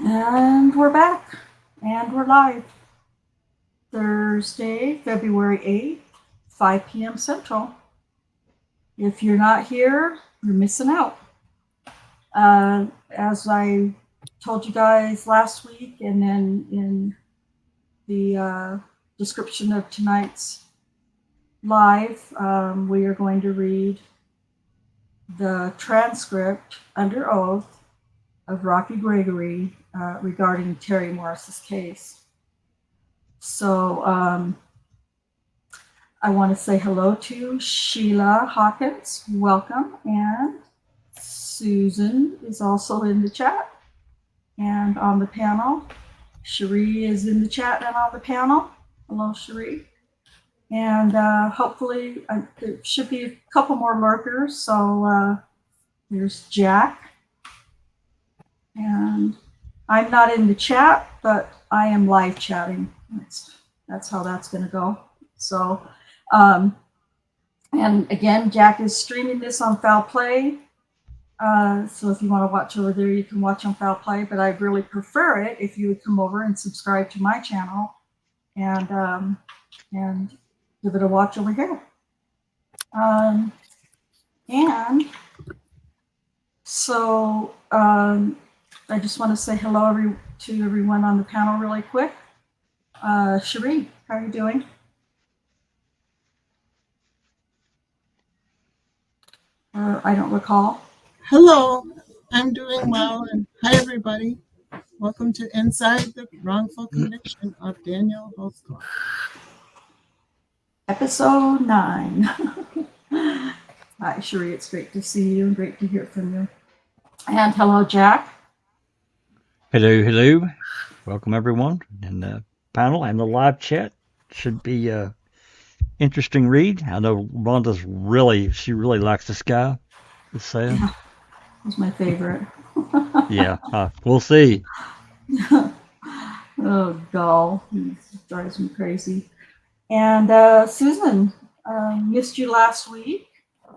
And we're back. And we're live. Thursday, February 8th, 5 p.m. Central. If you're not here, you're missing out. As I told you guys last week, and then in the description of tonight's live, we are going to read the transcript under oath of Rocky Gregory regarding Terri Morris's case. So I want to say hello to Sheila Hawkins. Welcome. And Susan is also in the chat and on the panel. Cherie is in the chat and on the panel. Hello, Cherie. And hopefully there should be a couple more lurkers. So there's Jack. And I'm not in the chat, but I am live chatting. That's how that's going to go. So, and again, Jack is streaming this on Foul Play. So if you want to watch over there, you can watch on Foul Play, but I'd really prefer it if you would come over and subscribe to my channel and give it a watch over here. And so I just want to say hello to everyone on the panel really quick. Cherie, how are you doing? I don't recall. Hello, I'm doing well, and hi everybody. Welcome to Inside the Wrongful Conviction of Daniel Holtzclaw. Episode 9. Hi, Cherie, it's great to see you and great to hear from you. And hello, Jack. Hello. Welcome everyone in the panel and the live chat. Should be a interesting read. I know Rhonda's she really likes this guy. Just saying. Yeah, he's my favorite. Yeah, we'll see. Oh, Gull, he drives me crazy. And Susan, missed you last week,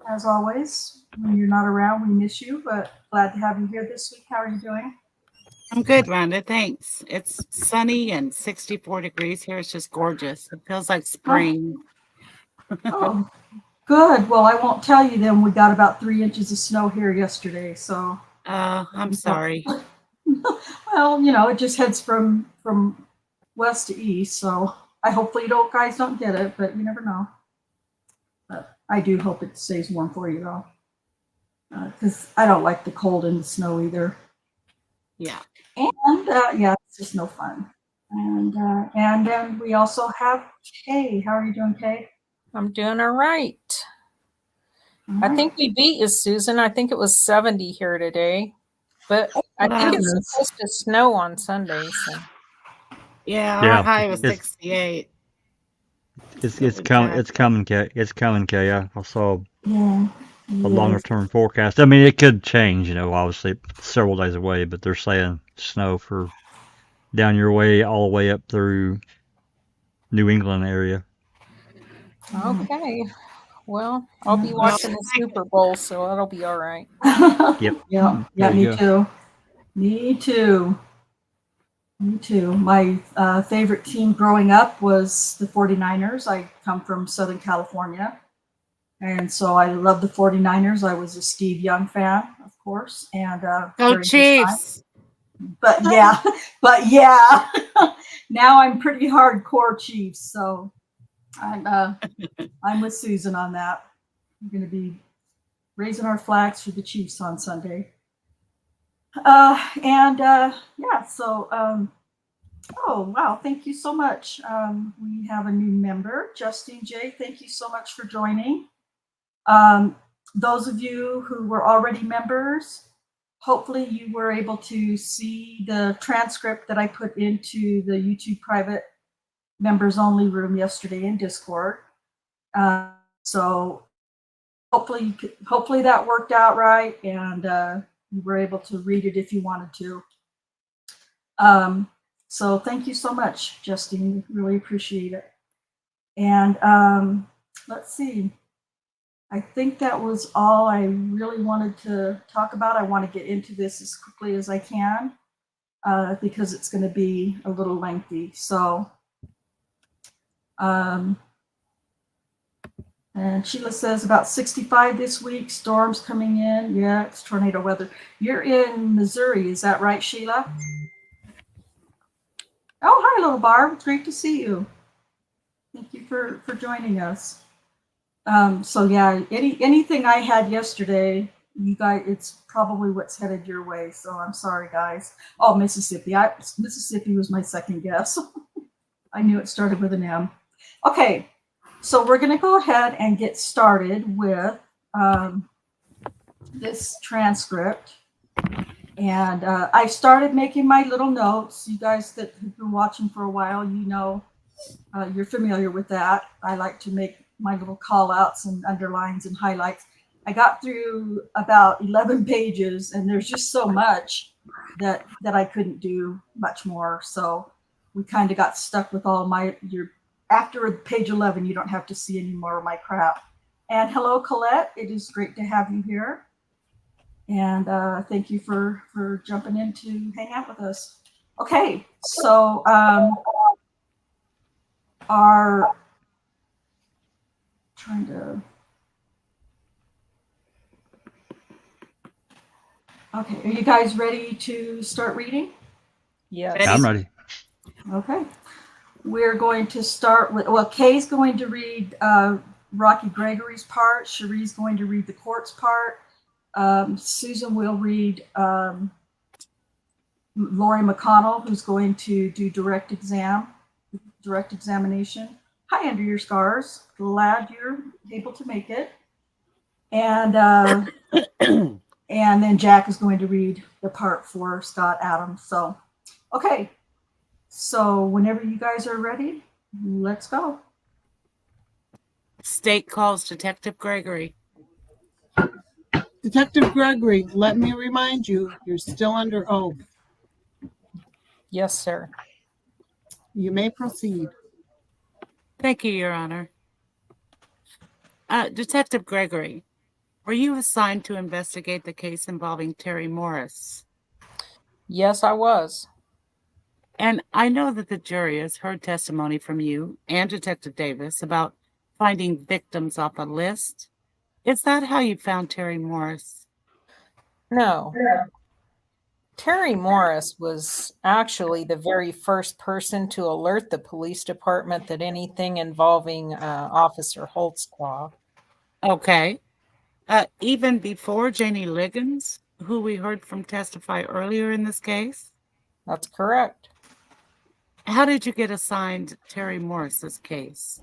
as always. When you're not around, we miss you, but glad to have you here this week. How are you doing? I'm good, Rhonda. Thanks. It's sunny and 64 degrees here. It's just gorgeous. It feels like spring. Oh, good. Well, I won't tell you then. We got about 3 inches of snow here yesterday. So. I'm sorry. Well, it just heads from west to east. So hopefully you guys don't get it, but you never know. But I do hope it stays warm for you though, because I don't like the cold and the snow either. Yeah. And it's just no fun. And then we also have Kay. How are you doing, Kay? I'm doing all right. I think we beat you, Susan. I think it was 70 here today, but I think it's supposed to snow on Sunday. So. Yeah, our high was 68. It's coming, Kay. It's coming, Kay. I saw a longer term forecast. I mean, it could change, obviously several days away, but they're saying snow for down your way all the way up through New England area. Okay. Well, I'll be watching the Super Bowl, so that'll be all right. Yep. Yeah, me too. Me too. My favorite team growing up was the 49ers. I come from Southern California. And so I love the 49ers. I was a Steve Young fan, of course. And go Chiefs. But yeah, now I'm pretty hardcore Chiefs. So I'm with Susan on that. I'm going to be raising our flags for the Chiefs on Sunday. Oh, wow. Thank you so much. We have a new member, Justine J. Thank you so much for joining. Those of you who were already members, hopefully you were able to see the transcript that I put into the YouTube private members only room yesterday in Discord. So hopefully that worked out right, and you were able to read it if you wanted to. So thank you so much, Justine. Really appreciate it. And let's see. I think that was all I really wanted to talk about. I want to get into this as quickly as I can. because it's going to be a little lengthy. So, and Sheila says about 65 this week, storms coming in. Yeah, it's tornado weather. You're in Missouri, is that right, Sheila? Oh, hi, little Barb. It's great to see you. Thank you for joining us. So yeah, anything I had yesterday, you guys, it's probably what's headed your way. So I'm sorry, guys. Oh, Mississippi. Mississippi was my second guess. I knew it started with an M. Okay, so we're going to go ahead and get started with this transcript. And I started making my little notes. You guys that have been watching for a while, you know, you're familiar with that. I like to make my little call outs and underlines and highlights. I got through about 11 pages, and there's just so much that I couldn't do much more. So we kind of got stuck with all after page 11, you don't have to see any more of my crap. And hello, Colette. It is great to have you here. And thank you for jumping in to hang out with us. Okay, so okay, are you guys ready to start reading? Yes. I'm ready. Okay. We're going to start with, well, Kay's going to read Rocky Gregory's part. Cherie's going to read the court's part. Susan will read Lori McConnell, who's going to do direct examination. Hi, Under Your Scars. Glad you're able to make it. And and then Jack is going to read the part for Scott Adams. So, okay. So whenever you guys are ready, let's go. State calls Detective Gregory. Detective Gregory, let me remind you, you're still under oath. Yes, sir. You may proceed. Thank you, Your Honor. Detective Gregory, were you assigned to investigate the case involving Terri Morris? Yes, I was. And I know that the jury has heard testimony from you and Detective Davis about finding victims off a list. Is that how you found Terri Morris? No. Terri Morris was actually the very first person to alert the police department that anything involving Officer Holtzclaw. Okay. Even before Janie Liggins, who we heard from testify earlier in this case? That's correct. How did you get assigned Terri Morris's case?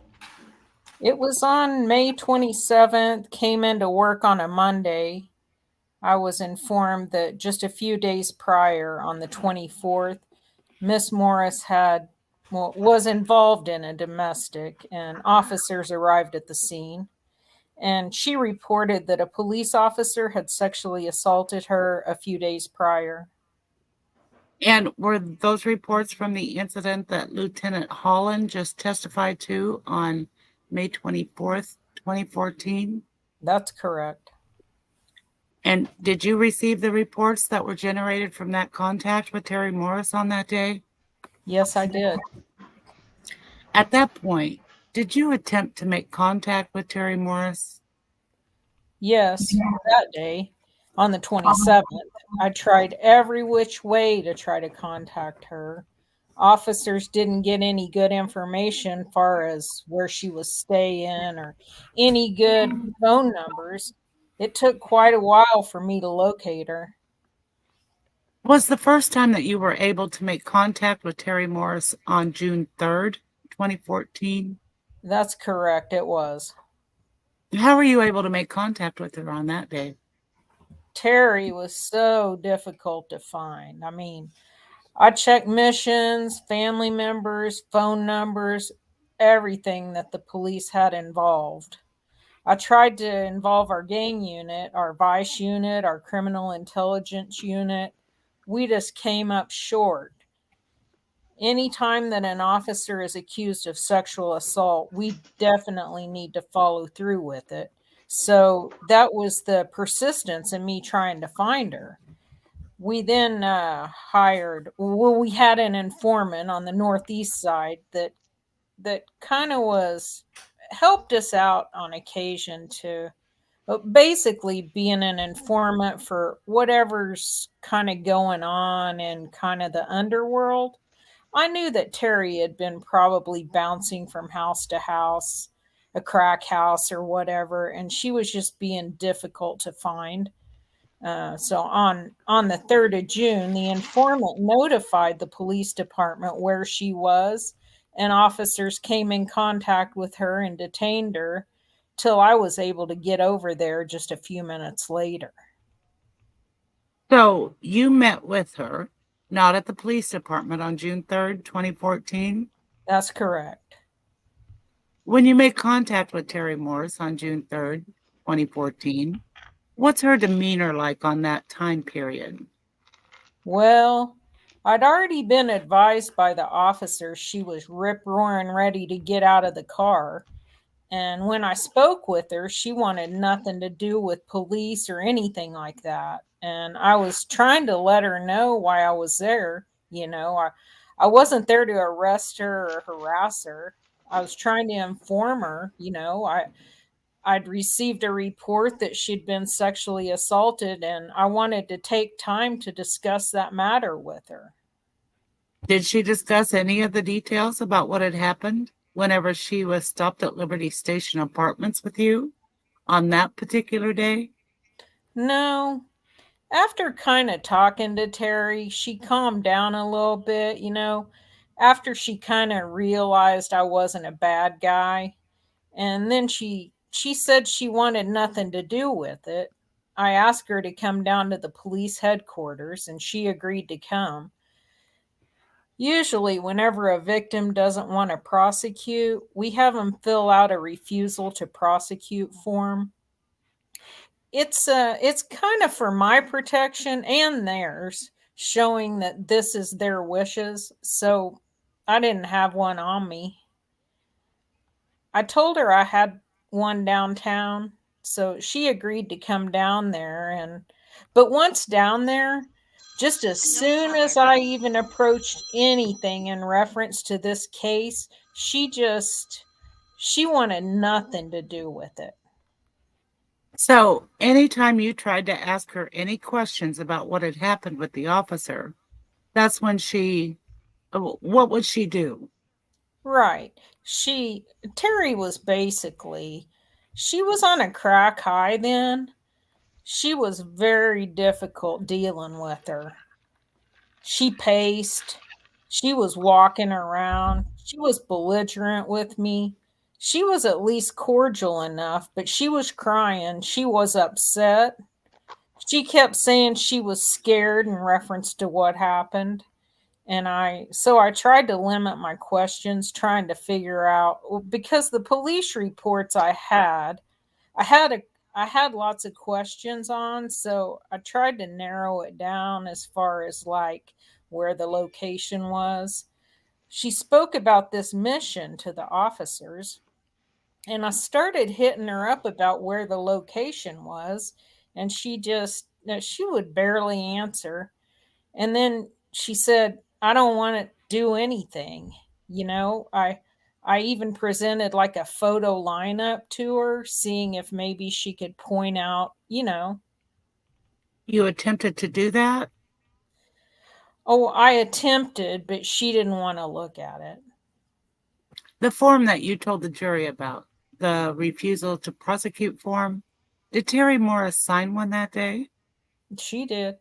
It was on May 27th, came into work on a Monday. I was informed that just a few days prior, on the 24th, Miss Morris was involved in a domestic, and officers arrived at the scene. And she reported that a police officer had sexually assaulted her a few days prior. And were those reports from the incident that Lieutenant Holland just testified to on May 24th, 2014? That's correct. And did you receive the reports that were generated from that contact with Terri Morris on that day? Yes, I did. At that point, did you attempt to make contact with Terri Morris? Yes, that day, on the 27th, I tried every which way to try to contact her. Officers didn't get any good information far as where she was staying or any good phone numbers. It took quite a while for me to locate her. Was the first time that you were able to make contact with Terri Morris on June 3rd, 2014? That's correct, it was. How were you able to make contact with her on that day? Terri was so difficult to find. I mean, I checked missions, family members, phone numbers, everything that the police had involved. I tried to involve our gang unit, our vice unit, our criminal intelligence unit. We just came up short. Anytime that an officer is accused of sexual assault, we definitely need to follow through with it. So that was the persistence in me trying to find her. we then we had an informant on the northeast side that kind of was helped us out on occasion to basically being an informant for whatever's kind of going on in kind of the underworld. I knew that Terri had been probably bouncing from house to house, a crack house or whatever, and she was just being difficult to find. So on the 3rd of June, the informant notified the police department where she was, and officers came in contact with her and detained her till I was able to get over there just a few minutes later. So you met with her, not at the police department, on June 3rd, 2014? That's correct. When you made contact with Terri Morris on June 3rd, 2014, what's her demeanor like on that time period? Well, I'd already been advised by the officer she was rip-roaring ready to get out of the car. And when I spoke with her, she wanted nothing to do with police or anything like that. And I was trying to let her know why I was there. I wasn't there to arrest her or harass her. I was trying to inform her. I'd received a report that she'd been sexually assaulted, and I wanted to take time to discuss that matter with her. Did she discuss any of the details about what had happened whenever she was stopped at Liberty Station Apartments with you on that particular day? No. After kind of talking to Terri, she calmed down a little bit, after she kind of realized I wasn't a bad guy. And then she said she wanted nothing to do with it. I asked her to come down to the police headquarters, and she agreed to come. Usually, whenever a victim doesn't want to prosecute, we have them fill out a refusal to prosecute form. It's kind of for my protection and theirs, showing that this is their wishes. So I didn't have one on me. I told her I had one downtown, so she agreed to come down there. But once down there, just as soon as I even approached anything in reference to this case, she wanted nothing to do with it. So anytime you tried to ask her any questions about what had happened with the officer, that's when what would she do? Right. Terri was she was on a crack high then. She was very difficult dealing with her. She paced. She was walking around. She was belligerent with me. She was at least cordial enough, but she was crying. She was upset. She kept saying she was scared in reference to what happened. So I tried to limit my questions, trying to figure out, because the police reports I had lots of questions on, so I tried to narrow it down as far as like where the location was. She spoke about this mission to the officers, and I started hitting her up about where the location was, and she would barely answer. And then she said, I don't want to do anything. I even presented like a photo lineup to her, seeing if maybe she could point out. You attempted to do that? Oh, I attempted, but she didn't want to look at it. The form that you told the jury about, the refusal to prosecute form, did Terri Morris sign one that day? She did.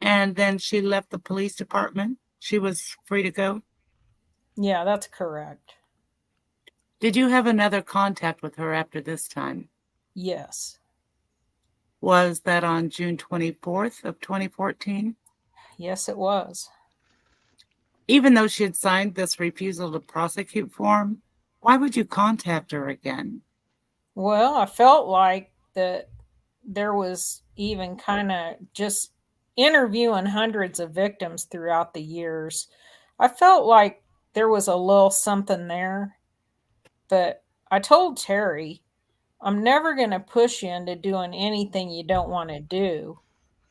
And then she left the police department? She was free to go? Yeah, that's correct. Did you have another contact with her after this time? Yes. Was that on June 24th of 2014? Yes, it was. Even though she had signed this refusal to prosecute form, why would you contact her again? Well, I felt like that there was even kind of just interviewing hundreds of victims throughout the years. I felt like there was a little something there. But I told Terri, I'm never going to push you into doing anything you don't want to do.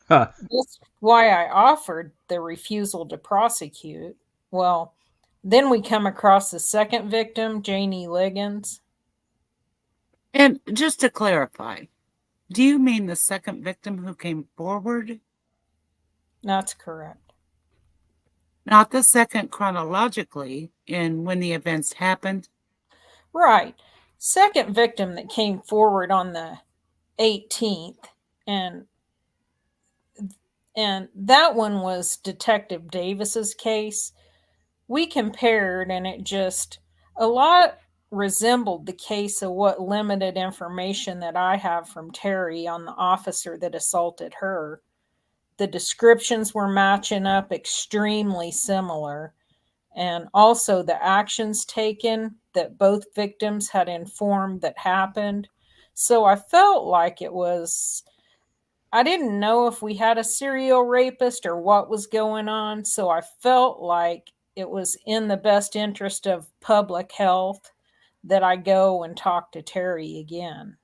That's why I offered the refusal to prosecute. Well, then we come across the second victim, Janie Liggins. And just to clarify, do you mean the second victim who came forward? That's correct. Not the second chronologically in when the events happened? Right. Second victim that came forward on the 18th, and that one was Detective Davis's case. We compared, and it just a lot resembled the case of what limited information that I have from Terri on the officer that assaulted her. The descriptions were matching up extremely similar, and also the actions taken that both victims had informed that happened. So I felt like I didn't know if we had a serial rapist or what was going on. So I felt like it was in the best interest of public health that I go and talk to Terri again.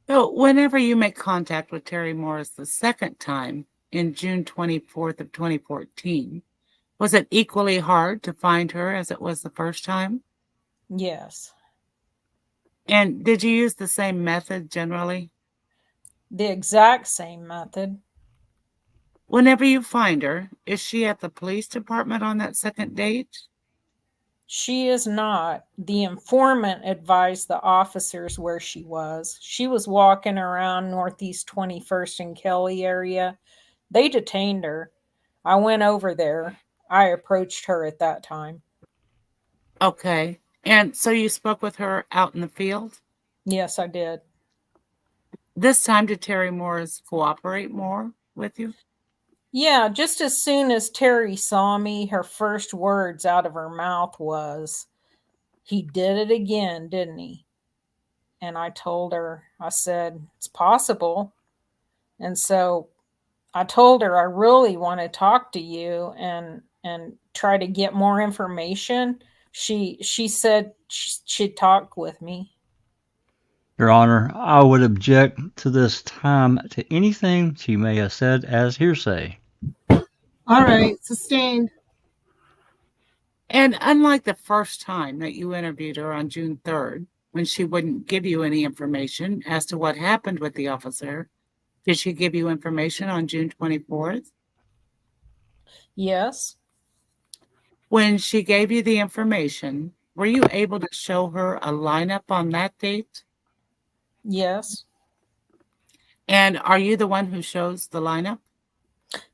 So whenever you make contact with Terri Morris the second time in June 24th of 2014, was it equally hard to find her as it was the first time? Yes. And did you use the same method generally? The exact same method. Whenever you find her, is she at the police department on that second date? She is not. The informant advised the officers where she was. She was walking around Northeast 21st and Kelly area. They detained her. I went over there. I approached her at that time. Okay. And so you spoke with her out in the field? Yes, I did. This time, did Terri Morris cooperate more with you? Yeah, just as soon as Terri saw me, her first words out of her mouth was, "He did it again, didn't he?" And I told her, I said, "It's possible." And so I told her I really want to talk to you and try to get more information. She said she'd talk with me. Your Honor, I would object to this time to anything she may have said as hearsay. All right, sustained. And unlike the first time that you interviewed her on June 3rd, when she wouldn't give you any information as to what happened with the officer, did she give you information on June 24th? Yes. When she gave you the information, were you able to show her a lineup on that date? Yes. And are you the one who shows the lineup?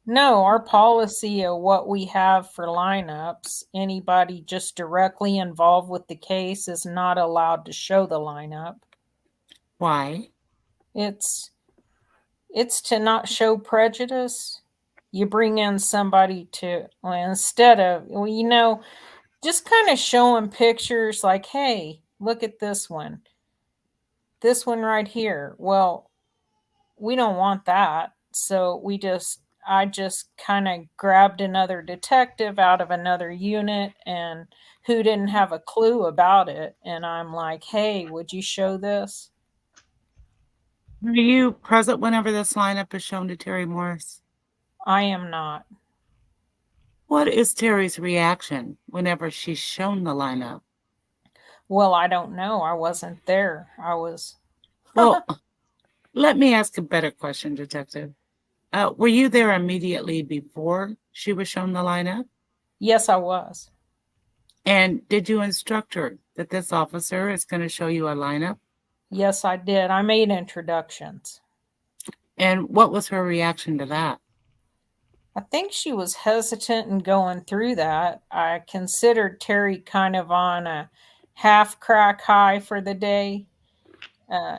No, our policy of what we have for lineups, anybody just directly involved with the case is not allowed to show the lineup. Why? It's to not show prejudice. You bring in somebody instead of, just kind of showing pictures like, hey, look at this one. This one right here. Well, we don't want that. So I just kind of grabbed another detective out of another unit and who didn't have a clue about it. And I'm like, hey, would you show this? Were you present whenever this lineup is shown to Terri Morris? I am not. What is Terry's reaction whenever she's shown the lineup? Well, I don't know. I wasn't there. I was. Well, let me ask a better question, Detective. Were you there immediately before she was shown the lineup? Yes, I was. And did you instruct her that this officer is going to show you a lineup? Yes, I did. I made introductions. And what was her reaction to that? I think she was hesitant in going through that. I considered Terri kind of on a half crack high for the day.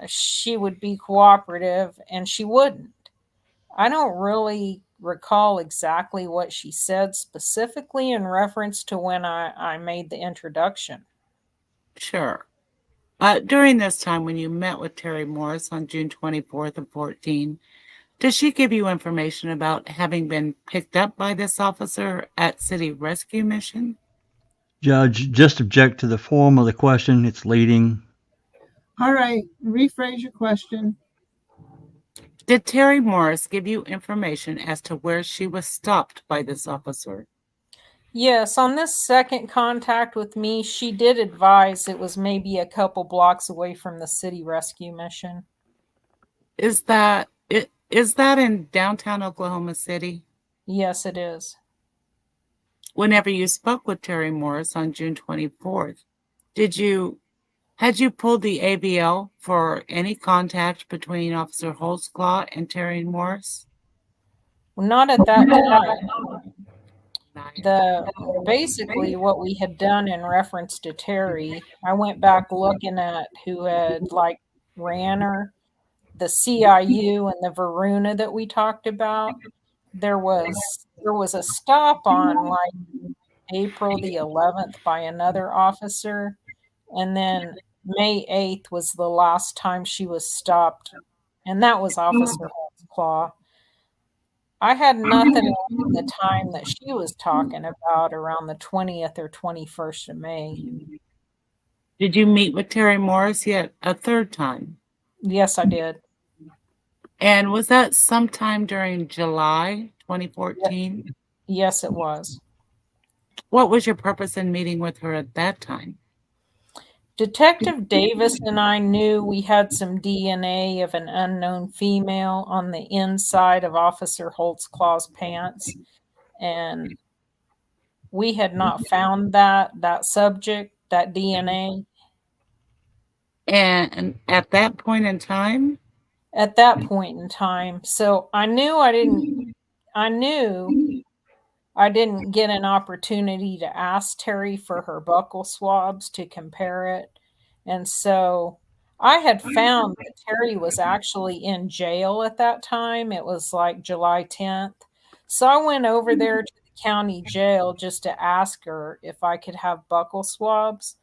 She would be cooperative and she wouldn't. I don't really recall exactly what she said specifically in reference to when I made the introduction. Sure. During this time when you met with Terri Morris on June 24th of 14, does she give you information about having been picked up by this officer at City Rescue Mission? Judge, just object to the form of the question. It's leading. All right, rephrase your question. Did Terri Morris give you information as to where she was stopped by this officer? Yes, on this second contact with me, she did advise it was maybe a couple blocks away from the city rescue mission. Is that in downtown Oklahoma City? Yes, it is. Whenever you spoke with Terri Morris on June 24th, had you pulled the AVL for any contact between Officer Holtzclaw and Terri Morris? Well, not at that time. Neither. Basically what we had done in reference to Terri, I went back looking at who had ran her, the CIU and the Varuna that we talked about. There was a stop on April the 11th by another officer, and then May 8th was the last time she was stopped, and that was Officer Holtzclaw. I had nothing on the time that she was talking about around the 20th or 21st of May. Did you meet with Terri Morris yet a third time? Yes, I did. And was that sometime during July 2014? Yes, it was. What was your purpose in meeting with her at that time? Detective Davis and I knew we had some DNA of an unknown female on the inside of Officer Holtzclaw's pants, and we had not found that subject, that DNA. And at that point in time? At that point in time. So I knew I didn't get an opportunity to ask Terri for her buccal swabs to compare it. And so I had found that Terri was actually in jail at that time. It was July 10th. So I went over there to the county jail just to ask her if I could have buccal swabs.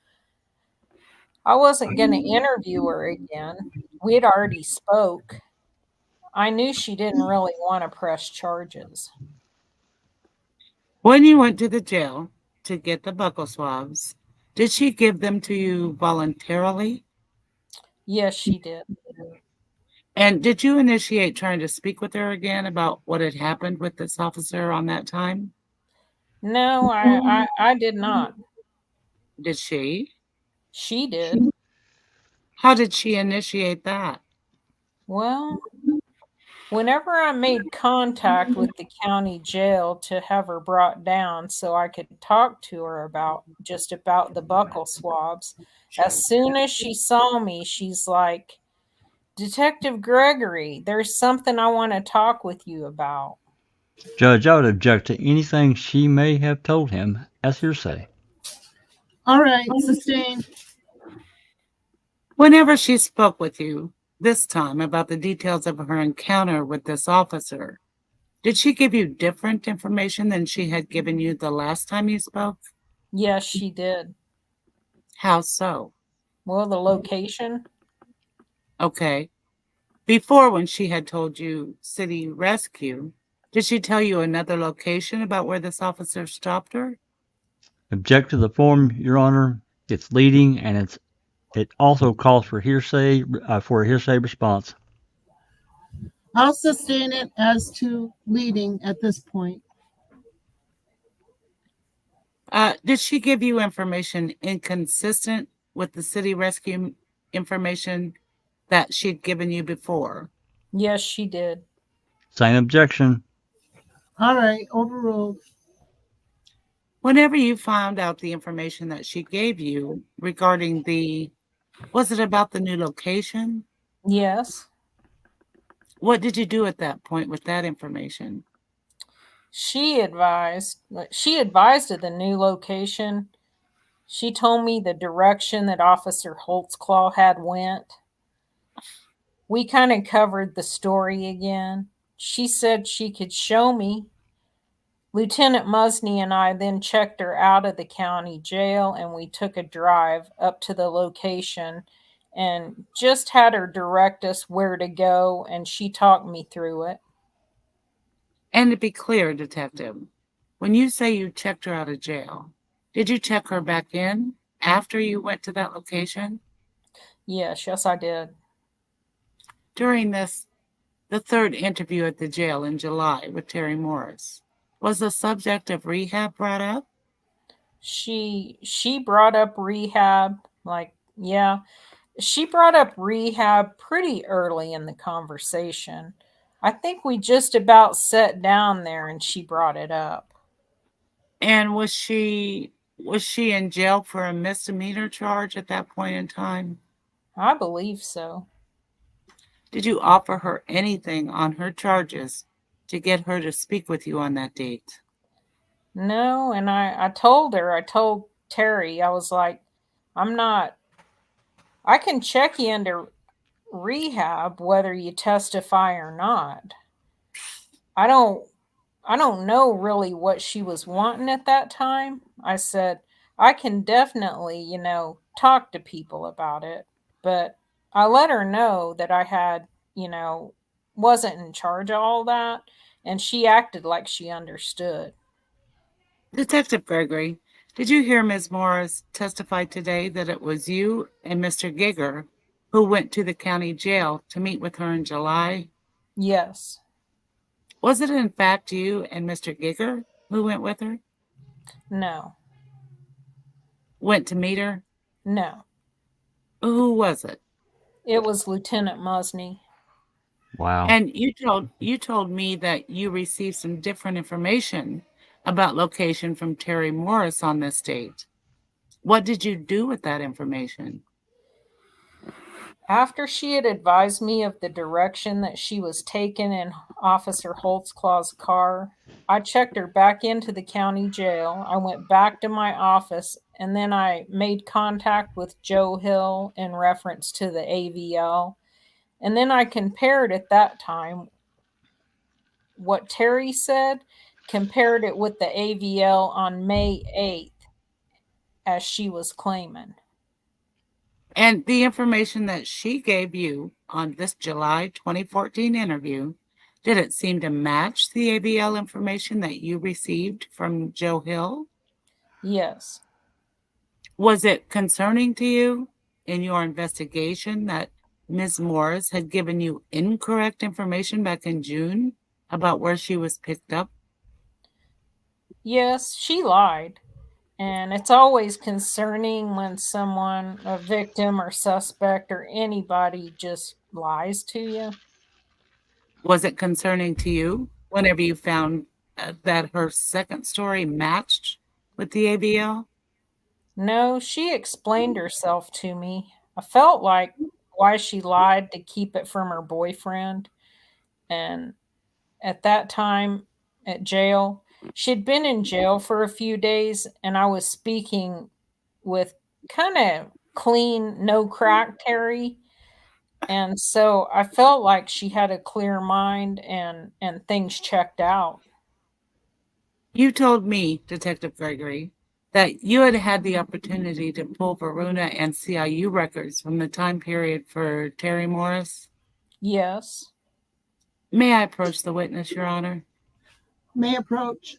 I wasn't going to interview her again. We had already spoke. I knew she didn't really want to press charges. When you went to the jail to get the buccal swabs, did she give them to you voluntarily? Yes, she did. And did you initiate trying to speak with her again about what had happened with this officer on that time? No, I did not. Did she? She did. How did she initiate that? Well, whenever I made contact with the county jail to have her brought down so I could talk to her about the buccal swabs, as soon as she saw me, she's like, "Detective Gregory, there's something I want to talk with you about." Judge, I would object to anything she may have told him as hearsay. All right, sustained. Whenever she spoke with you this time about the details of her encounter with this officer, did she give you different information than she had given you the last time you spoke? Yes, she did. How so? Well, the location. Okay. Before, when she had told you city rescue, did she tell you another location about where this officer stopped her? Object to the form, Your Honor. It's leading, and it also calls for hearsay for a hearsay response. I'll sustain it as to leading at this point. Did she give you information inconsistent with the city rescue information that she'd given you before? Yes, she did. Same objection. All right, overruled. Whenever you found out the information that she gave you regarding was it about the new location? Yes. What did you do at that point with that information? She advised of the new location. She told me the direction that Officer Holtzclaw had went. We kind of covered the story again. She said she could show me. Lieutenant Musney and I then checked her out of the county jail, and we took a drive up to the location and just had her direct us where to go, and she talked me through it. And to be clear, Detective, when you say you checked her out of jail, did you check her back in after you went to that location? Yes, I did. During this the third interview at the jail in July with Terri Morris, was the subject of rehab brought up? She brought up rehab, like, yeah, she brought up rehab pretty early in the conversation. I think we just about sat down there and she brought it up. And was she in jail for a misdemeanor charge at that point in time? I believe so. Did you offer her anything on her charges to get her to speak with you on that date? No, and I told Terri, I was like, I can check you into rehab whether you testify or not. I don't know really what she was wanting at that time. I said, I can definitely, talk to people about it. But I let her know that I had, wasn't in charge of all that. And she acted like she understood. Detective Gregory, did you hear Ms. Morris testify today that it was you and Mr. Giger who went to the county jail to meet with her in July? Yes. Was it in fact you and Mr. Giger who went with her? No. Went to meet her? No. Who was it? It was Lieutenant Musney. Wow. And you told me that you received some different information about location from Terri Morris on this date. What did you do with that information? After she had advised me of the direction that she was taken in Officer Holtzclaw's car, I checked her back into the county jail. I went back to my office, and then I made contact with Joe Hill in reference to the AVL. And then I compared at that time what Terri said, compared it with the AVL on May 8th, as she was claiming. And the information that she gave you on this July 2014 interview, did it seem to match the AVL information that you received from Joe Hill? Yes. Was it concerning to you in your investigation that Ms. Morris had given you incorrect information back in June about where she was picked up? Yes, she lied. And it's always concerning when someone, a victim or suspect or anybody, just lies to you. Was it concerning to you whenever you found that her second story matched with the AVL? No, she explained herself to me. I felt like why she lied to keep it from her boyfriend. And at that time at jail, she'd been in jail for a few days, and I was speaking with kind of clean, no crack Terri. And so I felt like she had a clear mind and things checked out. You told me, Detective Gregory, that you had had the opportunity to pull Varuna and CIU records from the time period for Terri Morris. Yes. May I approach the witness, Your Honor? May approach.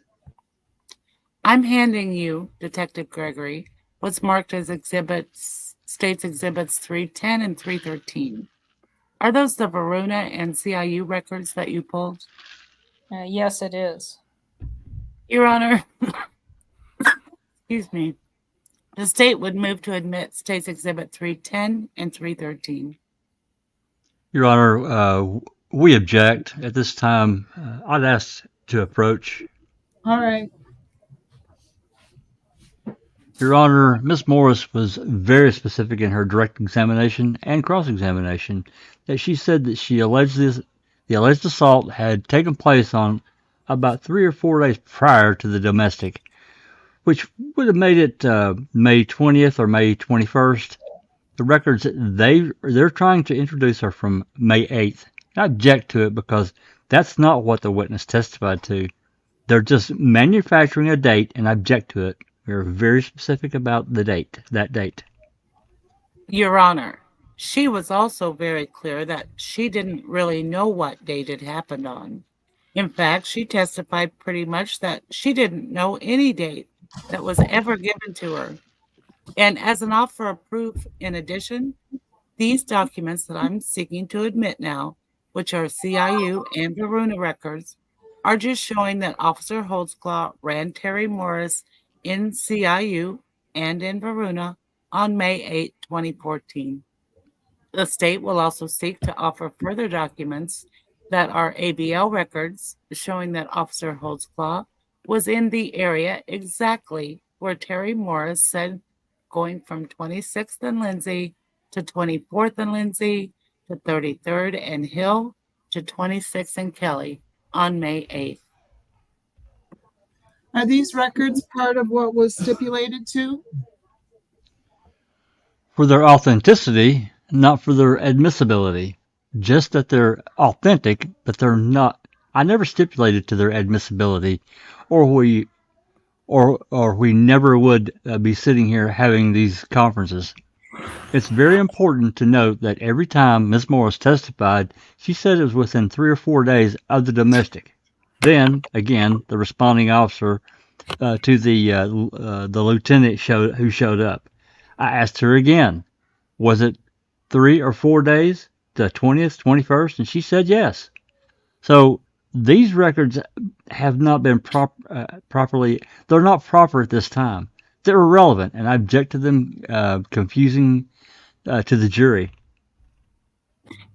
I'm handing you, Detective Gregory, what's marked as States Exhibits 310 and 313. Are those the Varuna and CIU records that you pulled? Yes, it is. Your Honor, excuse me, the state would move to admit States Exhibit 310 and 313. Your Honor, we object. At this time, I'd ask to approach. All right. Your Honor, Ms. Morris was very specific in her direct examination and cross-examination that she said that the alleged assault had taken place on about 3 or 4 days prior to the domestic, which would have made it May 20th or May 21st. The records they're trying to introduce are from May 8th. I object to it because that's not what the witness testified to. They're just manufacturing a date, and I object to it. We're very specific about that date. Your Honor, she was also very clear that she didn't really know what date it happened on. In fact, she testified pretty much that she didn't know any date that was ever given to her. And as an offer of proof, in addition, these documents that I'm seeking to admit now which are CIU and Varuna records, are just showing that Officer Holtzclaw ran Terri Morris in CIU and in Varuna on May 8, 2014. The state will also seek to offer further documents that are ABL records showing that Officer Holtzclaw was in the area exactly where Terri Morris said going from 26th and Lindsay to 24th and Lindsay to 33rd and Hill to 26th and Kelly on May 8th. Are these records part of what was stipulated to? For their authenticity, not for their admissibility. Just that they're authentic, but they're not. I never stipulated to their admissibility, or we never would be sitting here having these conferences. It's very important to note that every time Ms. Morris testified, she said it was within 3 or 4 days of the domestic. Then, again, the responding officer to the lieutenant who showed up. I asked her again, was it 3 or 4 days, the 20th, 21st? And she said yes. So these records have not been properly, they're not proper at this time. They're irrelevant, and I object to them confusing to the jury.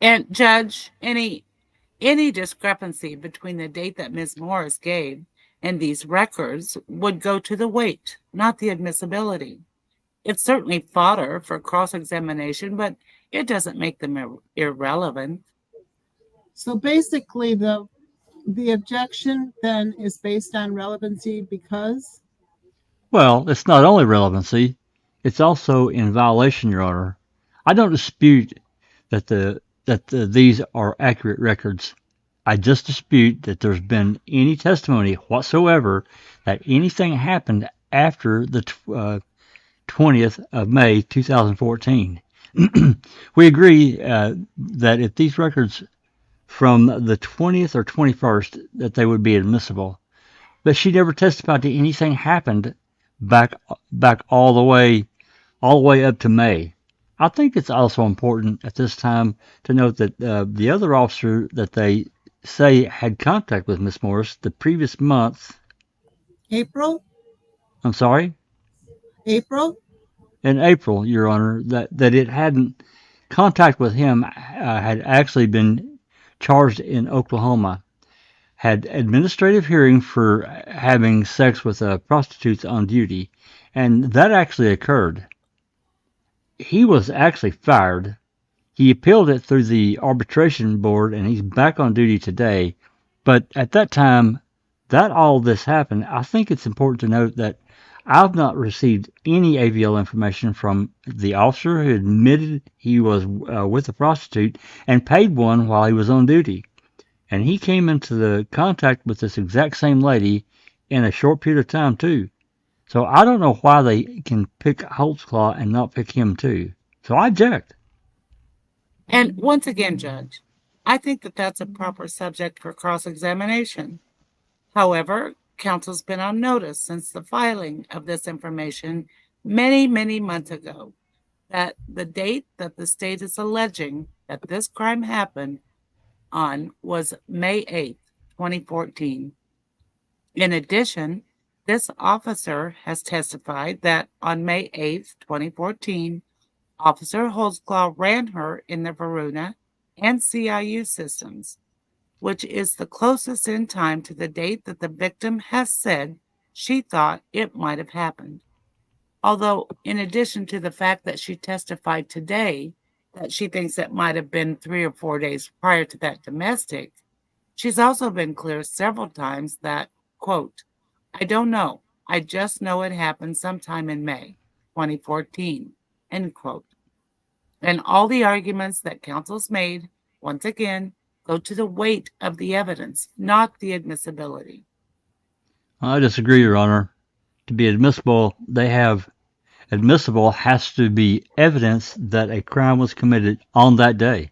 And Judge, any discrepancy between the date that Ms. Morris gave and these records would go to the weight, not the admissibility. It's certainly fodder for cross-examination, but it doesn't make them irrelevant. So basically, the objection then is based on relevancy because? Well, it's not only relevancy, it's also in violation, Your Honor. I don't dispute that these are accurate records. I just dispute that there's been any testimony whatsoever that anything happened after the 20th of May 2014. We agree that if these records from the 20th or 21st, that they would be admissible. But she never testified to anything happened back all the way up to May. I think it's also important at this time to note that the other officer that they say had contact with Miss Morris the previous month. April? I'm sorry? April? In April, Your Honor, that it hadn't contact with him had actually been charged in Oklahoma, had administrative hearing for having sex with prostitutes on duty, and that actually occurred. He was actually fired. He appealed it through the arbitration board, and he's back on duty today. But at that time, that all this happened, I think it's important to note that I've not received any AVL information from the officer who admitted he was with a prostitute and paid one while he was on duty. And he came into the contact with this exact same lady in a short period of time, too. So I don't know why they can pick Holtzclaw and not pick him, too. So I object. And once again, Judge, I think that that's a proper subject for cross-examination. However, counsel's been on notice since the filing of this information many, many months ago that the date that the state is alleging that this crime happened on was May 8th, 2014. In addition, this officer has testified that on May 8th, 2014, Officer Holtzclaw ran her in the Varuna and CIU systems, which is the closest in time to the date that the victim has said she thought it might have happened. Although, in addition to the fact that she testified today that she thinks it might have been 3 or 4 days prior to that domestic, she's also been clear several times that, quote, I don't know. I just know it happened sometime in May 2014, end quote. And all the arguments that counsel's made, once again, go to the weight of the evidence, not the admissibility. I disagree, Your Honor. To be admissible, admissible has to be evidence that a crime was committed on that day.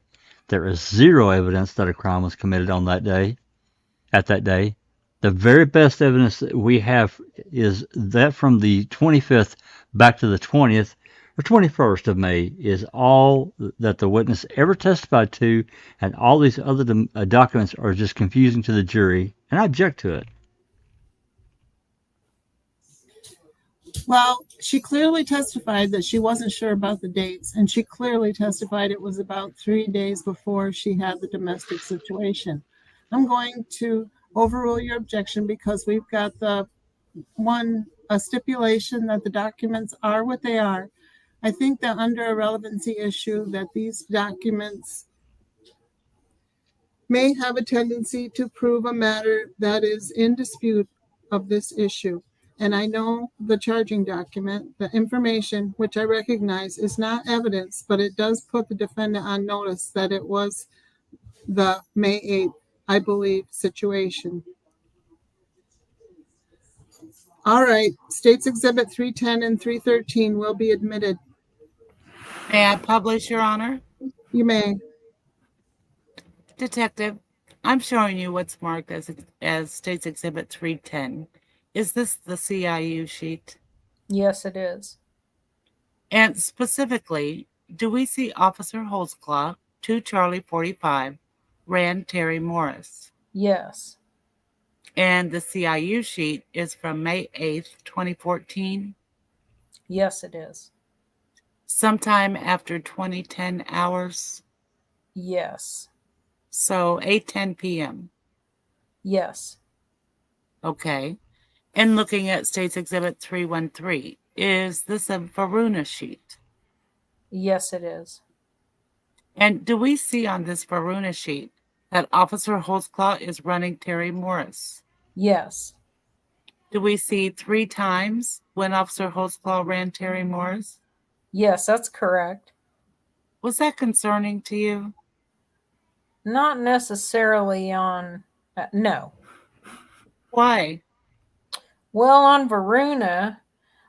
There is zero evidence that a crime was committed on that day, at that day. The very best evidence that we have is that from the 25th back to the 20th, The 21st of May is all that the witness ever testified to, and all these other documents are just confusing to the jury, and I object to it. Well, she clearly testified that she wasn't sure about the dates, and she clearly testified it was about 3 days before she had the domestic situation. I'm going to overrule your objection because we've got a stipulation that the documents are what they are. I think that under a relevancy issue that these documents may have a tendency to prove a matter that is in dispute of this issue. And I know the charging document, the information, which I recognize is not evidence, but it does put the defendant on notice that it was the May 8th, I believe, situation. All right, States Exhibit 310 and 313 will be admitted. May I publish, Your Honor? You may. Detective, I'm showing you what's marked as States Exhibit 310. Is this the CIU sheet? Yes, it is. And specifically, do we see Officer Holtzclaw, 2 Charlie 45, ran Terri Morris? Yes. And the CIU sheet is from May 8th, 2014? Yes, it is. Sometime after 2010 hours? Yes. So 8:10 p.m. Yes. Okay. And looking at States Exhibit 313, is this a Varuna sheet? Yes, it is. And do we see on this Varuna sheet that Officer Holtzclaw is running Terri Morris? Yes. Do we see 3 times when Officer Holtzclaw ran Terri Morris? Yes, that's correct. Was that concerning to you? Not necessarily on, no. Why? Well, on Varuna,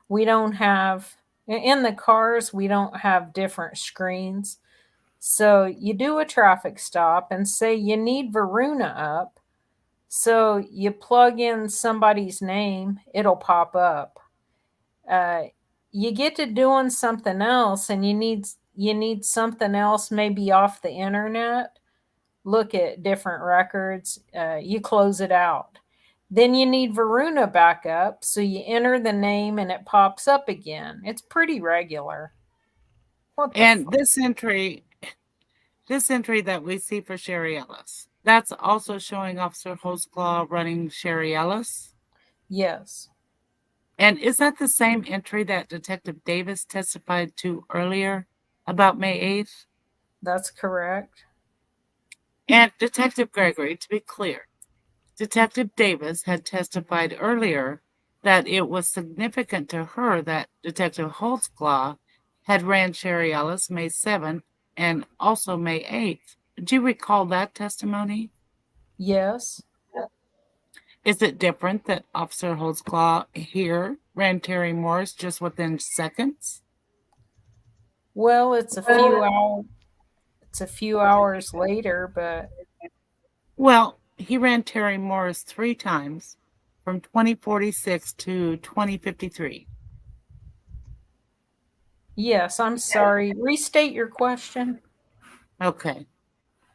we don't have, in the cars, we don't have different screens. So you do a traffic stop and say you need Varuna up. So you plug in somebody's name, it'll pop up. You get to doing something else and you need something else maybe off the internet. Look at different records. You close it out. Then you need Varuna back up, so you enter the name and it pops up again. It's pretty regular. And this entry that we see for Sherry Ellis, that's also showing Officer Holtzclaw running Sherry Ellis? Yes. And is that the same entry that Detective Davis testified to earlier about May 8th? That's correct. And Detective Gregory, to be clear, Detective Davis had testified earlier that it was significant to her that Detective Holtzclaw had ran Sherry Ellis May 7th and also May 8th. Do you recall that testimony? Yes. Is it different that Officer Holtzclaw here ran Terri Morris just within seconds? Well, it's a few hours later, but Well, he ran Terri Morris 3 times from 2046 to 2053. yes, I'm sorry. Restate your question. Okay.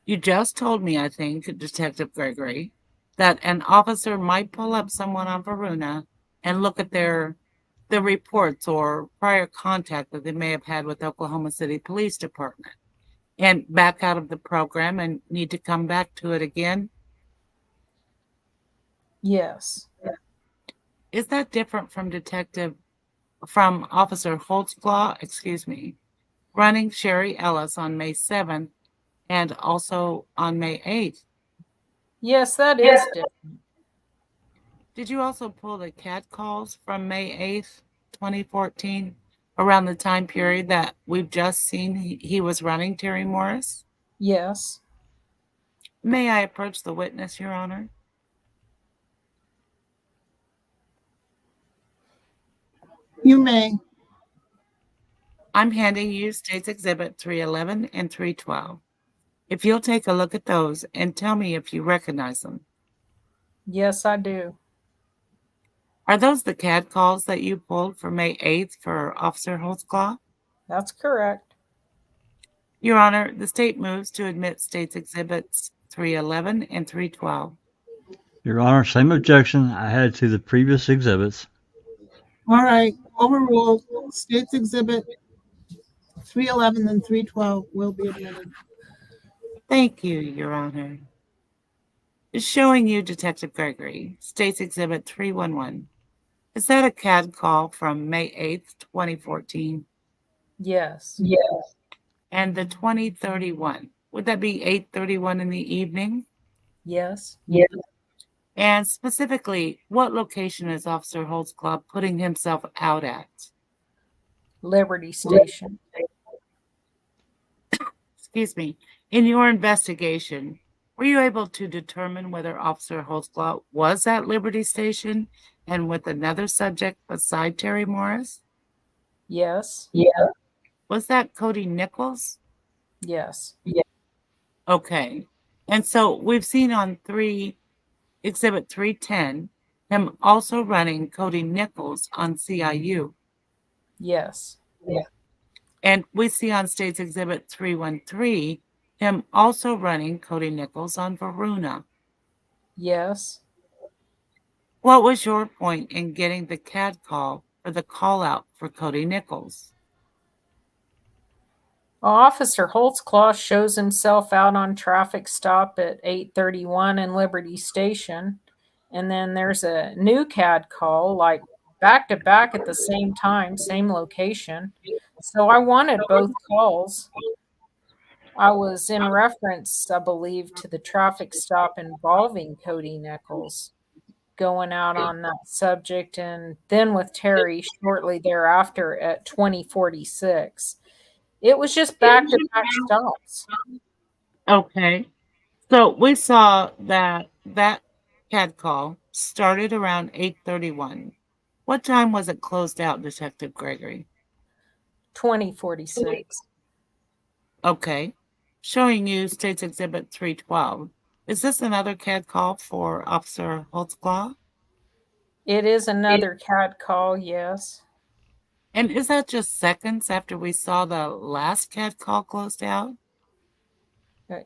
You just told me, I think, Detective Gregory, that an officer might pull up someone on Varuna and look at the reports or prior contact that they may have had with Oklahoma City Police Department and back out of the program and need to come back to it again. Yes. Is that different from Officer Holtzclaw, running Sherry Ellis on May 7th and also on May 8th? Yes, that is different. Did you also pull the CAT calls from May 8th, 2014, around the time period that we've just seen he was running Terri Morris? Yes. May I approach the witness, Your Honor? You may. I'm handing you States Exhibit 311 and 312. If you'll take a look at those and tell me if you recognize them. Yes, I do. Are those the CAD calls that you pulled for May 8th for Officer Holtzclaw? That's correct. Your Honor, the state moves to admit State's Exhibits 311 and 312. Your Honor, same objection I had to the previous exhibits. All right, overruled. State's Exhibit 311 and 312 will be admitted. Thank you, Your Honor. Showing you Detective Gregory, State's Exhibit 311. Is that a CAD call from May 8th, 2014? Yes. And the 2031, would that be 8:31 in the evening? Yes. And specifically, what location is Officer Holtzclaw putting himself out at? Liberty Station. Excuse me. In your investigation, were you able to determine whether Officer Holtzclaw was at Liberty Station and with another subject beside Terri Morris? Yes. Was that Cody Nichols? Yes. Okay. And so we've seen on Exhibit 310, him also running Cody Nichols on CIU. Yes. And we see on State's Exhibit 313, him also running Cody Nichols on Varuna. Yes. What was your point in getting the CAD call for the call out for Cody Nichols? Officer Holtzclaw shows himself out on traffic stop at 8:31 in Liberty Station. And then there's a new CAD call, like back to back at the same time, same location. So I wanted both calls. I was in reference, I believe, to the traffic stop involving Cody Nichols going out on that subject, and then with Terri shortly thereafter at 2046. It was just back to back stops. Okay. So we saw that CAD call started around 8:31. What time was it closed out, Detective Gregory? 2046. Okay. Showing you State's Exhibit 312. Is this another CAD call for Officer Holtzclaw? It is another CAD call, yes. And is that just seconds after we saw the last CAD call closed out?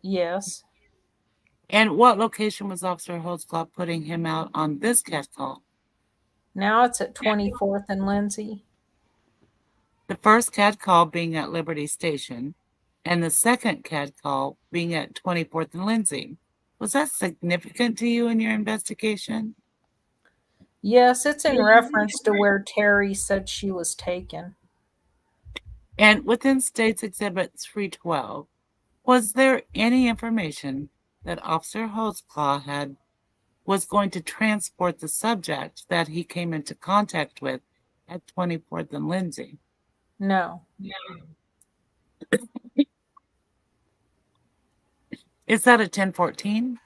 Yes. And what location was Officer Holtzclaw putting him out on this CAD call? Now it's at 24th and Lindsay. The first CAD call being at Liberty Station, and the second CAD call being at 24th and Lindsay. Was that significant to you in your investigation? Yes, it's in reference to where Terri said she was taken. And within State's Exhibit 312, was there any information that Officer Holtzclaw was going to transport the subject that he came into contact with at 24th and Lindsay? No. Is that a 1014?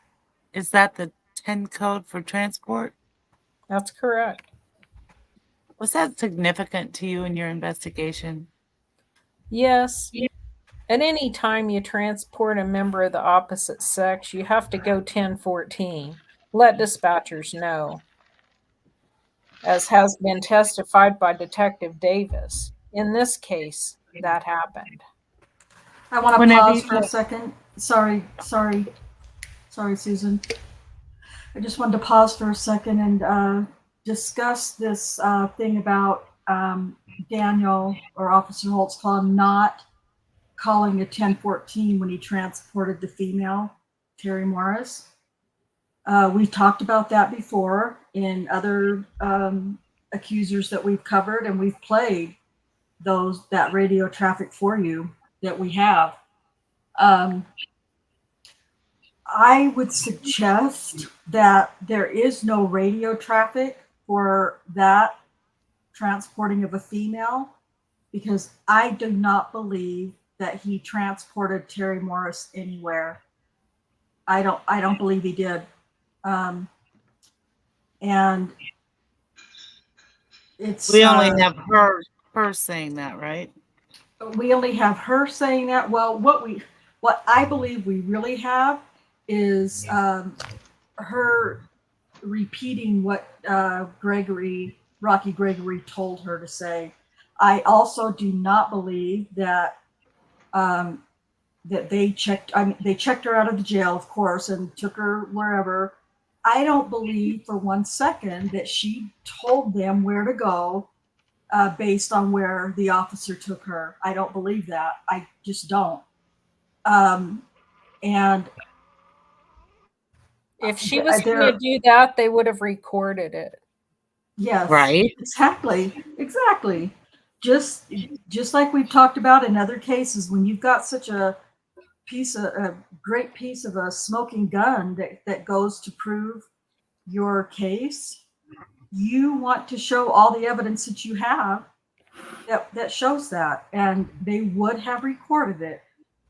Is that the 10 code for transport? That's correct. Was that significant to you in your investigation? Yes. At any time you transport a member of the opposite sex, you have to go 1014. Let dispatchers know. As has been testified by Detective Davis. In this case, that happened. I want to Whenever pause you- for a second. Sorry, Susan. I just wanted to pause for a second and discuss this thing about Daniel or Officer Holtzclaw not calling a 1014 when he transported the female, Terri Morris. We've talked about that before in other accusers that we've covered, and we've played that radio traffic for you that we have. I would suggest that there is no radio traffic for that transporting of a female, because I do not believe that he transported Terri Morris anywhere. I don't believe he did. And it's We only have her saying that, right? We only have her saying that. Well, what I believe we really have is her repeating what Rocky Gregory told her to say. I also do not believe that that they checked. I mean, they checked her out of the jail, of course, and took her wherever. I don't believe for 1 second that she told them where to go based on where the officer took her. I don't believe that. I just don't. And If she was going to there, do that, they would have recorded it. yes, Right. exactly. Just like we've talked about in other cases, when you've got such a great piece of a smoking gun that goes to prove your case, you want to show all the evidence that you have that shows that, and they would have recorded it.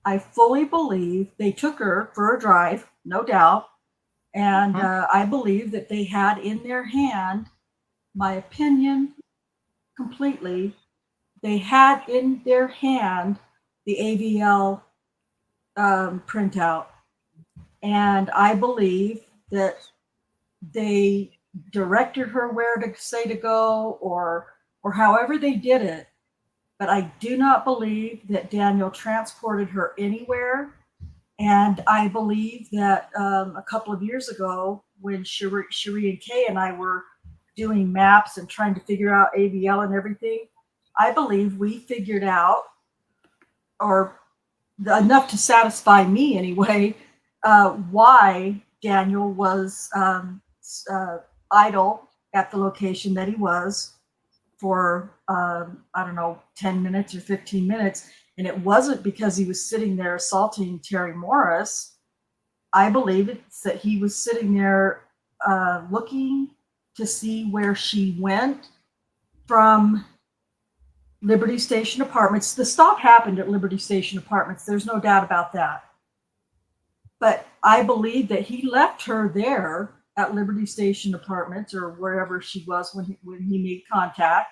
I fully believe they took her for a drive, no doubt, and I believe that they had in their hand, my opinion completely, they had in their hand the AVL printout, and I believe that they directed her where to say to go, or however they did it. But I do not believe that Daniel transported her anywhere. And I believe that a couple of years ago, when Cherie and Kay and I were doing maps and trying to figure out AVL and everything, I believe we figured out, or enough to satisfy me anyway, why Daniel was idle at the location that he was for, I don't know, 10 minutes or 15 minutes. And it wasn't because he was sitting there assaulting Terri Morris. I believe it's that he was sitting there looking to see where she went from Liberty Station Apartments. The stop happened at Liberty Station Apartments. There's no doubt about that. But I believe that he left her there at Liberty Station Apartments, or wherever she was when he made contact.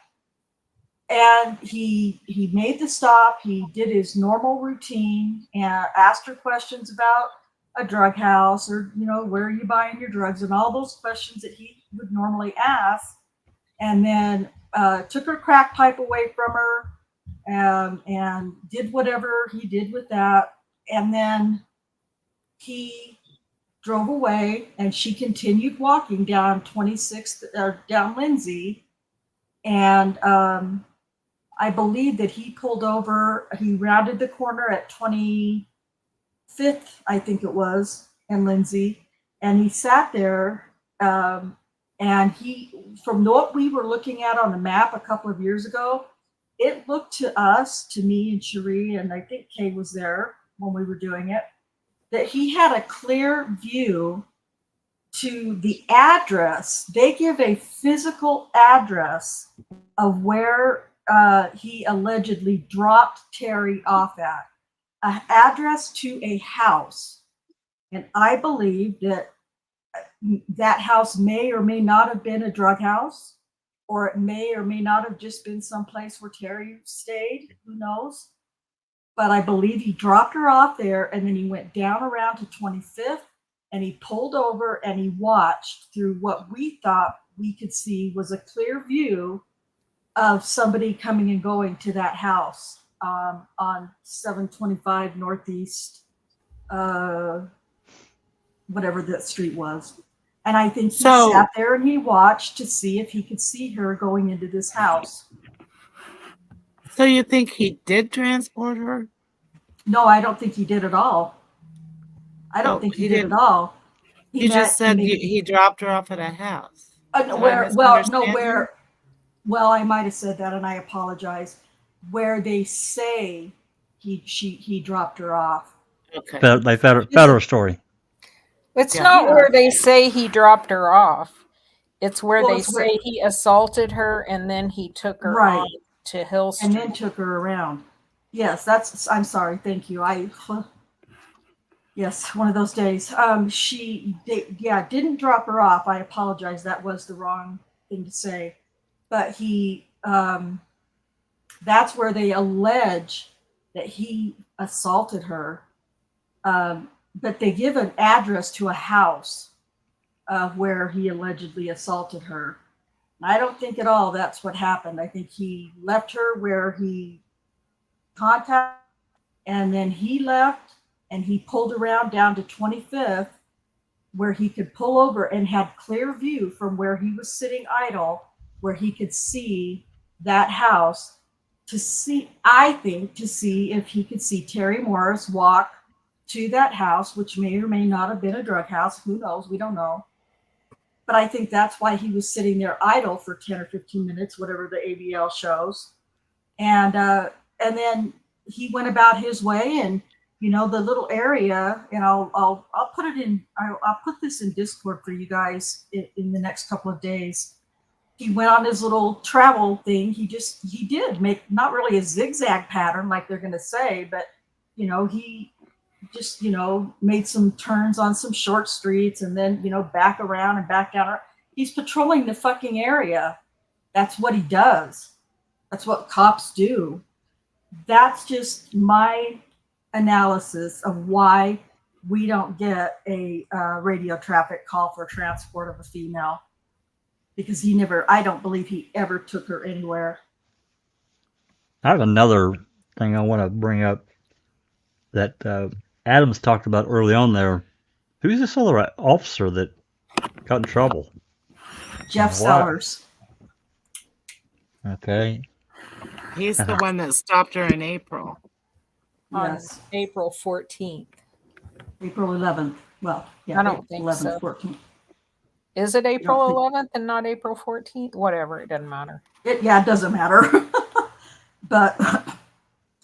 And he made the stop. He did his normal routine and asked her questions about a drug house, or, you know, where are you buying your drugs, and all those questions that he would normally ask. And then took her crack pipe away from her, and did whatever he did with that. And then he drove away, and she continued walking down 26th, down Lindsay. And I believe that he pulled over, he rounded the corner at 25th, I think it was, and Lindsay, and he sat there. And he, from what we were looking at on the map a couple of years ago, it looked to us, to me and Cherie, and I think Kay was there when we were doing it, that he had a clear view to the address. They give a physical address of where he allegedly dropped Terri off at, an address to a house. And I believe that that house may or may not have been a drug house, or it may or may not have just been someplace where Terri stayed. Who knows? But I believe he dropped her off there, and then he went down around to 25th, and he pulled over, and he watched through what we thought we could see was a clear view of somebody coming and going to that house on 725 Northeast, whatever that street was. And I think he sat there and he watched to see if he could see her going into this house. So you think he did transport her? No, I don't think he did at all. I don't think he did at all. You just said he dropped her off at a house. Well, I might have said that, and I apologize. Where they say he dropped her off. Okay. Like federal story. It's not where they say he dropped her off. It's where they say he assaulted her, and then he took her on to Hill Street. And then took her around. Yes, I'm sorry. Thank you. Yes, one of those days. She didn't drop her off. I apologize. That was the wrong thing to say. But that's where they allege that he assaulted her. But they give an address to a house where he allegedly assaulted her. I don't think at all that's what happened. I think he left her where he contacted, and then he left and he pulled around down to 25th where he could pull over and had clear view from where he was sitting idle, where he could see that house to see, I think, to see if he could see Terri Morris walk to that house, which may or may not have been a drug house. Who knows? We don't know. But I think that's why he was sitting there idle for 10 or 15 minutes, whatever the ABL shows. And then he went about his way, and you know, the little area, and I'll put it in, I'll put this in Discord for you guys in the next couple of days. He went on his little travel thing. He did make not really a zigzag pattern like they're going to say, but you know, he just, you know, made some turns on some short streets and then, you know, back around and back down. He's patrolling the fucking area. That's what he does. That's what cops do. That's just my analysis of why we don't get a radio traffic call for transport of a female, because I don't believe he ever took her anywhere. I have another thing I want to bring up that Adams talked about early on there. Who's this other officer that got in trouble? Jeff Sellers. Okay. He's the one that stopped her in April. Yes. On April 14th. April 11th. Well, yeah, I don't think 11th, so. 14th. Is it April 11th and not April 14th? Whatever, it doesn't matter. It doesn't matter. But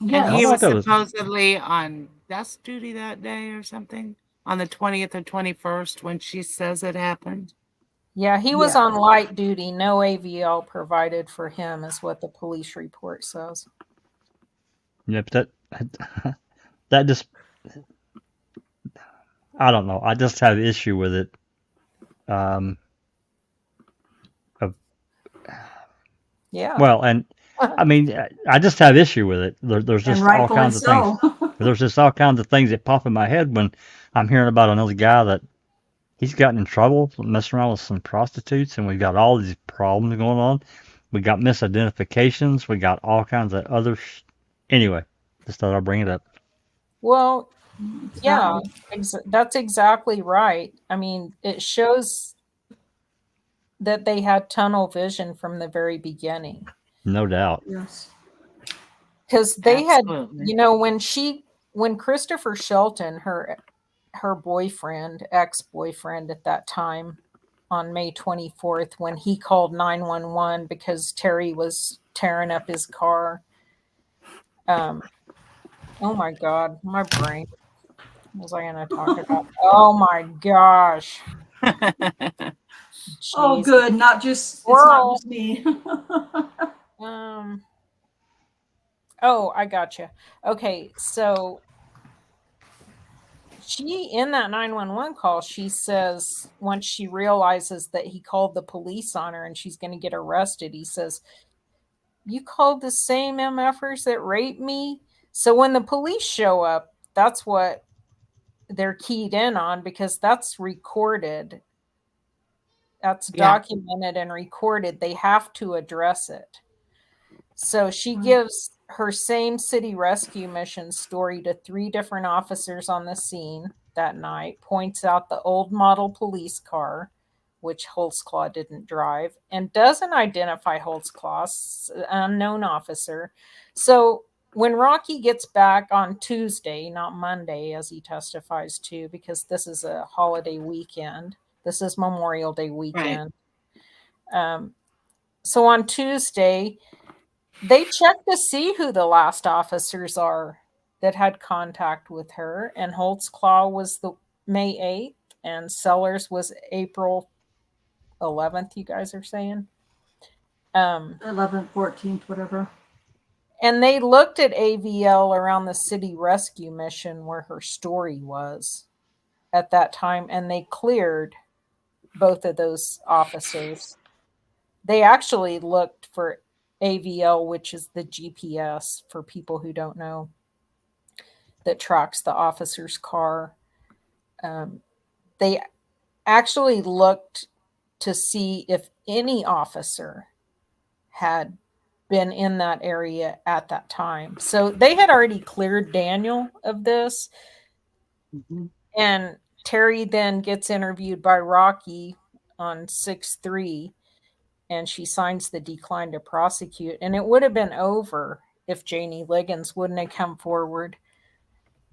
And he I was thought it was- supposedly on desk duty that day or something on the 20th or 21st when she says it happened. Yeah, he was Yeah. on light duty. No AVL provided for him, is what the police report says. Yeah, but that just, I don't know. I just have issue with it. Yeah. Well, and I mean, I just have issue with it. There's just and all rightfully kinds of things. so. There's just all kinds of things that pop in my head when I'm hearing about another guy that he's gotten in trouble messing around with some prostitutes, and we've got all these problems going on. We got misidentifications. We got all kinds of other. Anyway, just thought I'd bring it up. Well, yeah, that's exactly right. I mean, it shows that they had tunnel vision from the very beginning. No doubt. Yes. Because they Absolutely. had, you know, when Christopher Shelton, her boyfriend, ex-boyfriend at that time, on May 24th, when he called 911 because Terri was tearing up his car. Oh my God, my brain. What was I going to talk about? Oh my gosh. Oh, Jeez. good. Not just, it's not just me. Oh, I gotcha. Okay, so she, in that 911 call, she says, once she realizes that he called the police on her and she's going to get arrested, he says, "You called the same MFers that raped me?" So when the police show up, that's what they're keyed in on, because that's recorded. That's documented and recorded. They have to address it. So she gives her same city rescue mission story to 3 different officers on the scene that night, points out the old model police car, which Holtzclaw didn't drive, and doesn't identify Holtzclaw, an unknown officer. So when Rocky gets back on Tuesday, not Monday, as he testifies to, because this is a holiday weekend, this is Memorial Day weekend. Right. So on Tuesday, they check to see who the last officers are that had contact with her, and Holtzclaw was the May 8th, and Sellers was April 11th, you guys are saying? 11th, 14th, whatever. And they looked at AVL around the city rescue mission where her story was at that time, and they cleared both of those officers. They actually looked for AVL, which is the GPS for people who don't know, that tracks the officer's car. They actually looked to see if any officer had been in that area at that time. So they had already cleared Daniel of this. Mhm. And Terri then gets interviewed by Rocky on 6/3, and she signs the decline to prosecute. And it would have been over if Janie Liggins wouldn't have come forward.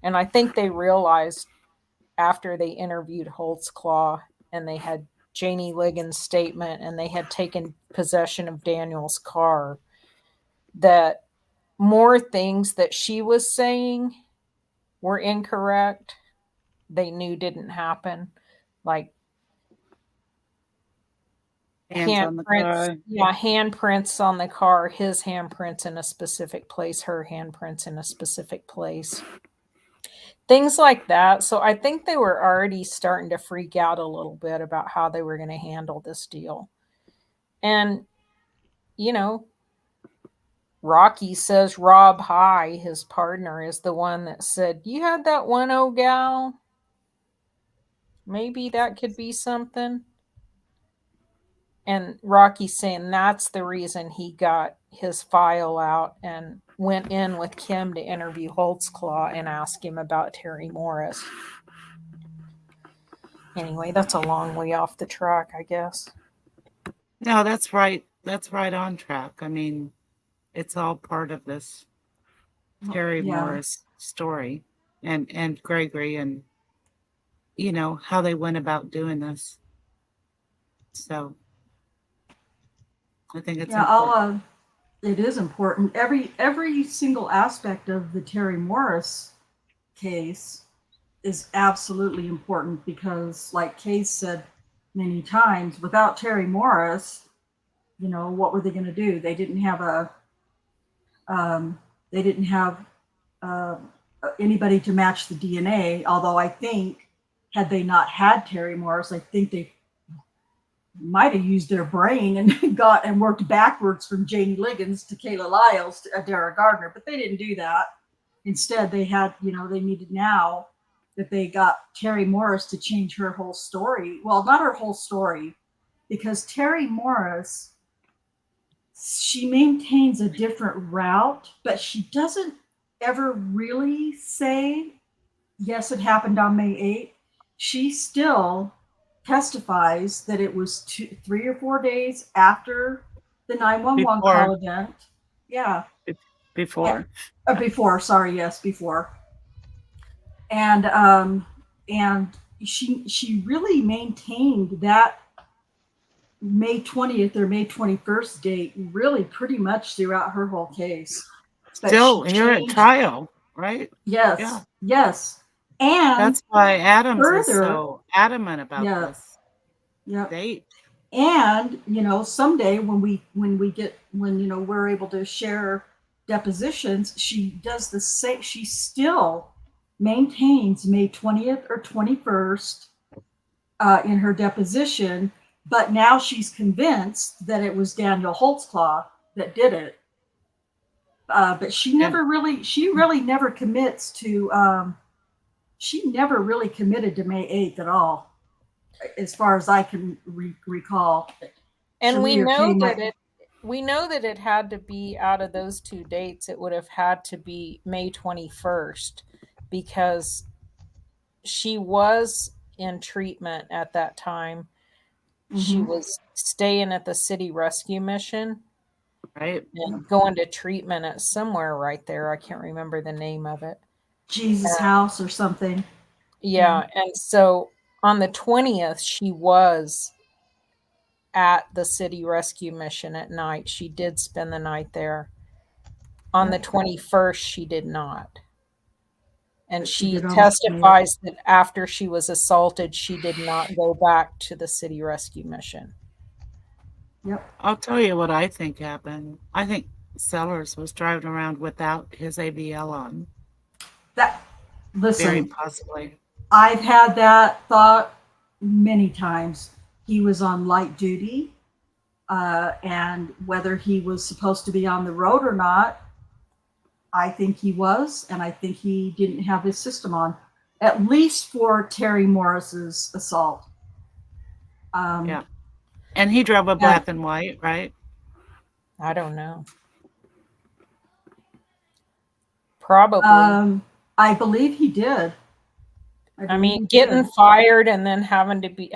And I think they realized after they interviewed Holtzclaw and they had Janie Liggins' statement and they had taken possession of Daniel's car, that more things that she was saying were incorrect. They knew didn't happen, like Hands on the car. handprints on the car, his handprints in a specific place, her handprints in a specific place, things like that. So I think they were already starting to freak out a little bit about how they were going to handle this deal. And, you know, Rocky says Rob High, his partner, is the one that said, "You had that one old gal. Maybe that could be something." And Rocky's saying that's the reason he got his file out and went in with Kim to interview Holtzclaw and ask him about Terri Morris. Anyway, that's a long way off the track, I guess. No, that's right. That's right on track. I mean, it's all part of this Terri Yeah. Morris story and Gregory and, you know, how they went about doing this. So I think it's important. It is important. Every single aspect of the Terri Morris case is absolutely important because, like Kay said many times, without Terri Morris, you know, what were they going to do? They didn't have anybody to match the DNA. Although I think had they not had Terri Morris, I think they might have used their brain and worked backwards from Janie Liggins to Kayla Lyles to Adara Gardner, but they didn't do that. Instead, they had, you know, they needed now that they got Terri Morris to change her whole story. Well, not her whole story, because Terri Morris, she maintains a different route, but she doesn't ever really say, yes, it happened on May 8th. She still testifies that it was 3 or 4 days after the 911 call event. Yeah. Before. Before. And she really maintained that May 20th or May 21st date really pretty much throughout her whole case. Still here at trial, right? Yes. Yeah. Yes. And that's why Adams is so adamant about this date. And, you know, someday when we're able to share depositions, she does the same. She still maintains May 20th or 21st in her deposition, but now she's convinced that it was Daniel Holtzclaw that did it. But she really never commits to, she never really committed to May 8th at all, as far as I can recall. And we know that it had to be out of those two dates. It would have had to be May 21st because she was in treatment at that time. Mm-hmm. She was staying at the city rescue mission. Right. And going to treatment at somewhere right there. I can't remember the name of it. Jesus House or something. Yeah. Mm-hmm. And so on the 20th, she was at the city rescue mission at night. She did spend the night there. On the 21st, she did not. And she testifies that after she was assaulted, she did not go back to the city rescue mission. Yep. I'll tell you what I think happened. I think Sellers was driving around without his ABL on. Listen, very possibly. I've had that thought many times. He was on light duty, and whether he was supposed to be on the road or not, I think he was, and I think he didn't have his system on, at least for Terri Morris's assault. Yeah. And he drove a black and white, right? I don't know. Probably. I believe he did. I mean, getting fired and then having to be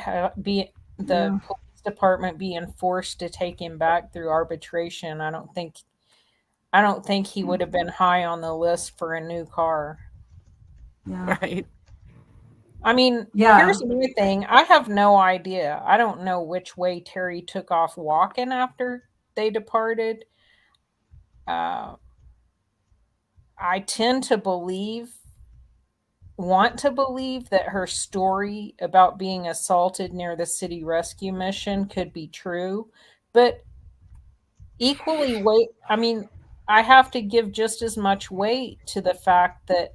the police department being forced to take him back through arbitration. I don't think he would have been high on the list for a new car. Yeah. Right. I mean, here's the thing. I have no idea. I don't know which way Terri took off walking after they departed. I tend to want to believe that her story about being assaulted near the city rescue mission could be true, but equally I have to give just as much weight to the fact that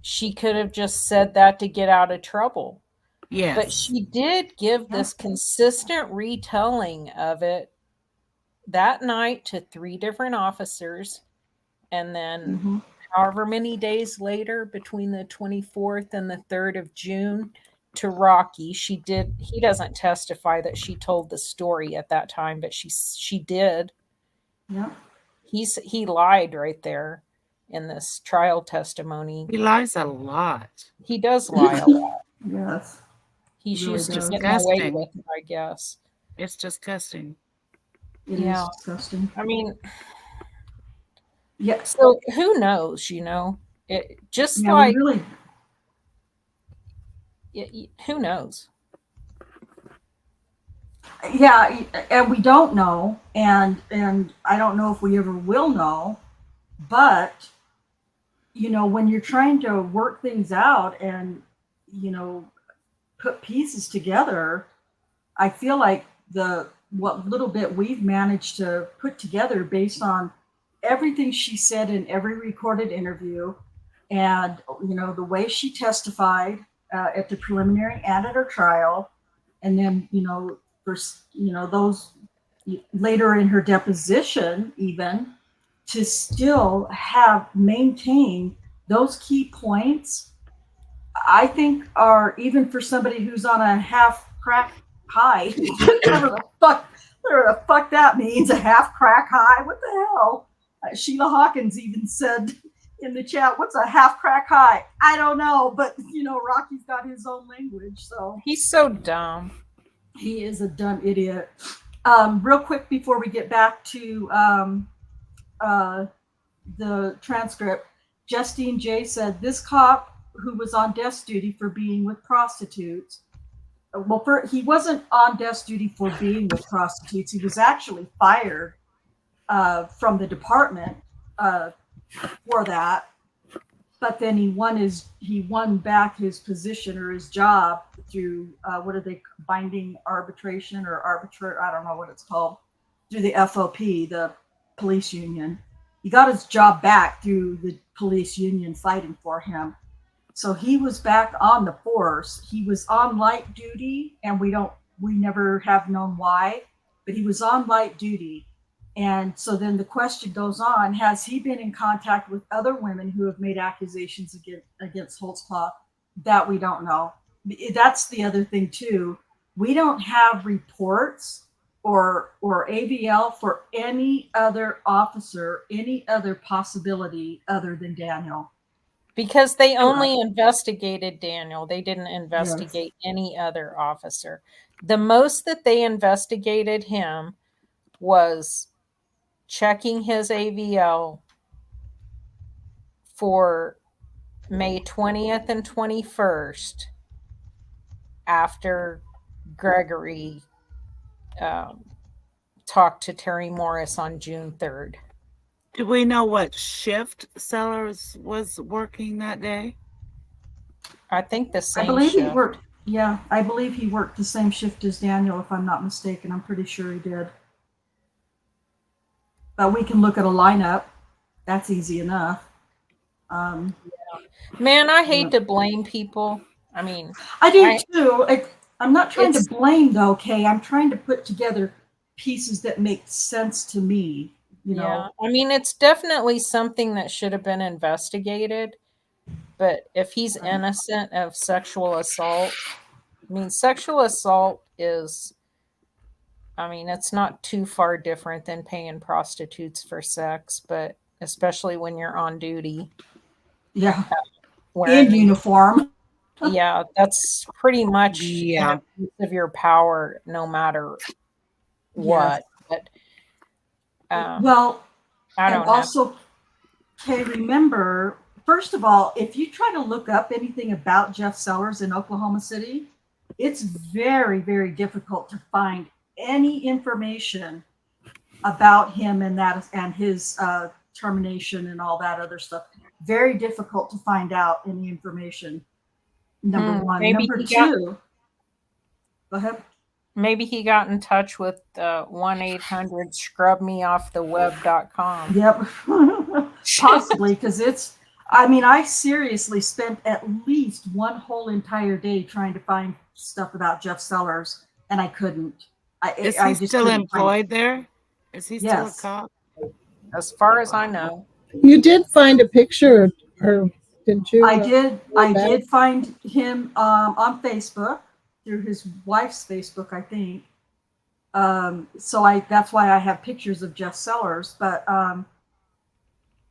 she could have just said that to get out of trouble. Yes. But she did give this consistent retelling of it that night to 3 different officers. And then however many days later, between the 24th and the 3rd of June, to Rocky. He doesn't testify that she told the story at that time, but she did. Yeah. He lied right there in this trial testimony. He lies a lot. He does lie a lot. Yes. He's Really used to does. getting away with it, I guess. It's disgusting. It is disgusting. I mean, yeah. So who knows? It just really. Who knows? Yeah, and we don't know, and I don't know if we ever will know, but when you're trying to work things out and put pieces together, I feel like what little bit we've managed to put together based on everything she said in every recorded interview, and the way she testified at the preliminary and at her trial, and then those later in her deposition, even to still have maintained those key points, I think are, even for somebody who's on a half crack high, whatever the fuck that means, a half crack high, what the hell? Sheila Hawkins even said in the chat, what's a half crack high? I don't know, but Rocky's got his own language, so he's so dumb. He is a dumb idiot. Real quick before we get back to the transcript, Justine J said, this cop who was on desk duty for being with prostitutes, he wasn't on desk duty for being with prostitutes. He was actually fired from the department for that. But then he won back his position or his job through binding arbitration or arbitrary, I don't know what it's called, through the FOP, the police union. He got his job back through the police union fighting for him. So he was back on the force. He was on light duty, and we never have known why, but he was on light duty. And so then the question goes on, has he been in contact with other women who have made accusations against Holtzclaw? That we don't know. That's the other thing too. We don't have reports or AVL for any other officer, any other possibility other than Daniel. Because they only investigated Daniel. They didn't investigate any other officer. The most that they investigated him was checking his AVL for May 20th and 21st after Gregory talked to Terri Morris on June 3rd. Do we know what shift Sellers was working that day? I think the same I believe shift. he worked. Yeah, I believe he worked the same shift as Daniel, if I'm not mistaken. I'm pretty sure he did. But we can look at a lineup. That's easy enough. Man, I hate to blame people. I mean, I do too. I'm not trying to blame though, Kay. I'm trying to put together pieces that make sense to me. Yeah, I mean, it's definitely something that should have been investigated. But if he's innocent of sexual assault, I mean, sexual assault is I mean, it's not too far different than paying prostitutes for sex, but especially when you're on duty Yeah, wearing in the uniform. yeah, that's pretty much an Yeah. abuse of your power no matter Yes. what. But Well, I and don't know. also, Kay, remember, first of all, if you try to look up anything about Jeff Sellers in Oklahoma City, it's very, very difficult to find any information about him and that and his termination and all that other stuff. Very difficult to find out any information. Number one. Maybe Number he two. Go ahead. Maybe he got in touch with 1-800-scrubmeofftheweb.com. Yep. Possibly, because it's, I mean, I seriously spent at least one whole entire day trying to find stuff about Jeff Sellers, and I couldn't. Is I he just still couldn't find employed there? Is he still Yes. a cop? As far as I know. You did find a picture, or didn't you? I did that? find him on Facebook through his wife's Facebook, I think. So that's why I have pictures of Jeff Sellers. But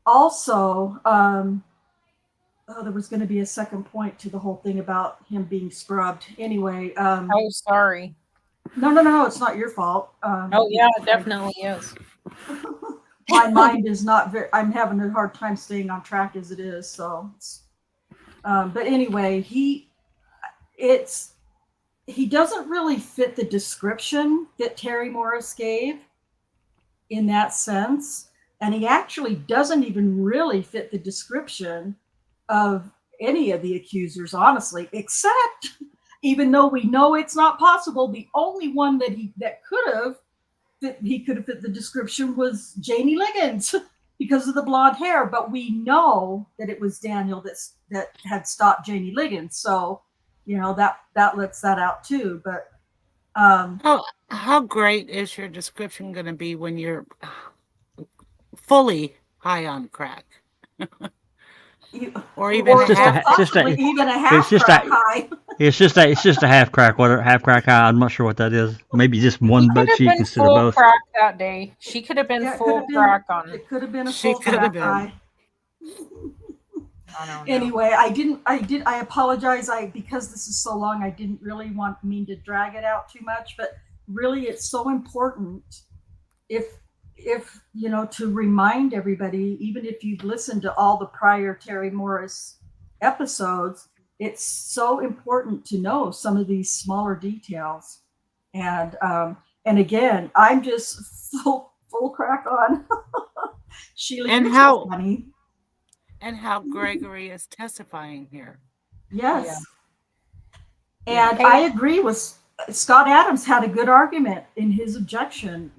also, there was going to be a second point to the whole thing about him being scrubbed. Anyway. Oh, sorry. No, it's not your fault. Oh, yeah, it definitely is. My mind is not very, I'm having a hard time staying on track as it is. So, but anyway, he doesn't really fit the description that Terri Morris gave in that sense. And he actually doesn't even really fit the description of any of the accusers, honestly, except, even though we know it's not possible, the only one that he could have fit the description was Janie Liggins because of the blonde hair. But we know that it was Daniel that had stopped Janie Liggins. So, that lets that out too. But how great is your description going to be when you're fully high on crack? Or even even a half crack high. It's just a half crack. Half crack high? I'm not sure what that is. Maybe just one butt cheek instead of both. Crack that day. She could have been full crack on. It could have been a full crack high. I don't know. Anyway, I apologize. Because this is so long, I didn't really mean to drag it out too much, but really it's so important if to remind everybody, even if you've listened to all the prior Terri Morris episodes, it's so important to know some of these smaller details. And again, I'm just full crack on Sheila. And how funny. And how Gregory is testifying here. Yes. Yeah. And I agree with Scott Adams had a good argument in his objection.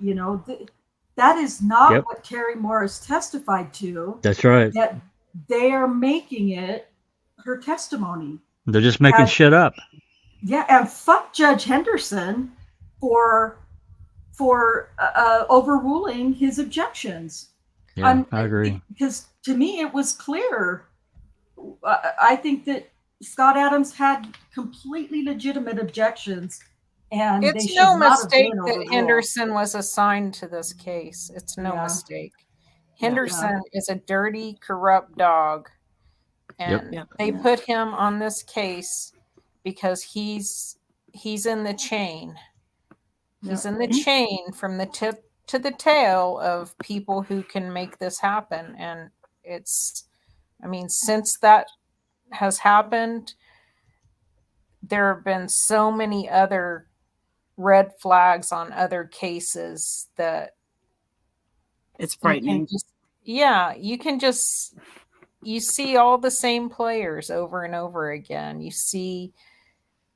That is not what Terri Morris testified to. That's right. That they are making it her testimony. They're just making shit up. Yeah, and fuck Judge Henderson for overruling his objections. Yeah, I agree. Because to me, it was clear. I think that Scott Adams had completely legitimate objections. And it's no mistake that Henderson was assigned to this case. It's no mistake. Henderson is a dirty, corrupt dog. And they put him on this case because he's in the chain. He's in the chain from the tip to the tail of people who can make this happen. And since that has happened, there have been so many other red flags on other cases that it's frightening. You see all the same players over and over again. You see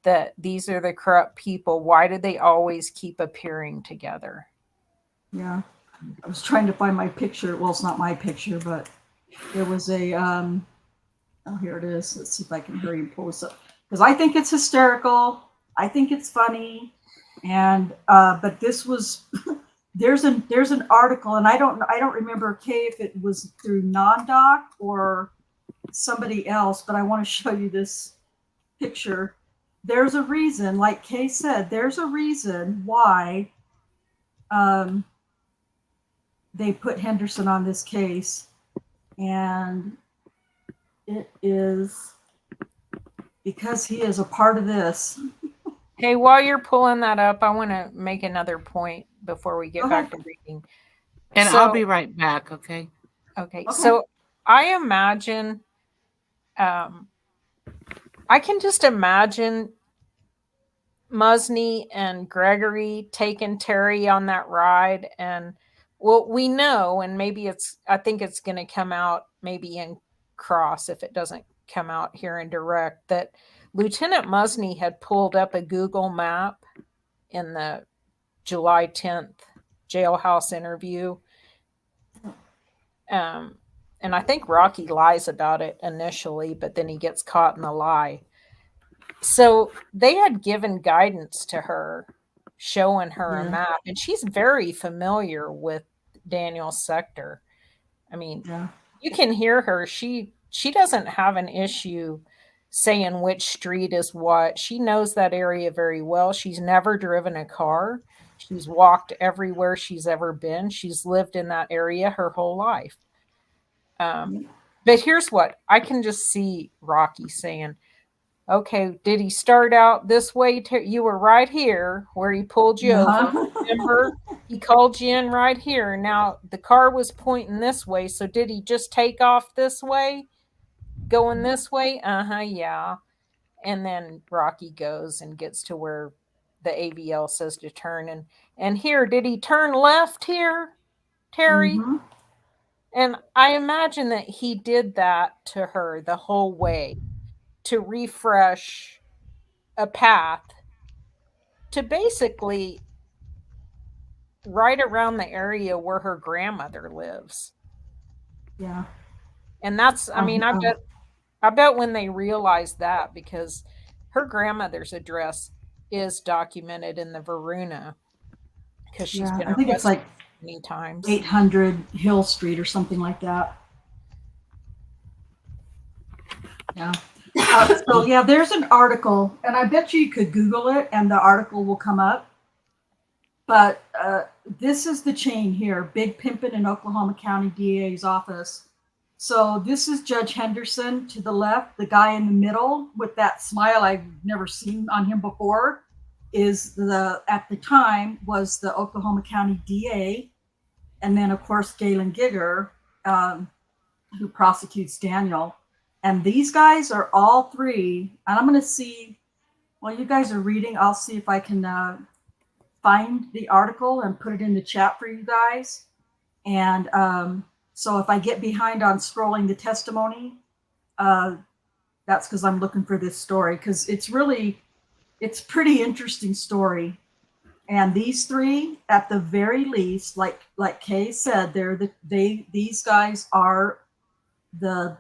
that these are the corrupt people. Why do they always keep appearing together? Yeah. I was trying to find my picture. Well, it's not my picture, but there was a, here it is. Let's see if I can hurry and pull this up. Because I think it's hysterical. I think it's funny. And, but this was, there's an article, and I don't remember, Kay, if it was through NonDoc or somebody else, but I want to show you this picture. There's a reason, like Kay said, there's a reason why they put Henderson on this case, and it is because he is a part of this. Hey, while you're pulling that up, I want to make another point before we get back to reading. And I'll be right back, okay? Okay. So I imagine, I can just imagine Musney and Gregory taking Terri on that ride. And well, we know, and maybe I think it's going to come out maybe in cross if it doesn't come out here in direct, that Lieutenant Musney had pulled up a Google map in the July 10th jailhouse interview. And I think Rocky lies about it initially, but then he gets caught in the lie. So they had given guidance to her, showing her a map, and she's very familiar with Daniel's sector. I mean, you can hear her. She doesn't have an issue saying which street is what. She knows that area very well. She's never driven a car. She's walked everywhere she's ever been. She's lived in that area her whole life. But here's what I can just see Rocky saying, okay, did he start out this way? You were right here where he pulled you over. Remember, he called you in right here. Now the car was pointing this way. So did he just take off this way? Going this way? Yeah. And then Rocky goes and gets to where the ABL says to turn. And here, did he turn left here, Terri? Mm-hmm. And I imagine that he did that to her the whole way to refresh a path to basically right around the area where her grandmother lives. Yeah. And that's, I mean, I bet when they realized that, because her grandmother's address is documented in the Varuna, because she's been, I think it's like many times. 800 Hill Street or something like that. Yeah. So yeah, there's an article, and I bet you could Google it and the article will come up. But this is the chain here, Big Pimpin' in Oklahoma County DA's office. So this is Judge Henderson to the left. The guy in the middle with that smile I've never seen on him before is at the time was the Oklahoma County DA. And then of course, Galen Gigger, who prosecutes Daniel. And these guys are all three. And I'm going to see, while you guys are reading, I'll see if I can find the article and put it in the chat for you guys. And so if I get behind on scrolling the testimony, that's because I'm looking for this story, because it's pretty interesting story. And these three, at the very least, like Kay said, these guys are the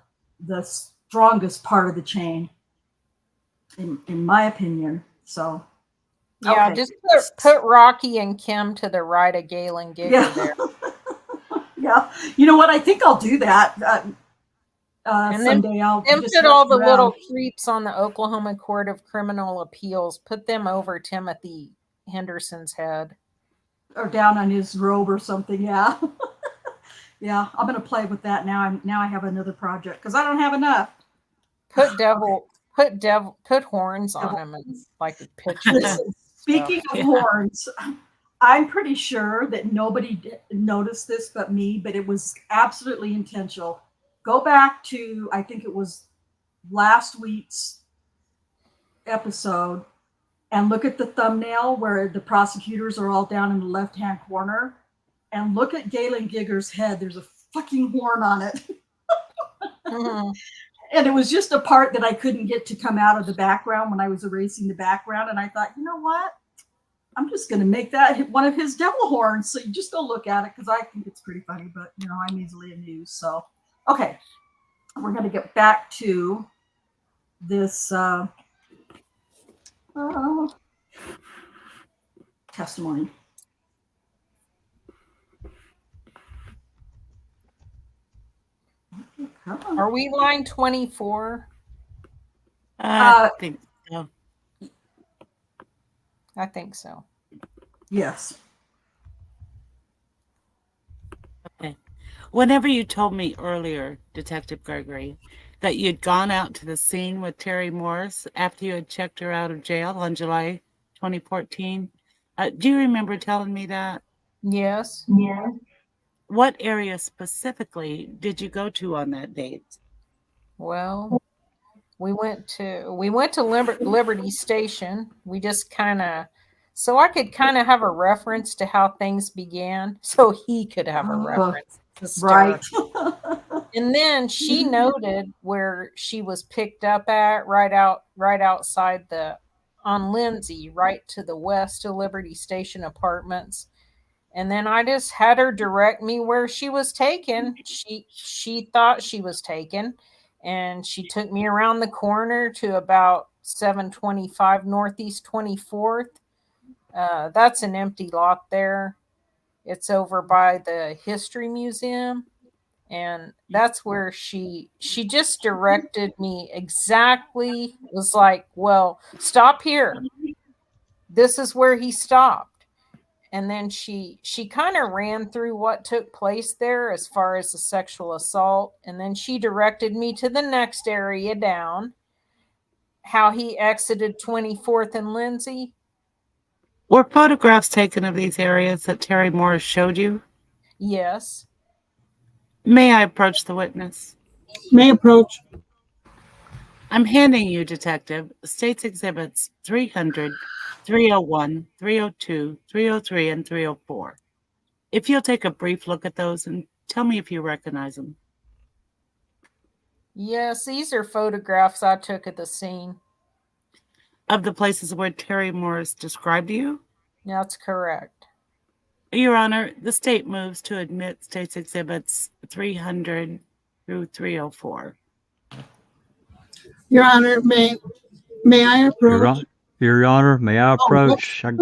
strongest part of the chain, in my opinion. So yeah, just put Rocky and Kim to the right of Galen Gigger there. Yeah, you know what? I think I'll do that. And someday I'll just put all the little creeps on the Oklahoma Court of Criminal Appeals. Put them over Timothy Henderson's head, or down on his robe or something. Yeah, yeah. I'm gonna play with that now. I have another project because I don't have enough. Put horns on him and like a picture. Speaking of horns, I'm pretty sure that nobody noticed this but me, but it was absolutely intentional. Go back to, I think it was last week's episode, and look at the thumbnail where the prosecutors are all down in the left-hand corner, and look at Galen Gigger's head. There's a fucking horn on it. Mm-hmm. And it was just a part that I couldn't get to come out of the background when I was erasing the background. And I thought, you know what? I'm just going to make that one of his devil horns. So you just go look at it, because I think it's pretty funny, but you know, I'm easily amused. So, okay. We're going to get back to this testimony. Are we line 24? I think so. I think so. Yes. Whenever you told me earlier, Detective Gregory, that you'd gone out to the scene with Terri Morris after you had checked her out of jail on July 2014, do you remember telling me that? Yes. What area specifically did you go to on that date? Well, we went to Liberty Station. We just kind of so I could kind of have a reference to how things began, so he could have a reference to start. Right. And then she noted where she was picked up at right outside on Lindsay, right to the west of Liberty Station Apartments. And then I just had her direct me where she was taken. She thought she was taken, and she took me around the corner to about 725 Northeast 24th. That's an empty lot there. It's over by the History Museum, and that's where she just directed me exactly. Was like, well, stop here. This is where he stopped. And then she kind of ran through what took place there as far as the sexual assault, and then she directed me to the next area down, how he exited 24th and Lindsay. Were photographs taken of these areas that Terri Morris showed you? Yes. May I approach the witness? May approach. I'm handing you, Detective, State's Exhibits 300, 301, 302, 303, and 304. If you'll take a brief look at those and tell me if you recognize them. Yes, these are photographs I took at the scene. Of the places where Terri Morris described you? That's correct. Your Honor, the state moves to admit State's Exhibits 300 through 304. Your Honor, may I approach? Your Honor, may I approach? Sorry.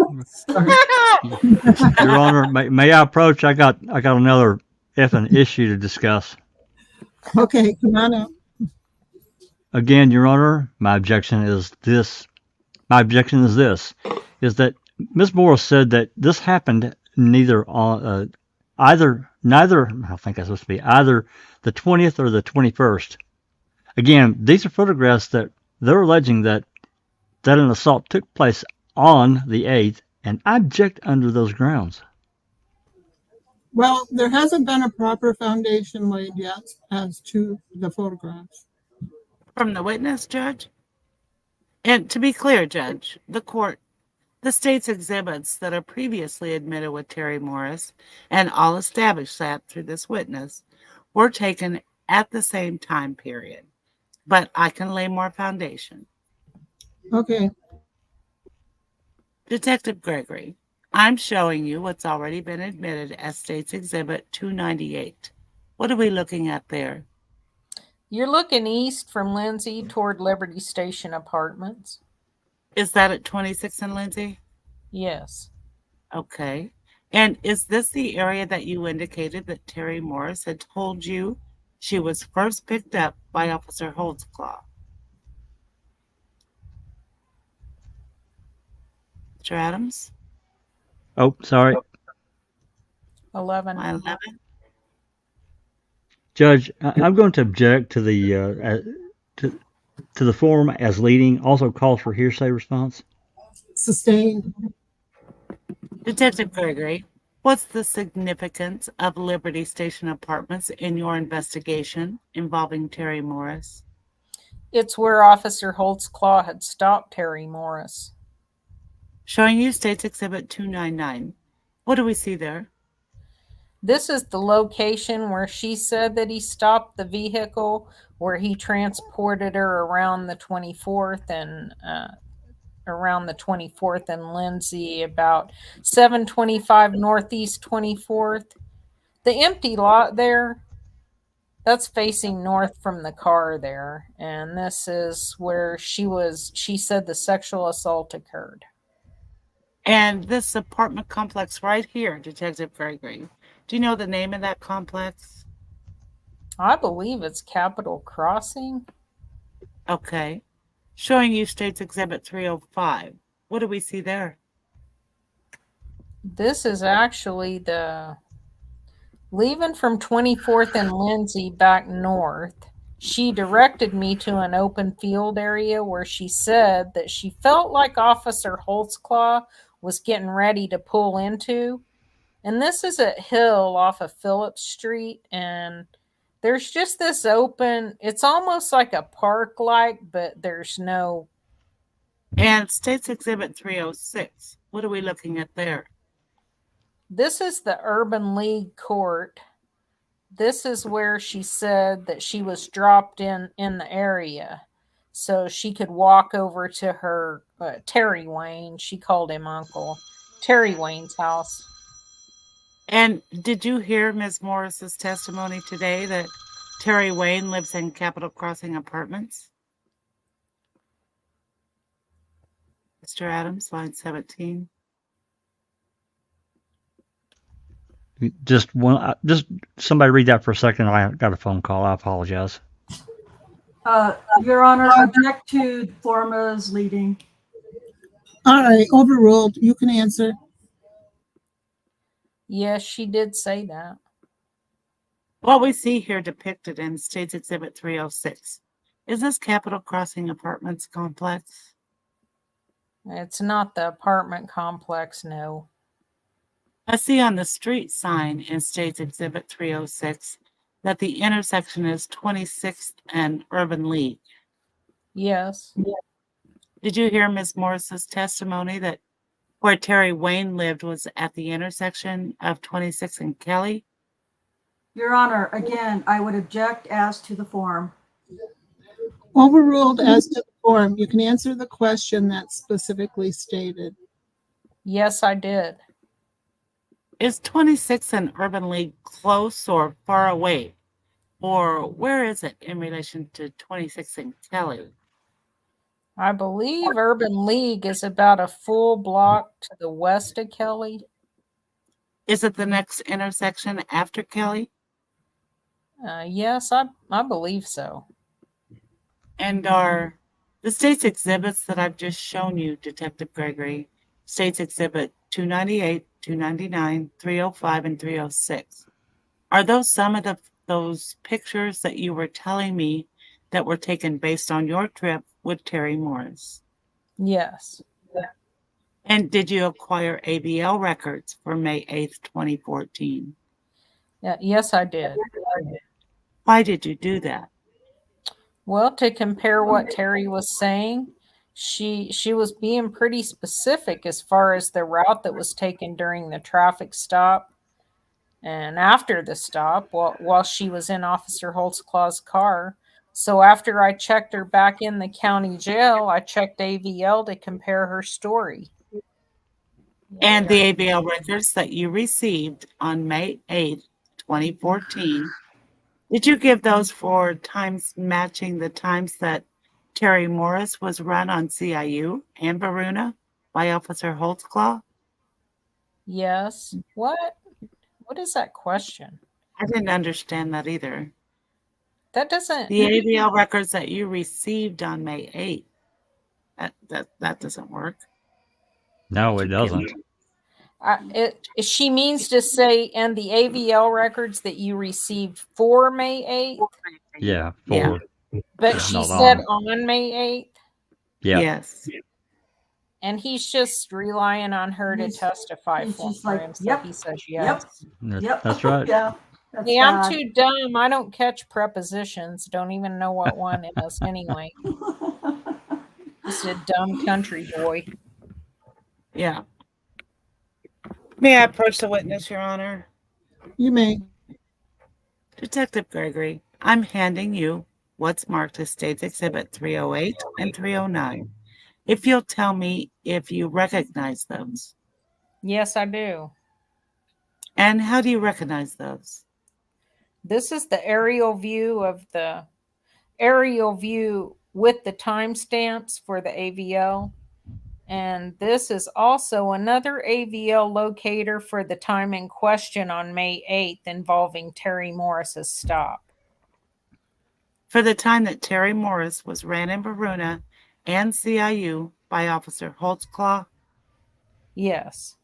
Your Honor, may I approach? I got another effing issue to discuss. Okay, come on up. Again, Your Honor, my objection is this: is that Ms. Morris said that this happened neither on either I think that's supposed to be either the 20th or the 21st. Again, these are photographs that they're alleging that an assault took place on the 8th, and I object under those grounds. Well, there hasn't been a proper foundation laid yet as to the photographs. From the witness, Judge? And to be clear, Judge, the state's exhibits that are previously admitted with Terri Morris, and I'll establish that through this witness, were taken at the same time period. But I can lay more foundation. Okay. Detective Gregory, I'm showing you what's already been admitted as State's Exhibit 298. What are we looking at there? You're looking east from Lindsay toward Liberty Station Apartments. Is that at 26 and Lindsay? Yes. Okay. And is this the area that you indicated that Terri Morris had told you she was first picked up by Officer Holtzclaw? Mr. Adams? Oh, sorry. 11. Line 11? Judge, I'm going to object to the form as leading. Also calls for hearsay response. Sustained. Detective Gregory, what's the significance of Liberty Station Apartments in your investigation involving Terri Morris? It's where Officer Holtzclaw had stopped Terri Morris. Showing you State's Exhibit 299. What do we see there? This is the location where she said that he stopped the vehicle, where he transported her around the 24th and Lindsay, about 725 Northeast 24th. The empty lot there, that's facing north from the car there. And this is where she said the sexual assault occurred. And this apartment complex right here, Detective Gregory, do you know the name of that complex? I believe it's Capitol Crossing. Okay. Showing you State's Exhibit 305. What do we see there? This is actually Leaving from 24th and Lindsay back north, she directed me to an open field area where she said that she felt like Officer Holtzclaw was getting ready to pull into. And this is a hill off of Phillips Street, and there's just this open, it's almost like a park like, but there's no. And State's Exhibit 306, what are we looking at there? This is the Urban League Court. This is where she said that she was dropped in the area so she could walk over to her Terry Wayne. She called him Uncle. Terry Wayne's house. And did you hear Ms. Morris's testimony today that Terry Wayne lives in Capitol Crossing Apartments? Mr. Adams, line 17. Just somebody read that for a second. I got a phone call. I apologize. Your Honor, object to Forma's leading. All right, overruled. You can answer. Yes, she did say that. What we see here depicted in State's Exhibit 306, is this Capitol Crossing Apartments complex? It's not the apartment complex, no. I see on the street sign in State's Exhibit 306 that the intersection is 26th and Urban League. Yes. Did you hear Ms. Morris's testimony that where Terry Wayne lived was at the intersection of 26th and Kelly? Your Honor, again, I would object as to the form. Overruled as to the form. You can answer the question that's specifically stated. Yes, I did. Is 26th and Urban League close or far away? Or where is it in relation to 26th and Kelly? I believe Urban League is about a full block to the west of Kelly. Is it the next intersection after Kelly? Yes, I believe so. And are the state's exhibits that I've just shown you, Detective Gregory, State's Exhibit 298, 299, 305, and 306, are those some of those pictures that you were telling me that were taken based on your trip with Terri Morris? Yes. And did you acquire ABL records for May 8th, 2014? Yes, I did. Why did you do that? Well, to compare what Terry was saying, she was being pretty specific as far as the route that was taken during the traffic stop and after the stop while she was in Officer Holtzclaw's car. So after I checked her back in the county jail, I checked AVL to compare her story. And the ABL records that you received on May 8th, 2014, did you give those for times matching the times that Terri Morris was run on CIU and Varuna by Officer Holtzclaw? Yes. What is that question? I didn't understand that either. That doesn't. The ABL records that you received on May 8th, that doesn't work. No, it doesn't. She means to say, and the AVL records that you received for May 8th? Yeah, Yeah. But she said on May 8th? Yeah. Yes. And he's just relying on her to testify he's for just like, him. So yep, he says yes. Yep. That's right. Yeah. That's Hey, I'm bad. too dumb. I don't catch prepositions. Don't even know what one is anyway. Just a dumb country boy. Yeah. May I approach the witness, Your Honor? You may. Detective Gregory, I'm handing you what's marked as State's Exhibit 308 and 309. If you'll tell me if you recognize those. Yes, I do. And how do you recognize those? This is the aerial view with the timestamps for the AVL. And this is also another AVL locator for the time in question on May 8th involving Terri Morris's stop. For the time that Terri Morris was ran in Varuna and CIU by Officer Holtzclaw? Yes.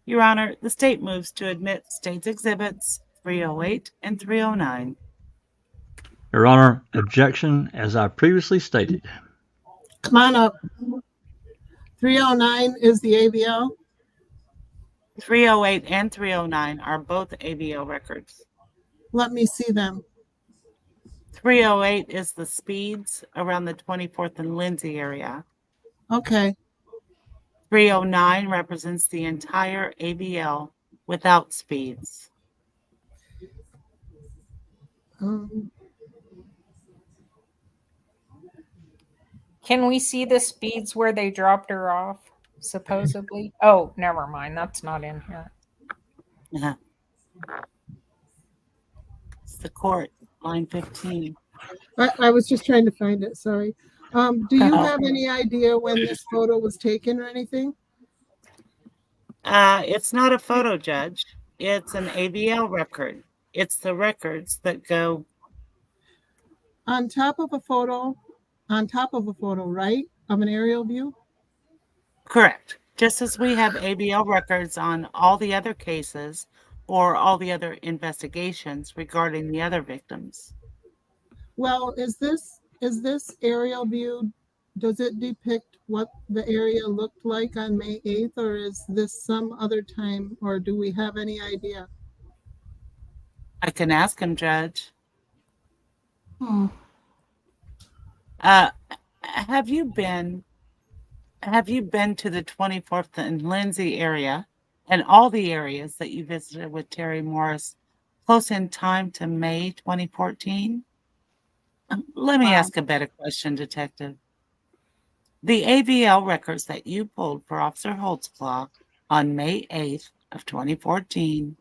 Your Honor, the state moves to admit State's Exhibits 308 and 309. Your Honor, objection as I previously stated. Come on up. 309 is the ABL. 308 and 309 are both ABL records. Let me see them. 308 is the speeds around the 24th and Lindsay area. Okay. 309 represents the entire ABL without speeds. Can we see the speeds where they dropped her off, supposedly? Oh, never mind. That's not in here. It's the court, line 15. I was just trying to find it. Sorry. Do you have any idea when this photo was taken or anything? It's not a photo, Judge. It's an ABL record. It's the records that go On top of a photo, right? Of an aerial view? correct. Just as we have ABL records on all the other cases or all the other investigations regarding the other victims. Well, is this aerial view, does it depict what the area looked like on May 8th, or is this some other time, or do we have any idea? I can ask him, Judge. Hmm. Have you been to the 24th and Lindsay area and all the areas that you visited with Terri Morris close in time to May 2014? Let me ask a better question, Detective. The ABL records that you pulled for Officer Holtzclaw on May 8th of 2014,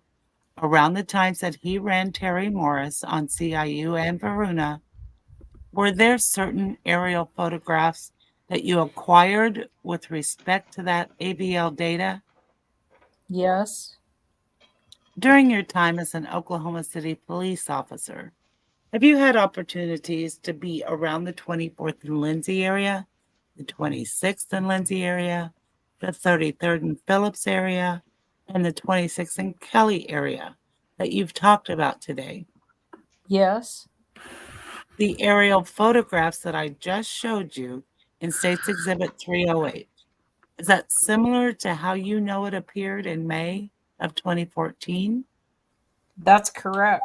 around the times that he ran Terri Morris on CIU and Varuna, were there certain aerial photographs that you acquired with respect to that ABL data? Yes. During your time as an Oklahoma City police officer, have you had opportunities to be around the 24th and Lindsay area, the 26th and Lindsay area, the 33rd and Phillips area, and the 26th and Kelly area that you've talked about today? Yes. The aerial photographs that I just showed you in State's Exhibit 308, is that similar to how you know it appeared in May of 2014? That's correct.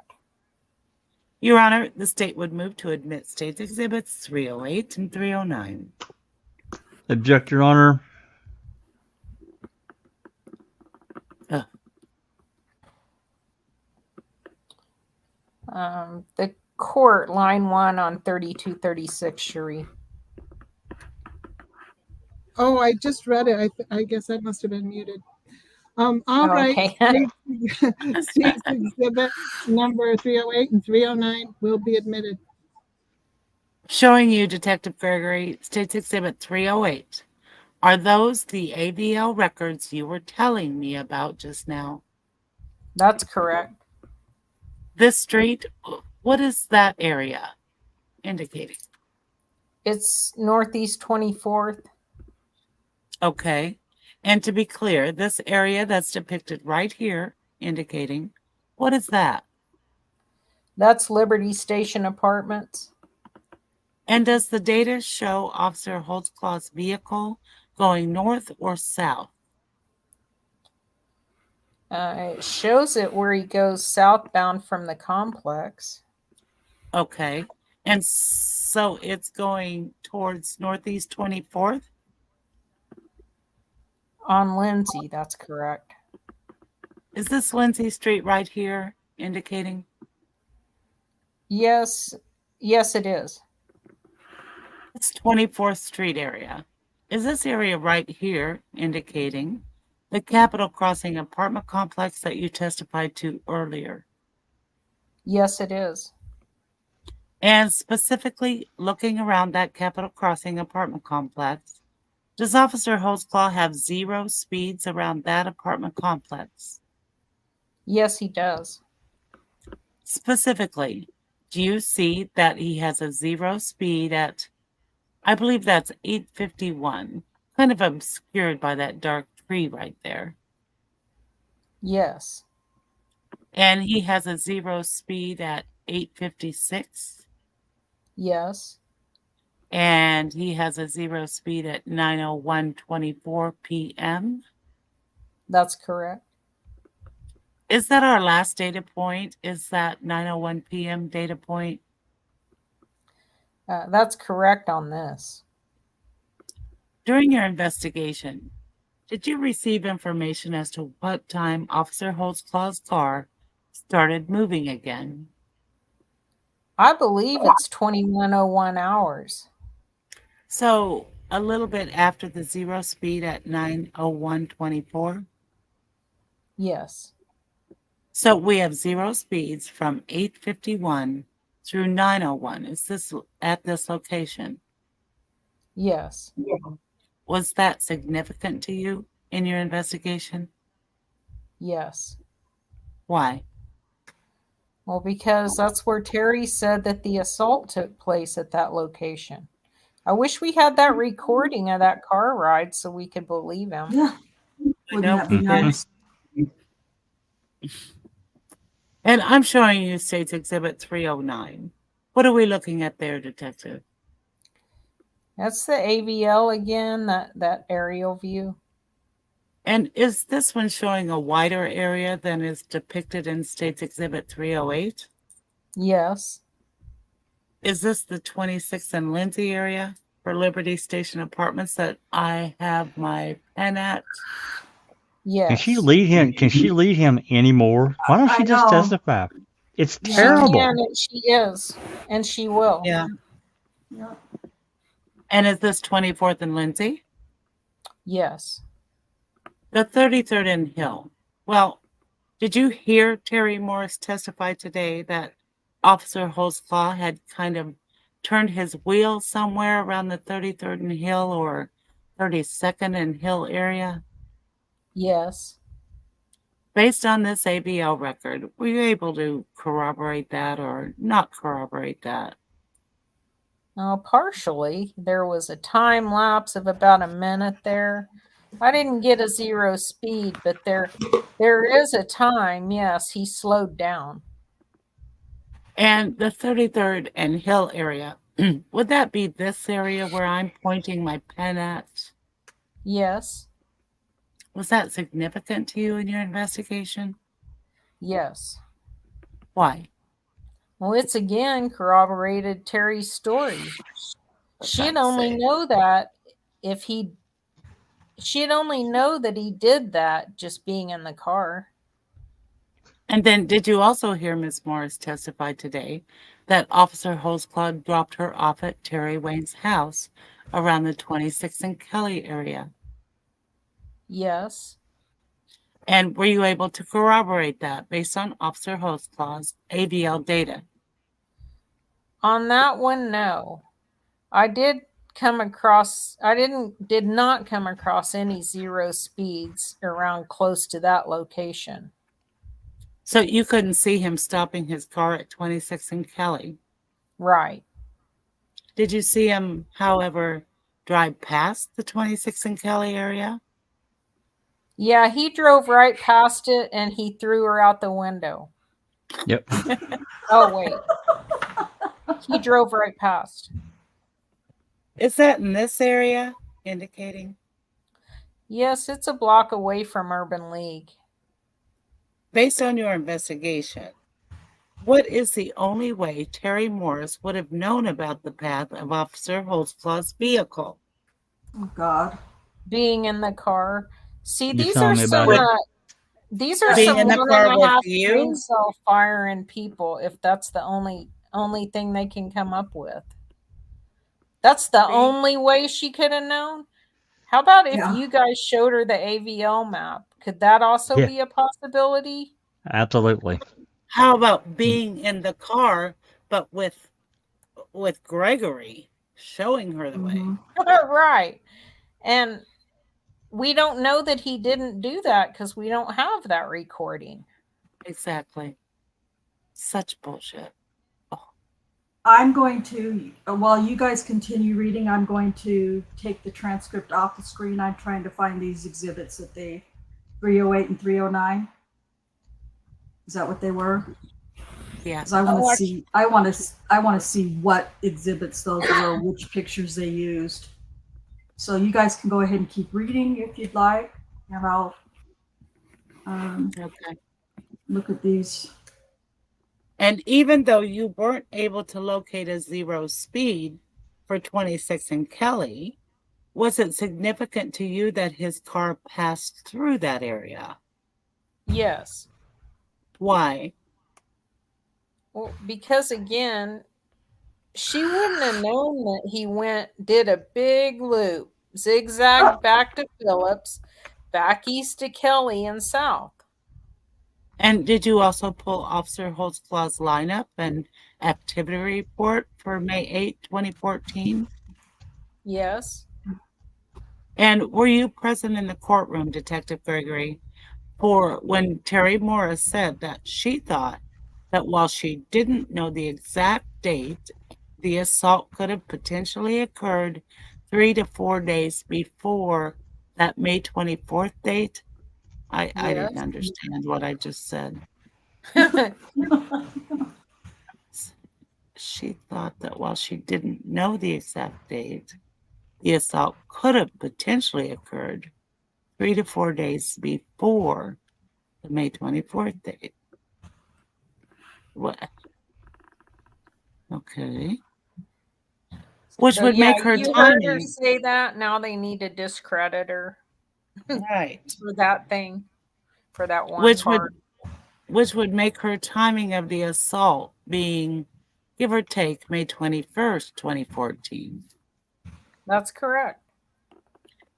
Your Honor, the state would move to admit State's Exhibits 308 and 309. Object, Your Honor. The court, line 1 on 3236, Cherie. Oh, I just read it. I guess I must have been muted. All right. Okay. State's Exhibit number 308 and 309 will be admitted. Showing you, Detective Gregory, State's Exhibit 308. Are those the ABL records you were telling me about just now? That's correct. This street, what is that area indicating? It's Northeast 24th. Okay. And to be clear, this area that's depicted right here indicating, what is that? That's Liberty Station Apartments. And does the data show Officer Holtzclaw's vehicle going north or south? It shows it where he goes southbound from the complex. Okay. And so it's going towards Northeast 24th? On Lindsay, that's correct. Is this Lindsay Street right here indicating? Yes, it is. It's 24th Street area. Is this area right here indicating the Capitol Crossing apartment complex that you testified to earlier? Yes, it is. And specifically looking around that Capitol Crossing apartment complex, does Officer Holtzclaw have 0 speeds around that apartment complex? Yes, he does. Specifically, do you see that he has a 0 speed at, I believe that's 851, kind of obscured by that dark tree right there? Yes. And he has a 0 speed at 8:56. Yes. And he has a 0 speed at 9:01:24 p.m. That's correct. Is that our last data point? Is that 9:01 p.m. data point? That's correct on this. During your investigation, did you receive information as to what time Officer Holtzclaw's car started moving again? I believe it's 2101 hours. So a little bit after the 0 speed at 9:01:24. Yes. So we have 0 speeds from 8:51 through 9:01. Is this at this location? Yes. Was that significant to you in your investigation? Yes. Why? Well, because that's where Terry said that the assault took place at that location. I wish we had that recording of that car ride so we could believe him. Yeah. Wouldn't know that be nice? And I'm showing you State's Exhibit 309. What are we looking at there, Detective? That's the AVL again, that aerial view. And is this one showing a wider area than is depicted in State's Exhibit 308? Yes. Is this the 26th and Lindsay area for Liberty Station Apartments that I have my pen at? Yes. Can she lead him? Can she lead him anymore? Why don't she I just know. testify? It's Yeah. terrible. She can, and she is, and she will. Yeah. Yeah. And is this 24th and Lindsay? Yes. The 33rd and Hill. Well, did you hear Terri Morris testify today that Officer Holtzclaw had kind of turned his wheel somewhere around the 33rd and Hill or 32nd and Hill area? Yes. Based on this ABL record, were you able to corroborate that or not corroborate that? Partially. There was a time lapse of about a minute there. I didn't get a 0 speed, but there is a time. Yes, he slowed down. And the 33rd and Hill area, would that be this area where I'm pointing my pen at? Yes. Was that significant to you in your investigation? Yes. Why? Well, it's again corroborated Terry's story. She'd only sake. know that she'd only know that he did that just being in the car. And then did you also hear Ms. Morris testify today that Officer Holtzclaw dropped her off at Terry Wayne's house around the 26th and Kelly area? Yes. And were you able to corroborate that based on Officer Holtzclaw's AVL data? On that one, no. I did not come across any 0 speeds around close to that location. So you couldn't see him stopping his car at 26th and Kelly? Right. Did you see him, however, drive past the 26th and Kelly area? Yeah, he drove right past it and he threw her out the window. Yep. Oh, wait. He drove right past. Is that in this area indicating? Yes, it's a block away from Urban League. Based on your investigation, what is the only way Terri Morris would have known about the path of Officer Holtzclaw's vehicle? Oh God. Being in the car. See, You these telling are me some about these are Being some in the car with 1.5 you? brain cell firing people, if that's the only thing they can come up with. That's the only way she could have known. How about if Yeah. you guys showed her the AVL map? Could that also Yeah. be a possibility? Absolutely. How about being in the car, but with Gregory showing her the way? Mhm. Right. And we don't know that he didn't do that because we don't have that recording. Exactly. Such bullshit. I'm going to, while you guys continue reading, I'm going to take the transcript off the screen. I'm trying to find these exhibits that 308 and 309. Is that what they were? Yeah. Because I want to see. I want to see what exhibits those were, which pictures they used. So you guys can go ahead and keep reading if you'd like, and I'll Okay. look at these. And even though you weren't able to locate a 0 speed for 26 and Kelly, was it significant to you that his car passed through that area? Yes. Why? Well, because again, she wouldn't have known that he did a big loop, zigzag back to Phillips, back east to Kelly, and south. And did you also pull Officer Holtzclaw's lineup and activity report for May 8, 2014? Yes. And were you present in the courtroom, Detective Gregory, for when Terri Morris said that she thought that while she didn't know the exact date, the assault could have potentially occurred 3 to 4 days before that May 24th date? I didn't Yes. understand what I just said. She thought that while she didn't know the exact date, the assault could have potentially occurred 3 to 4 days before the May 24th date. What? Okay. Which So, would yeah, make her you heard her timing say that. Now they need to discredit her right. for that thing, for that one Which part. would make her timing of the assault being, give or take, May 21st, 2014. That's correct.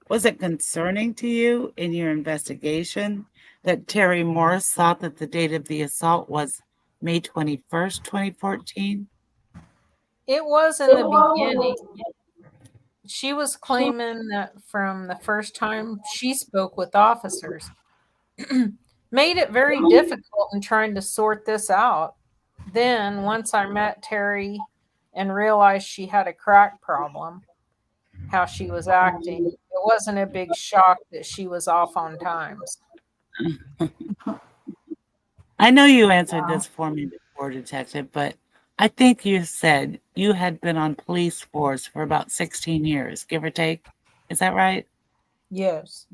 Was it concerning to you in your investigation that Terri Morris thought that the date of the assault was May 21st, 2014? It was in the beginning. She was claiming that from the first time she spoke with officers, made it very difficult in trying to sort this out. Then, once I met Terri and realized she had a crack problem, how she was acting, it wasn't a big shock that she was off on times. I know you answered this for me before, Detective, but I think you said you had been on police force for about 16 years, give or take. Is that right? Yes.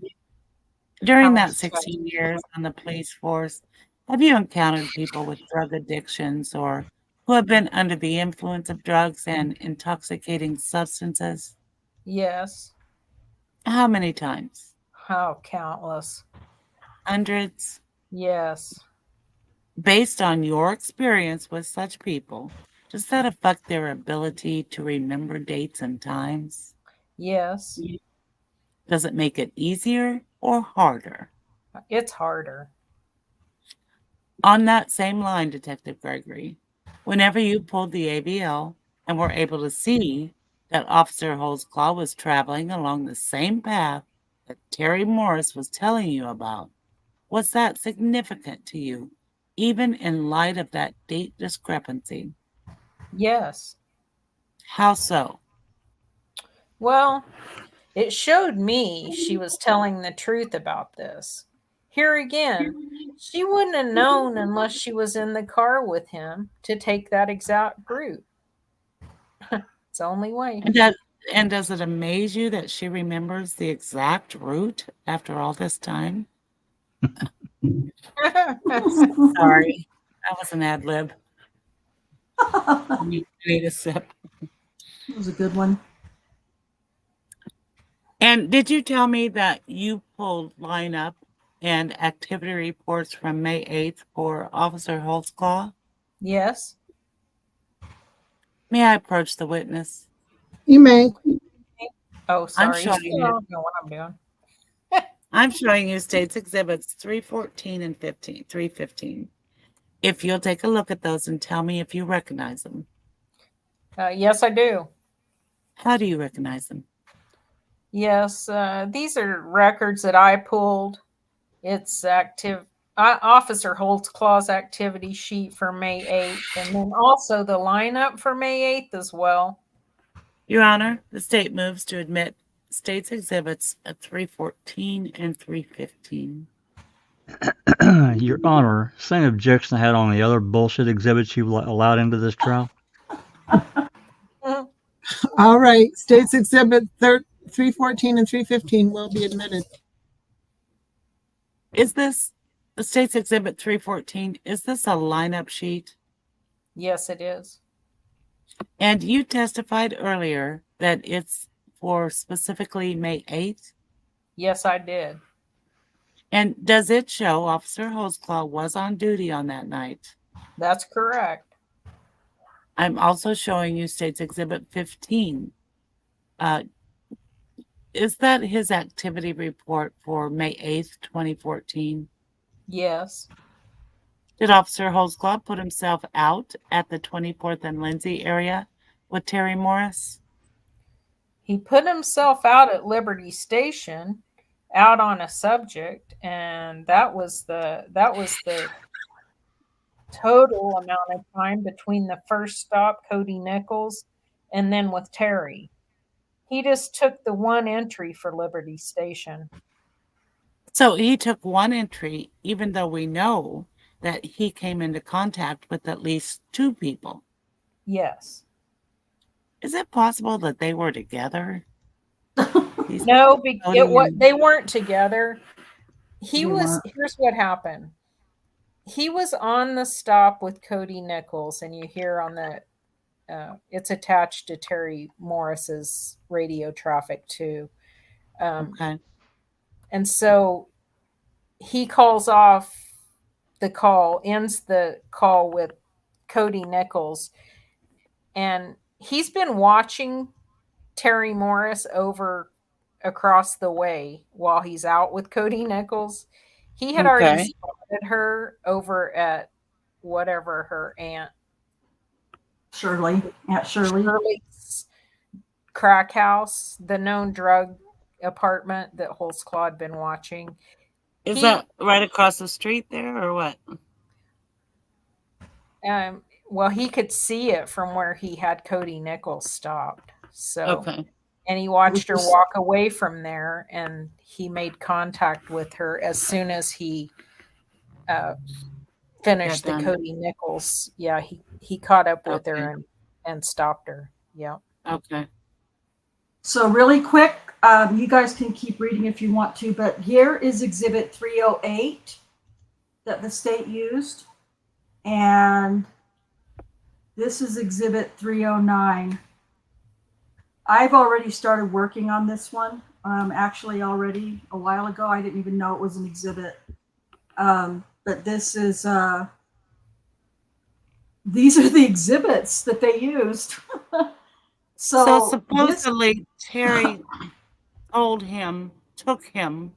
During How that much 16 years on the police force, have you encountered people with drug addictions or who have been under the influence of drugs and intoxicating substances? Yes. How many times? How countless. Hundreds? Yes. Based on your experience with such people, does that affect their ability to remember dates and times? Yes. Does it make it easier or harder? It's harder. On that same line, Detective Gregory, whenever you pulled the ABL and were able to see that Officer Holtzclaw was traveling along the same path that Terri Morris was telling you about, was that significant to you, even in light of that date discrepancy? Yes. How so? Well, it showed me she was telling the truth about this. Here again, she wouldn't have known unless she was in the car with him to take that exact route. It's the only way. And does it amaze you that she remembers the exact route after all this time? Sorry, that was an ad lib. You need a sip. That was a good one. And did you tell me that you pulled lineup and activity reports from May 8th for Officer Holtzclaw? Yes. May I approach the witness? You may. Oh, sorry. showing I you. don't know what I'm doing. I'm showing you States Exhibits 314 and 315. If you'll take a look at those and tell me if you recognize them. Yes, I do. How do you recognize them? Yes, these are records that I pulled. It's Officer Holtzclaw's activity sheet for May 8th, and then also the lineup for May 8th as well. Your Honor, the state moves to admit States Exhibits at 314 and 315. Your Honor, same objection I had on the other bullshit exhibits you allowed into this trial. All right, State's Exhibit 314 and 315 will be admitted. Is this the State's Exhibit 314? Is this a lineup sheet? Yes, it is. And you testified earlier that it's for specifically May 8th? Yes, I did. And does it show Officer Holtzclaw was on duty on that night? That's correct. I'm also showing you State's Exhibit 15. Is that his activity report for May 8th, 2014? Yes. Did Officer Holtzclaw put himself out at the 24th and Lindsay area with Terri Morris? He put himself out at Liberty Station, out on a subject, and that was the total amount of time between the first stop, Cody Nichols, and then with Terry. He just took the one entry for Liberty Station. So he took one entry, even though we know that he came into contact with at least two people. Yes. Is it possible that they were together? No, they weren't together. Here's what happened. He was on the stop with Cody Nichols, and you hear on the it's attached to Terri Morris's radio traffic too. Okay. And so he calls off the call, ends the call with Cody Nichols, and he's been watching Terri Morris over across the way while he's out with Cody Nichols. He had already spotted her over at whatever her Aunt Shirley's crack house, the known drug apartment that Holtzclaw had been watching. Is that right across the street there or what? Well, he could see it from where he had Cody Nichols stopped. So, okay. And he watched her walk away from there, and he made contact with her as soon as he finished the Cody Nichols. Yeah, he caught up with her and stopped her. Yeah. Okay. So really quick, you guys can keep reading if you want to, but here is Exhibit 308 that the state used, and this is Exhibit 309. I've already started working on this one, actually already a while ago. I didn't even know it was an exhibit. But this is, these are the exhibits that they used. So supposedly Terry took him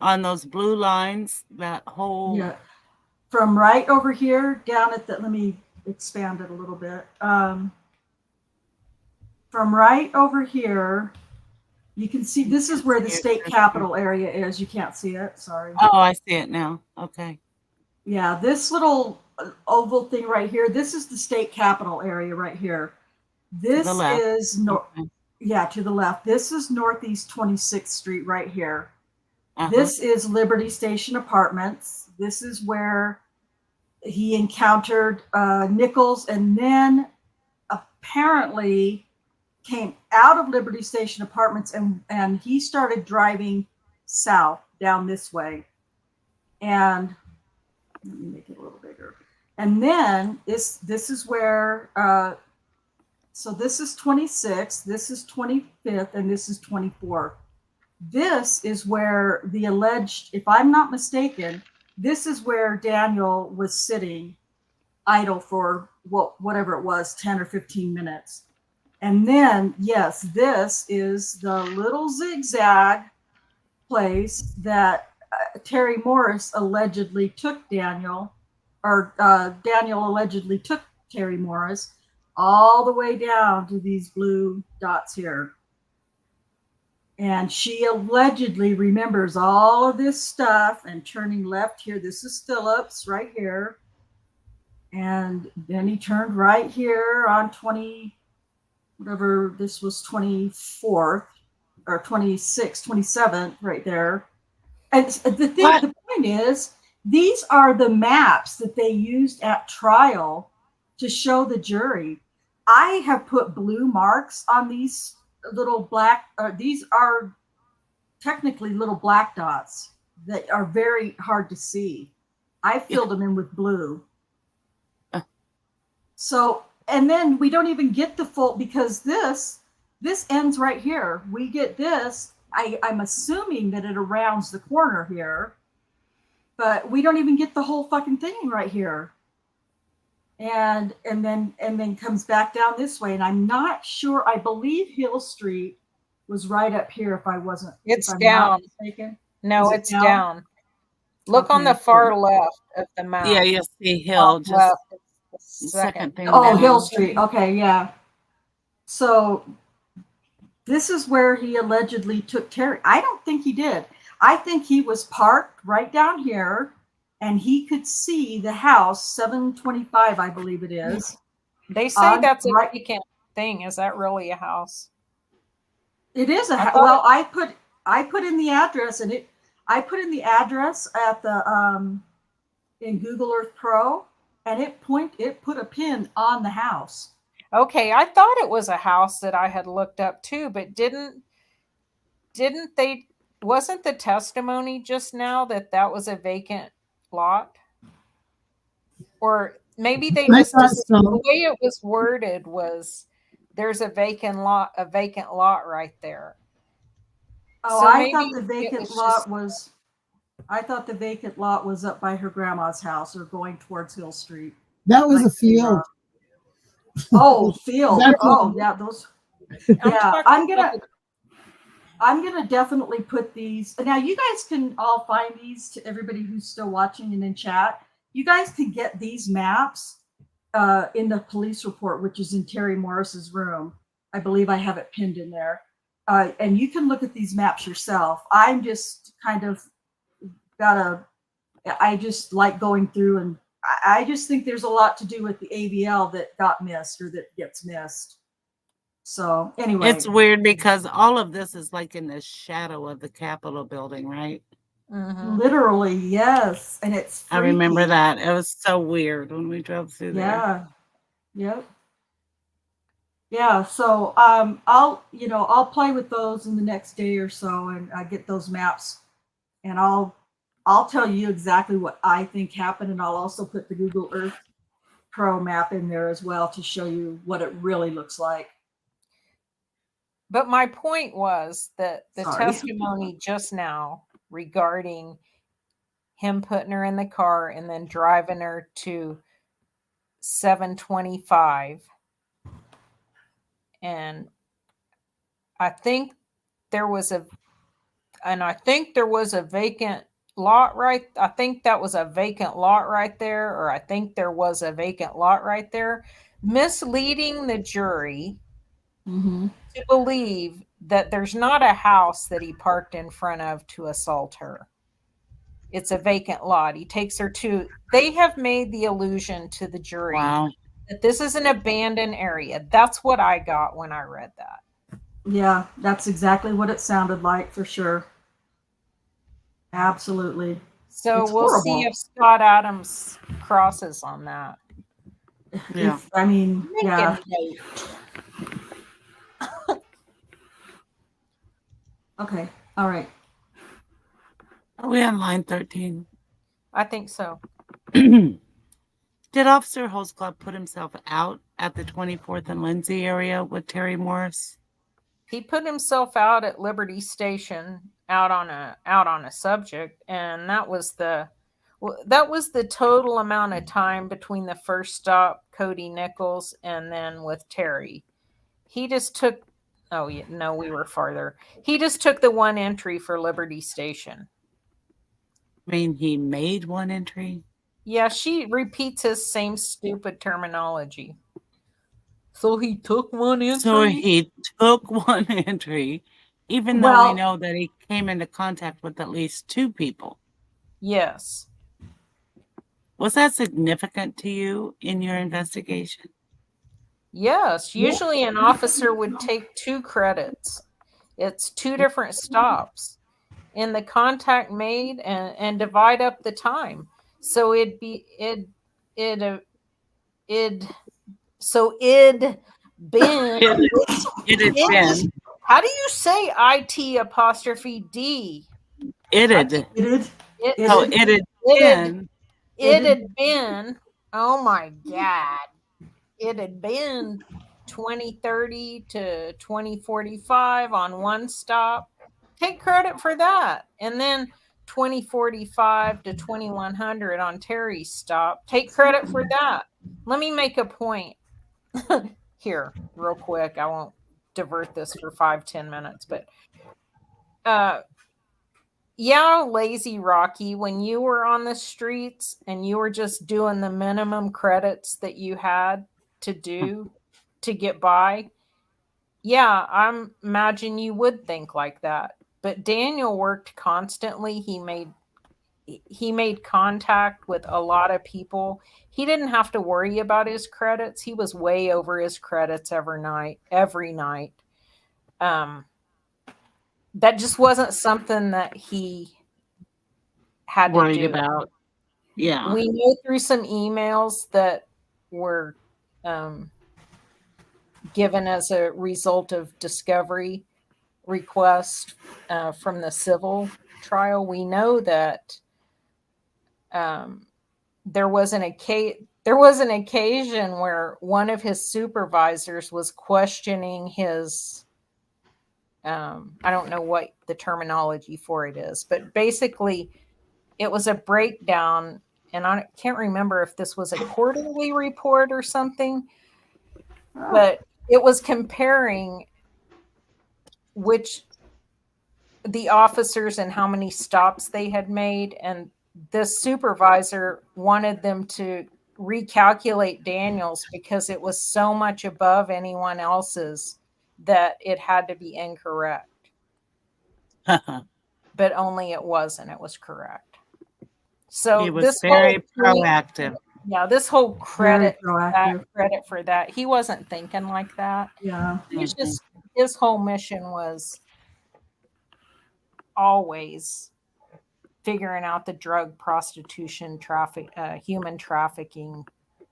on those blue lines, that whole... Yeah. From right over here down at the, let me expand it a little bit. From right over here, you can see this is where the state capitol area is. You can't see it. Sorry. Oh, I see it now. Okay. Yeah, this little oval thing right here, this is the state capitol area right here. This is to the left. This is Northeast 26th Street right here. This is Liberty Station Apartments. This is where he encountered Nichols, and then apparently came out of Liberty Station Apartments, and he started driving south down this way. And let me make it a little bigger. And then this is where, so this is 26th, this is 25th, and this is 24th. This is where the alleged, if I'm not mistaken, this is where Daniel was sitting idle for whatever it was, 10 or 15 minutes. And then, yes, this is the little zigzag place that Terri Morris allegedly took Daniel, or Daniel allegedly took Terri Morris all the way down to these blue dots here. And she allegedly remembers all of this stuff and turning left here. This is Phillips right here. And then he turned right here on 20, whatever, this was 24th or 26th, 27th right there. And the point is, these are the maps that they used at trial to show the jury. I have put blue marks on these little black, these are technically little black dots that are very hard to see. I filled them in with blue. So, and then we don't even get the full, because this ends right here. We get this. I'm assuming that it rounds the corner here, but we don't even get the whole fucking thing right here. And then comes back down this way. And I'm not sure. I believe Hill Street was right up here. If I'm down. Not mistaken. No, Is it it's down. Look on Okay, the far left of the map. Yeah, you'll see Hill. Top Just left, it's the second thing. Oh, down. Hill Street. Okay, yeah. So this is where he allegedly took Terri. I don't think he did. I think he was parked right down here, and he could see the house, 725, I believe it is. They say that's a right. vacant thing. Is that really a house? It is a house. thought Well, I put in the address, and I put in the address at the in Google Earth Pro, and it put a pin on the house. Okay, I thought it was a house that I had looked up too, but didn't they? Wasn't the testimony just now that was a vacant lot? Or maybe they I just thought so. the way it was worded was there's a vacant lot right there. Oh, So I maybe thought the it vacant was lot just- was. I thought the vacant lot was up by her grandma's house or going towards Hill Street. That was Might a be field. wrong. Oh, field. That's Oh, what- yeah, those. I'm Yeah, talking about I'm gonna definitely put these. Now you guys can all find these, to everybody who's still watching and in chat. You guys can get these maps in the police report, which is in Terri Morris's room. I believe I have it pinned in there. And you can look at these maps yourself. I'm just kind of I just like going through, and I just think there's a lot to do with the AVL that got missed or that gets missed. So anyway, It's weird because all of this is like in the shadow of the Capitol building, right? Mhm. literally, yes. And it's I remember freaky. that. It was so weird when we drove through there. Yeah. Yep. Yeah. So I'll play with those in the next day or so, and I get those maps, and I'll tell you exactly what I think happened, and I'll also put the Google Earth Pro map in there as well to show you what it really looks like. But my point was that the Sorry. testimony just now regarding him putting her in the car and then driving her to 725, and I think there was a vacant lot right. I think that was a vacant lot right there, or I think there was a vacant lot right there, misleading the jury Mm-hmm. to believe that there's not a house that he parked in front of to assault her. It's a vacant lot. He takes her to, they have made the illusion to the jury Wow. that this is an abandoned area. That's what I got when I read that. Yeah, that's exactly what it sounded like, for sure. Absolutely. So It's we'll horrible. see if Scott Adams crosses on that. Yeah. I mean, Make yeah. a note. Okay. All right. Are we on line 13? I think so. Did Officer Holtzclaw put himself out at the 24th and Lindsay area with Terri Morris? He put himself out at Liberty Station out on a subject, and that was the total amount of time between the first stop, Cody Nichols, and then with Terri. He just took we were farther. He just took the one entry for Liberty Station. I mean, he made one entry. Yeah, she repeats his same stupid terminology. So he took one entry? So he took one entry, even though Well- we know that he came into contact with at least two people. Yes. Was that significant to you in your investigation? Yes. Usually an officer would take 2 credits. It's 2 different stops in the contact made and divide up the time. So it'd be id so id been It had been. how do you say IT apostrophe D? It had. It is. It, So it had been. it had been, oh my God, it had been 2030 to 2045 on one stop. Take credit for that. And then 2045 to 2100 on Terry's stop. Take credit for that. Let me make a point here real quick. I won't divert this for 5-10 minutes, but yeah, lazy Rocky, when you were on the streets and you were just doing the minimum credits that you had to do to get by, yeah, I imagine you would think like that. But Daniel worked constantly. He made contact with a lot of people. He didn't have to worry about his credits. He was way over his credits every night. That just wasn't something that he had to Worried do. about. Yeah. We know through some emails that were given as a result of discovery request from the civil trial. We know that there was an occasion where one of his supervisors was questioning his I don't know what the terminology for it is, but basically it was a breakdown, and I can't remember if this was a quarterly report or something, but it was comparing which the officers and how many stops they had made, and this supervisor wanted them to recalculate Daniel's because it was so much above anyone else's that it had to be incorrect. But only it wasn't. It was correct. So he was very proactive. Yeah, this whole credit proactive. for that. He wasn't thinking like that. Yeah. He's just, his whole mission was always figuring out the drug, prostitution, human trafficking,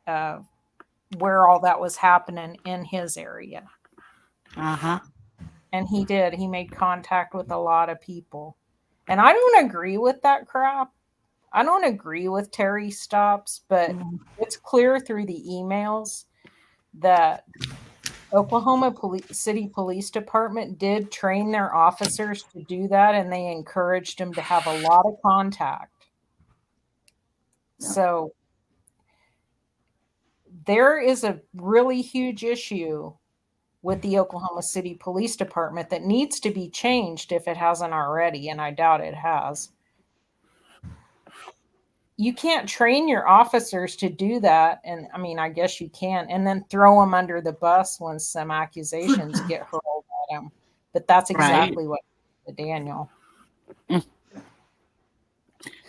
where all that was happening in his area. And he did. He made contact with a lot of people. And I don't agree with that crap. I don't agree with Terry stops, but it's clear through the emails that Oklahoma City Police Department did train their officers to do that, and they encouraged them to have a lot of contact. So there is a really huge issue with the Oklahoma City Police Department that needs to be changed if it hasn't already, and I doubt it has. You can't train your officers to do that, and I mean, I guess you can, and then throw them under the bus when some accusations get hurled at them. But that's exactly what happened to Daniel.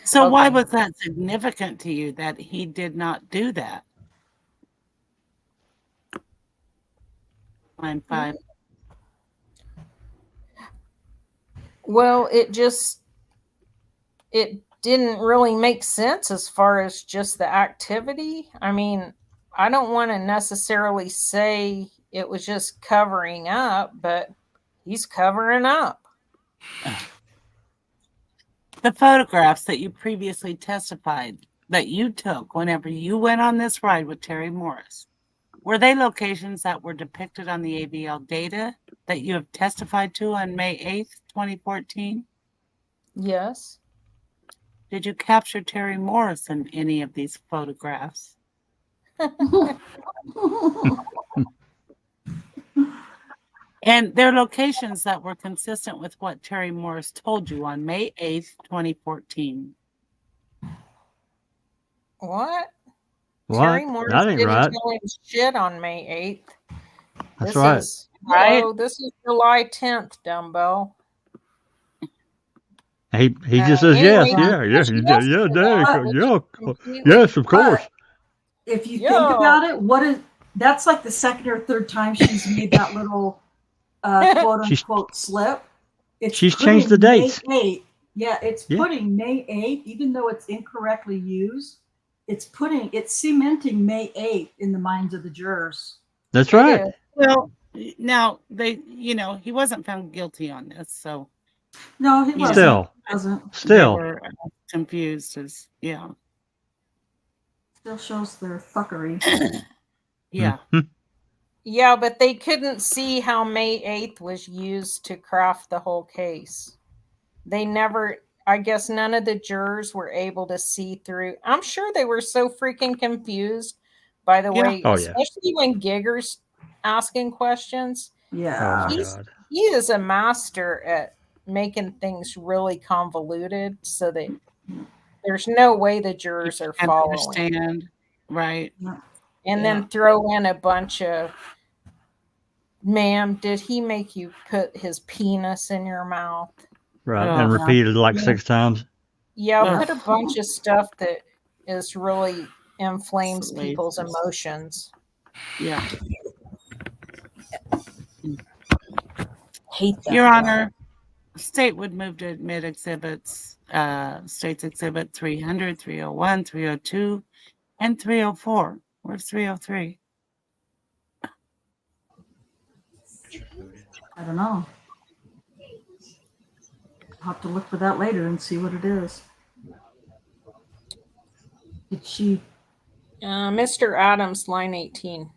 So why was that significant to you that he did not do that? Line 5. Well, it didn't really make sense as far as just the activity. I mean, I don't want to necessarily say it was just covering up, but he's covering up. The photographs that you previously testified that you took whenever you went on this ride with Terri Morris, were they locations that were depicted on the AVL data that you have testified to on May 8th, 2014? Yes. Did you capture Terri Morris in any of these photographs? And they're locations that were consistent with what Terri Morris told you on May 8th, 2014. What? What? Terri Morris That ain't didn't right. tell him shit on May 8th. That's right. This is July 10th, Dumbo. He just says anyway, yes, yes, of course. If you think about it, that's like the second or third time she's made that little quote unquote slip. She's changed the dates. May 8th, Yeah, it's Yeah. putting May 8th, even though it's incorrectly used, it's cementing May 8th in the minds of the jurors. That's It right. is. Well, now he wasn't found guilty on this, so No, he Yeah. wasn't. Still, Wasn't. they still. were confused as Still shows their fuckery. yeah. Mhm. Yeah, but they couldn't see how May 8th was used to craft the whole case. They never, I guess none of the jurors were able to see through. I'm sure they were so freaking confused, by the Yeah. way, Oh, yeah. especially when Giger's asking questions. Oh Yeah. my He's God. he is a master at making things really convoluted so that there's no way the jurors are And following. understand, right? And Yeah. then throw in a bunch of, ma'am, did he make you put his penis in your mouth? Right. Oh, And yeah. repeated like Yeah. 6 times. Yeah, Ugh. put a bunch of stuff that is really inflames Salacious. people's emotions. Yeah. Hate that. Your guy. Honor, state would move to admit exhibits, state's exhibit 300, 301, 302, and 304. Where's 303? I don't know. I'll have to look for that later and see what it is. Did she? Mr. Adams, line 18.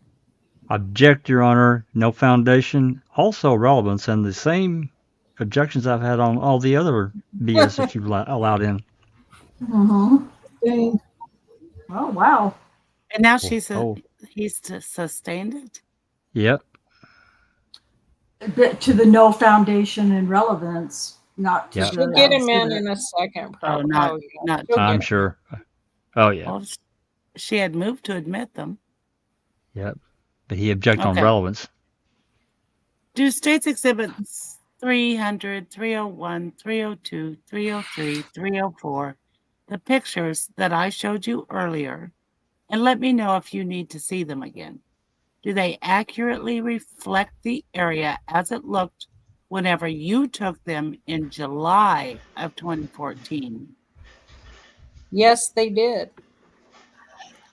Object, Your Honor. No foundation. Also relevance, and the same objections I've had on all the other BS that you've allowed in. Mm-hmm. Dang. Oh, wow. And now Oh. he's sustained it? Yep. But to the no foundation and relevance, not to Yeah. the We'll get him exhibit. in a second. Oh, Probably. not She'll I'm get- sure. Oh, yeah. Well, she had moved to admit them. Yep. But he objected on Okay. relevance. Do states exhibits 300, 301, 302, 303, 304, the pictures that I showed you earlier, and let me know if you need to see them again. Do they accurately reflect the area as it looked whenever you took them in July of 2014? Yes, they did.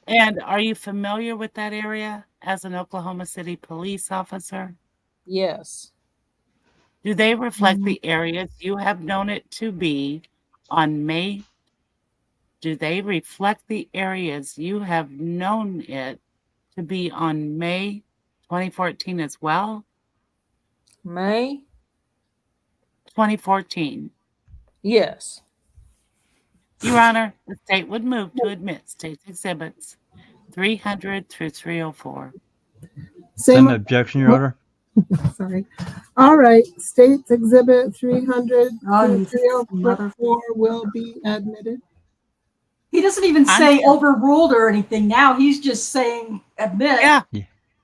And are you familiar with that area as an Oklahoma City police officer? Yes. Do they reflect the areas you have known it to be on May? Do they reflect the areas you have known it to be on May 2014 as well? May? 2014. Yes. Your Honor, the state would move to admit state's exhibits 300 through 304. Same objection, Your Honor. Sorry. All right. States Exhibit 300 Oh, to you 304 will be admitted. He doesn't even I'm say sure. overruled or anything now. He's just saying admit. Yeah. Yeah.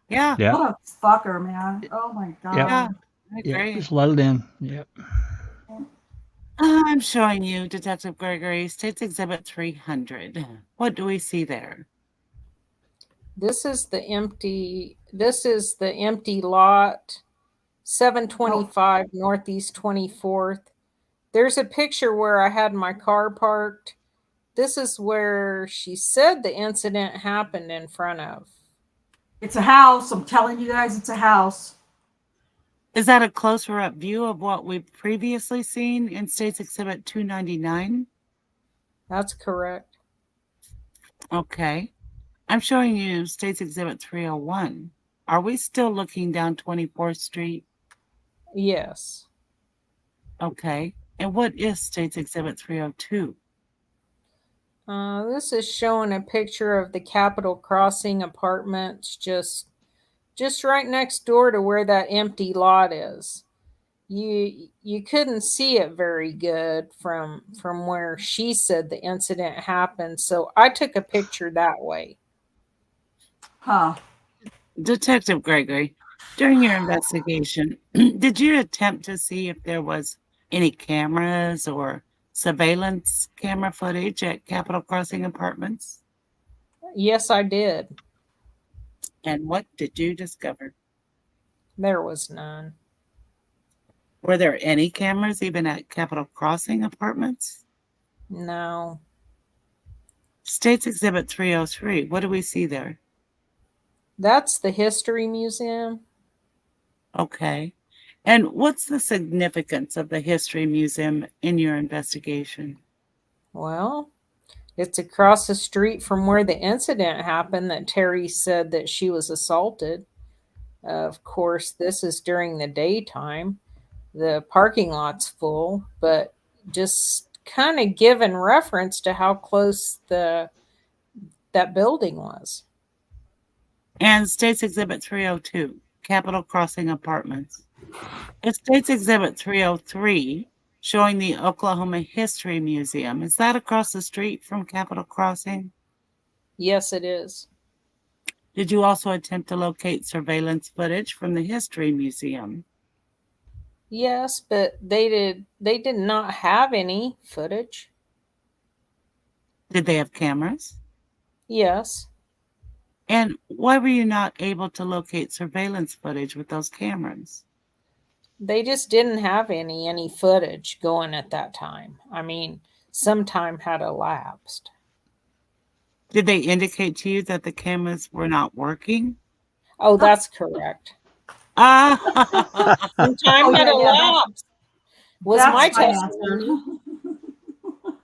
Yeah. Yeah. What a fucker, man. Oh my God. Yeah. I Yeah. agree. Just let it in. Yep. I'm showing you, Detective Gregory, State's Exhibit 300. What do we see there? This is the empty lot, 725 Northeast 24th. There's a picture where I had my car parked. This is where she said the incident happened in front of. It's a house. I'm telling you guys, it's a house. Is that a closer up view of what we've previously seen in State's Exhibit 299? That's correct. Okay. I'm showing you State's Exhibit 301. Are we still looking down 24th Street? Yes. Okay. And what is State's Exhibit 302? This is showing a picture of the Capitol Crossing apartments just right next door to where that empty lot is. You couldn't see it very good from where she said the incident happened, so I took a picture that way. Huh. Detective Gregory, during your investigation, did you attempt to see if there was any cameras or surveillance camera footage at Capitol Crossing Apartments? Yes, I did. And what did you discover? There was none. Were there any cameras even at Capitol Crossing Apartments? No. State's Exhibit 303. What do we see there? That's the History Museum. Okay. And what's the significance of the History Museum in your investigation? Well, it's across the street from where the incident happened that Terry said that she was assaulted. Of course, this is during the daytime. The parking lot's full, but just kind of given reference to how close that building was. And State's Exhibit 302, Capitol Crossing Apartments. It's State's Exhibit 303, showing the Oklahoma History Museum. Is that across the street from Capitol Crossing? Yes, it is. Did you also attempt to locate surveillance footage from the History Museum? Yes, but they did not have any footage. Did they have cameras? Yes. And why were you not able to locate surveillance footage with those cameras? They just didn't have any footage going at that time. I mean, some time had elapsed. Did they indicate to you that the cameras were not working? Oh, that's correct. Ah, Some time had elapsed. Was That's my my testimony. answer.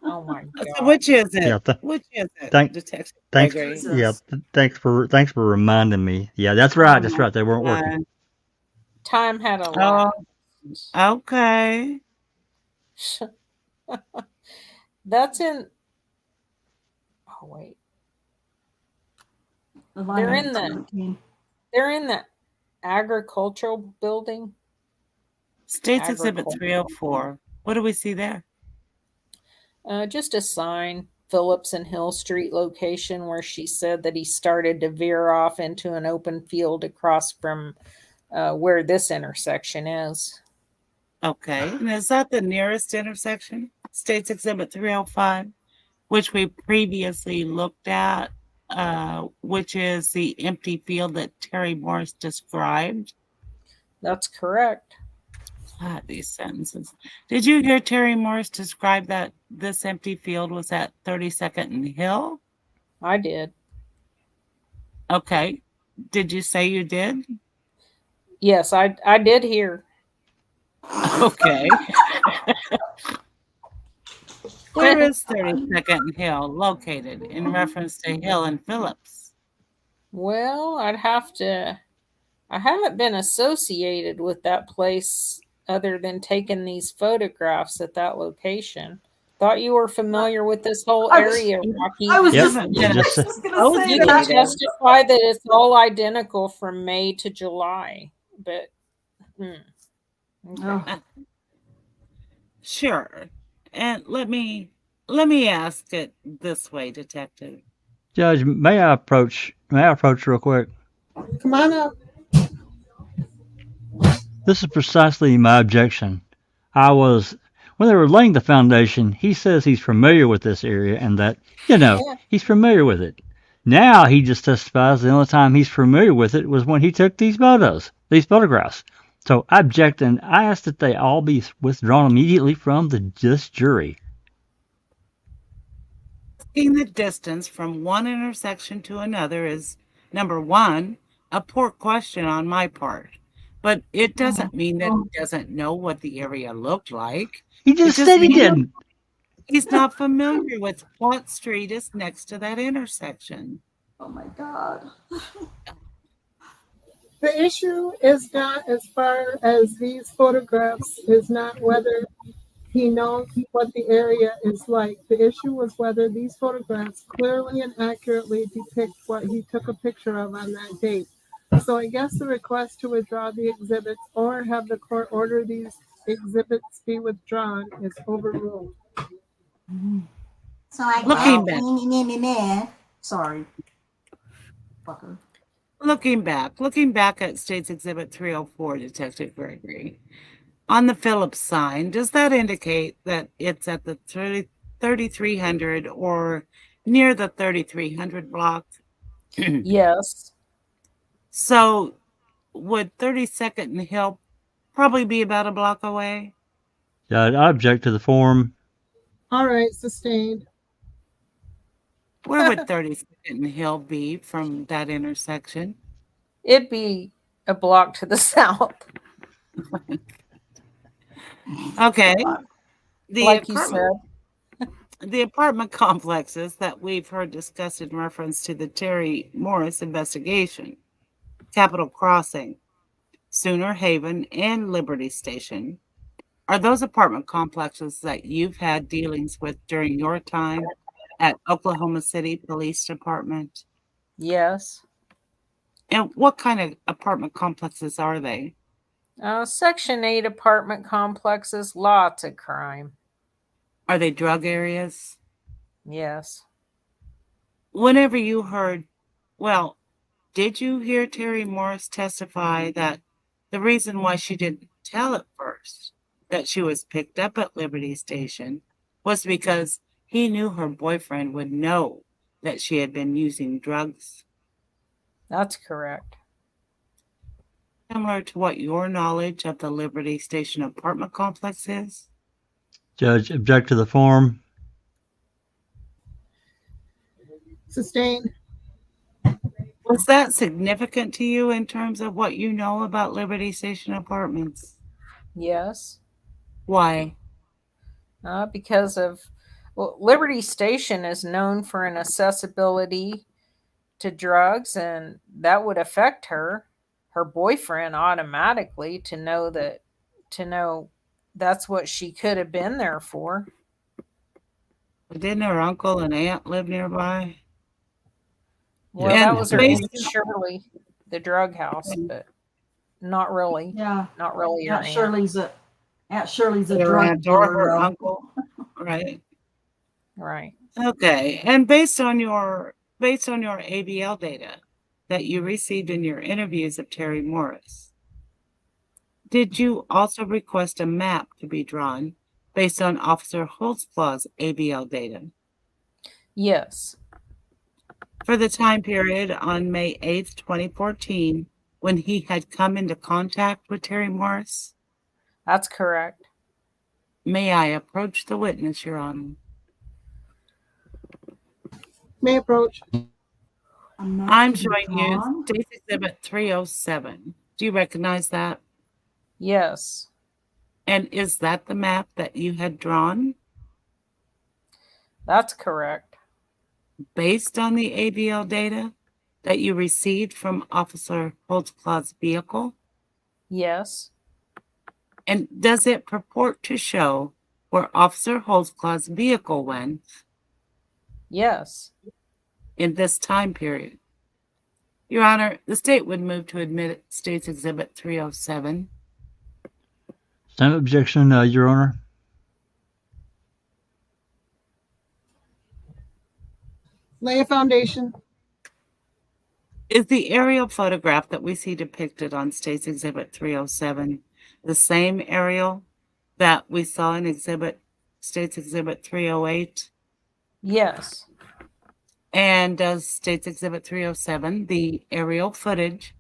Oh my so god. which is it? Yeah, Which is it? thank- Detective Thanks. Gregory? Yeah, thanks for reminding me. Yeah, that's right. That's right. They weren't working. Time had elapsed. Okay. That's in. Oh wait, They're in the- they're in the agricultural building. States Exhibit Agriculture. 304. What do we see there? Just a sign, Phillips and Hill Street location, where she said that he started to veer off into an open field across from where this intersection is. Okay. And is that the nearest intersection? States Exhibit 305, which we previously looked at, which is the empty field that Terri Morris described. That's correct. God, these sentences. Did you hear Terri Morris describe that this empty field was at 32nd and Hill? I did. Okay. Did you say you did? Yes, I did hear. Okay. Where is 32nd and Hill located in reference to Hill and Phillips? Well, I haven't been associated with that place other than taking these photographs at that location. Thought you were familiar with this whole I was- area, Rocky. I was Yep. just, Yeah, just- I was gonna Oh, say You yeah. can that. testify that it's all identical from May to July, but okay. Oh, Sure. And let me ask it this way, Detective. Judge, may I approach real quick? Come on up. This is precisely my objection. When they were laying the foundation, he says he's familiar with this area and that, Yeah. he's familiar with it. Now he just testifies the only time he's familiar with it was when he took these photographs. So I object, and I ask that they all be withdrawn immediately from this jury. Taking the distance from one intersection to another is, number one, a poor question on my part. But it doesn't mean that he doesn't know what the area looked like. He just It said he means didn't. He's not familiar with what street is next to that intersection. oh my God. The issue is not, as far as these photographs, is not whether he knows what the area is like. The issue was whether these photographs clearly and accurately depict what he took a picture of on that date. So I guess the request to withdraw the exhibits or have the court order these exhibits be withdrawn is overruled. So I Looking back. Sorry. Fucker. Looking back at State's Exhibit 304, Detective Gregory, on the Phillips sign, does that indicate that it's at the 3300 or near the 3300 block? Yes. So would 32nd and Hill probably be about a block away. Judge, I object to the form. All right, sustained. Where would 32nd and Hill be from that intersection? It'd be a block to the south, Okay. like you said. The apartment complexes that we've heard discussed in reference to the Terri Morris investigation, Capitol Crossing, Sooner Haven, and Liberty Station, are those apartment complexes that you've had dealings with during your time at Oklahoma City Police Department? Yes. And what kind of apartment complexes are they? Section 8 apartment complexes, lots of crime. Are they drug areas? Yes. Whenever you heard, well, did you hear Terri Morris testify that the reason why she didn't tell at first that she was picked up at Liberty Station was because he knew her boyfriend would know that she had been using drugs? That's correct. Similar to what your knowledge of the Liberty Station apartment complex is? Judge, object to the form. Sustained. Was that significant to you in terms of what you know about Liberty Station apartments? Yes. Why? Because of, well, Liberty Station is known for an accessibility to drugs, and that would affect her boyfriend automatically to know that's what she could have been there for. Didn't her uncle and aunt live nearby? Well, Yeah. that was her And Aunt Shirley, the drug house, but not really. Yeah. Not really her Aunt aunt. Shirley's a Her drug aunt or her dealer. uncle, right? Right. Okay. And based on your ABL data that you received in your interviews of Terri Morris, did you also request a map to be drawn based on Officer Holtzclaw's ABL data Yes. for the time period on May 8th, 2014, when he had come into contact with Terri Morris? That's correct. May I approach the witness, Your Honor? May approach. I'm showing you State Exhibit 307. Do you recognize that? Yes. And is that the map that you had drawn That's correct. based on the ABL data that you received from Officer Holtzclaw's vehicle? Yes. And does it purport to show where Officer Holtzclaw's vehicle went Yes. in this time period? Your Honor, the state would move to admit State's Exhibit 307. Same objection, Your Honor. Lay a foundation. Is the aerial photograph that we see depicted on State's Exhibit 307 the same aerial that we saw in State's Exhibit 308? Yes. And does State's Exhibit 307, the aerial footage,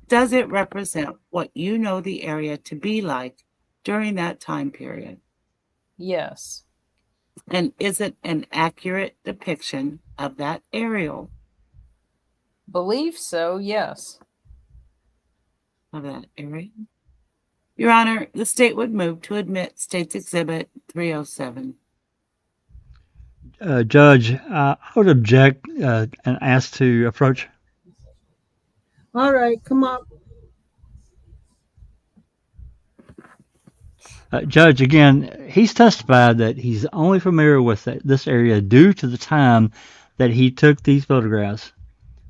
does it represent what you know the area to be like during that time period? Yes. And is it an accurate depiction of that aerial? Believe so, yes. Of that area? Your Honor, the state would move to admit State's Exhibit 307. Judge, I would object and ask to approach. All right, come up. Judge, again, he's testified that he's only familiar with this area due to the time that he took these photographs.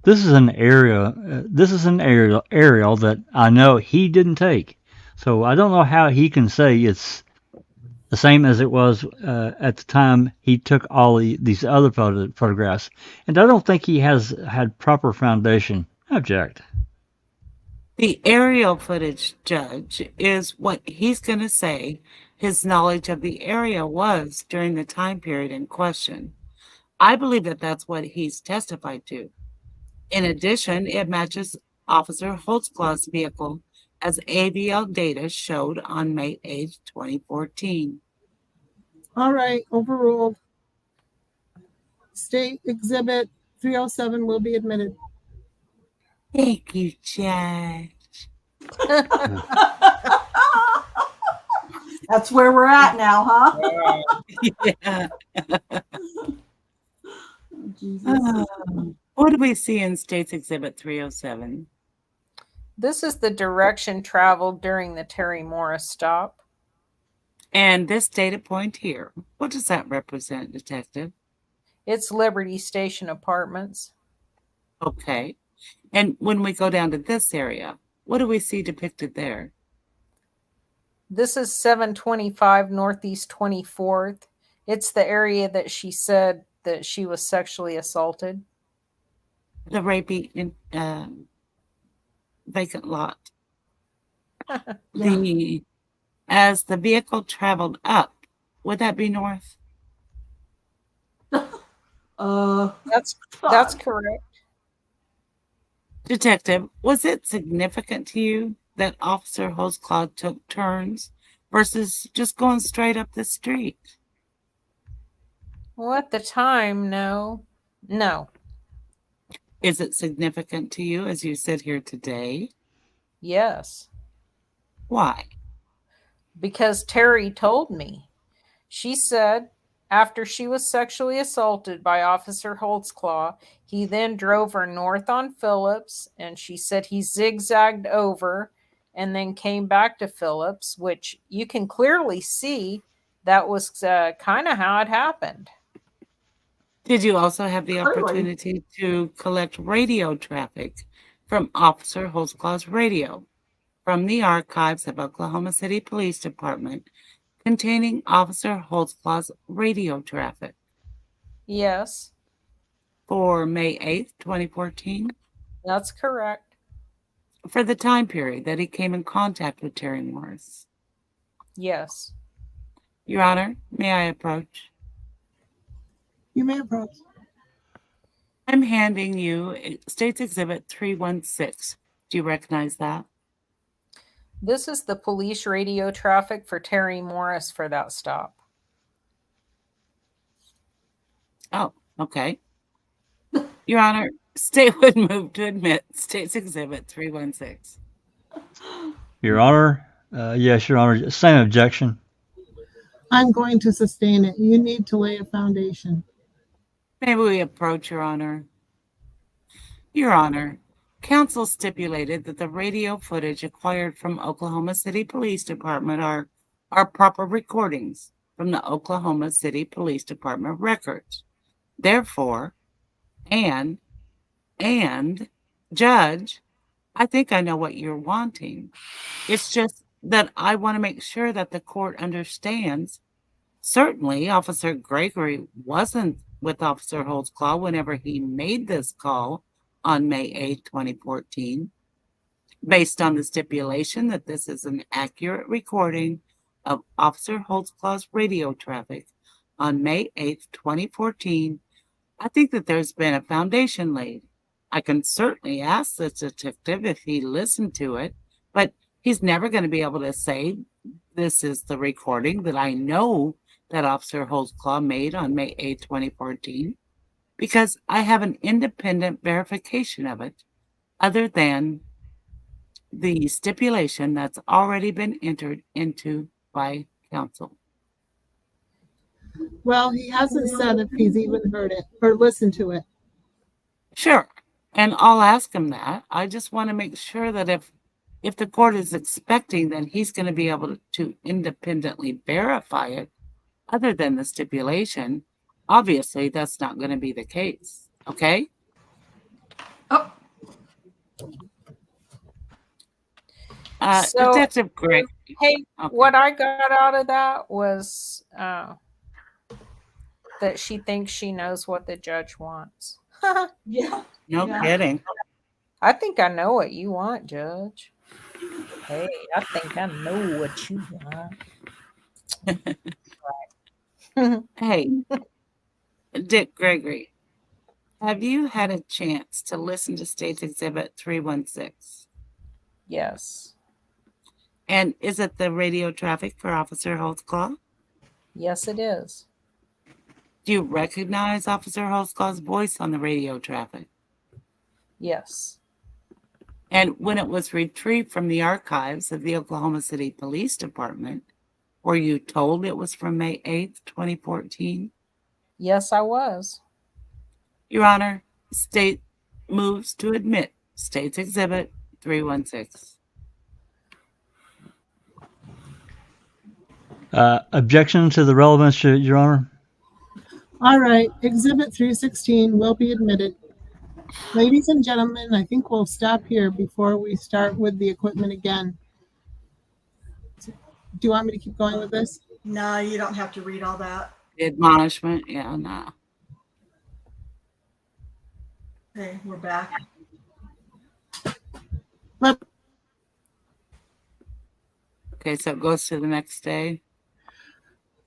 This is an area. This is an aerial that I know he didn't take. So I don't know how he can say it's the same as it was at the time he took all these other photographs. And I don't think he has had proper foundation. I object. The aerial footage, Judge, is what he's going to say his knowledge of the area was during the time period in question. I believe that that's what he's testified to. In addition, it matches Officer Holtzclaw's vehicle as AVL data showed on May 8th, 2014. All right, overruled. State Exhibit 307 will be admitted. Thank you, Judge. That's where we're at now, huh? Yeah. Oh, Jesus. What do we see in State's Exhibit 307? This is the direction traveled during the Terri Morris stop. And this data point here, what does that represent, Detective? It's Liberty Station Apartments. Okay. And when we go down to this area, what do we see depicted there? This is 725 Northeast 24th. It's the area that she said that she was sexually assaulted. The rapey vacant lot. Yeah. As the vehicle traveled up, would that be north? That's correct. Detective, was it significant to you that Officer Holtzclaw took turns versus just going straight up the street? Well, at the time, no. Is it significant to you as you sit here today? Yes. Why? Because Terri told me. She said after she was sexually assaulted by Officer Holtzclaw, he then drove her north on Phillips, and she said he zigzagged over and then came back to Phillips, which you can clearly see that was kind of how it happened. Did you also have the opportunity to collect radio traffic from Officer Holtzclaw's radio from the archives of Oklahoma City Police Department containing Officer Holtzclaw's radio traffic? Yes. For May 8th, 2014? That's correct. For the time period that he came in contact with Terri Morris? Yes. Your Honor, may I approach? You may approach. I'm handing you State's Exhibit 316. Do you recognize that? This is the police radio traffic for Terri Morris for that stop. Oh, okay. Your Honor, State would move to admit State's Exhibit 316. Your Honor, yes, Your Honor, same objection. I'm going to sustain it. You need to lay a foundation. May we approach, Your Honor? Your Honor, counsel stipulated that the radio footage acquired from Oklahoma City Police Department are proper recordings from the Oklahoma City Police Department records. Therefore, and Judge, I think I know what you're wanting. It's just that I want to make sure that the court understands. Certainly, Officer Gregory wasn't with Officer Holtzclaw whenever he made this call on May 8, 2014, based on the stipulation that this is an accurate recording of Officer Holtzclaw's radio traffic on May 8, 2014. I think that there's been a foundation laid. I can certainly ask the detective if he listened to it, but he's never going to be able to say this is the recording that I know that Officer Holtzclaw made on May 8, 2014, because I have an independent verification of it other than the stipulation that's already been entered into by counsel. Well, he hasn't said if he's even heard it or listened to it. Sure. And I'll ask him that. I just want to make sure that if the court is expecting that he's going to be able to independently verify it, other than the stipulation, obviously that's not going to be the case. Okay? Oh. So, Detective Greg. Hey, Okay. what I got out of that was that she thinks she knows what the judge wants. Yeah. No Yeah. kidding. I think I know what you want, Judge. Hey, I think I know what you want. Hey, Dick Gregory, have you had a chance to listen to State's Exhibit 316? Yes. And is it the radio traffic for Officer Holtzclaw? Yes, it is. Do you recognize Officer Holtzclaw's voice on the radio traffic? Yes. And when it was retrieved from the archives of the Oklahoma City Police Department, were you told it was from May 8th, 2014? Yes, I was. Your Honor, State moves to admit State's Exhibit 316. Objection to the relevance, Your Honor? All right, Exhibit 316 will be admitted. Ladies and gentlemen, I think we'll stop here before we start with the equipment again. Do you want me to keep going with this? No, you don't have to read all that. The admonishment, yeah, no. Okay, we're back. Let, Okay, so it goes to the next day.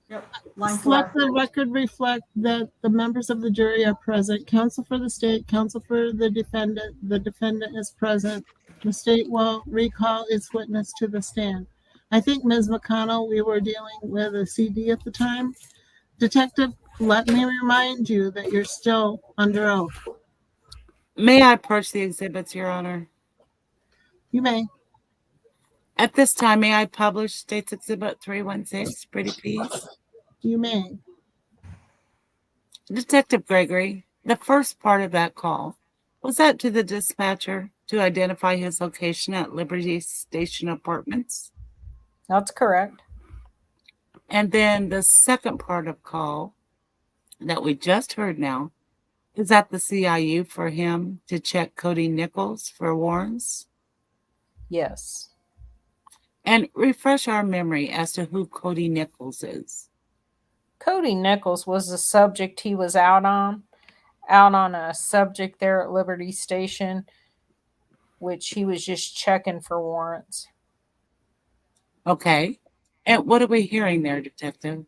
Yep. Line let 4. the record reflect that the members of the jury are present. Counsel for the state, counsel for the defendant is present. The state will recall its witness to the stand. I think, Ms. McConnell, we were dealing with a CD at the time. Detective, let me remind you that you're still under oath. May I approach the exhibits, Your Honor? You may. At this time, may I publish State's Exhibit 316, pretty please? You may. Detective Gregory, the first part of that call, was that to the dispatcher to identify his location at Liberty Station Apartments? That's correct. And then the second part of call that we just heard now, is that the CIU for him to check Cody Nichols for warrants? Yes. And refresh our memory as to who Cody Nichols is. Cody Nichols was the subject he was out on a subject there at Liberty Station, which he was just checking for warrants. Okay. And what are we hearing there, Detective?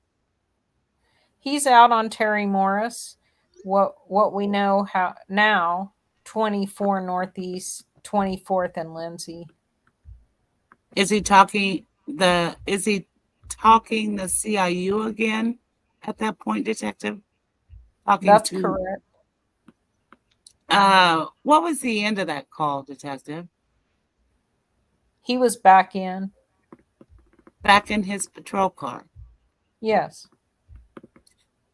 He's out on Terri Morris. What we know how now, 24 Northeast, 24th and Lindsay. Is he talking the CIU again at that point, Detective? That's correct. What was the end of that call, Detective? He was back in. Back in his patrol car. Yes.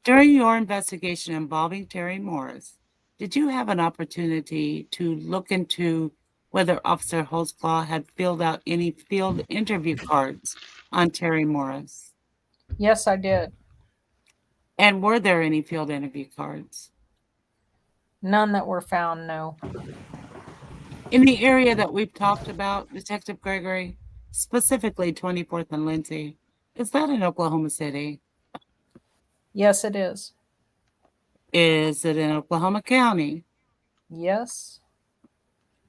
During your investigation involving Terri Morris, did you have an opportunity to look into whether Officer Holtzclaw had filled out any field interview cards on Terri Morris? Yes, I did. And were there any field interview cards? None that were found, no. In the area that we've talked about, Detective Gregory, specifically 24th and Lindsay, is that in Oklahoma City? Yes, it is. Is it in Oklahoma County? Yes.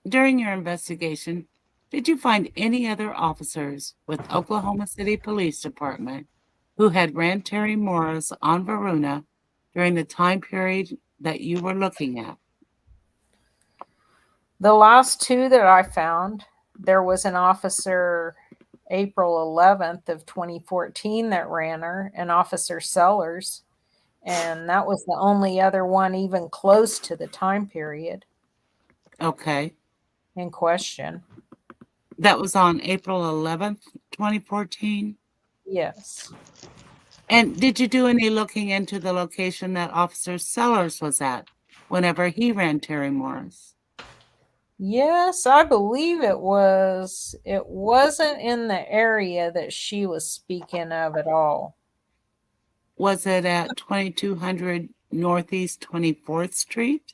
During your investigation, did you find any other officers with Oklahoma City Police Department who had ran Terri Morris on Varuna during the time period that you were looking at? The last two that I found, there was an officer April 11th of 2014 that ran her, and Officer Sellers, and that was the only other one even close to the time period. Okay. In question. That was on April 11th, 2014? Yes. And did you do any looking into the location that Officer Sellers was at whenever he ran Terri Morris? Yes, I believe it was. It wasn't in the area that she was speaking of at all. Was it at 2200 Northeast 24th Street?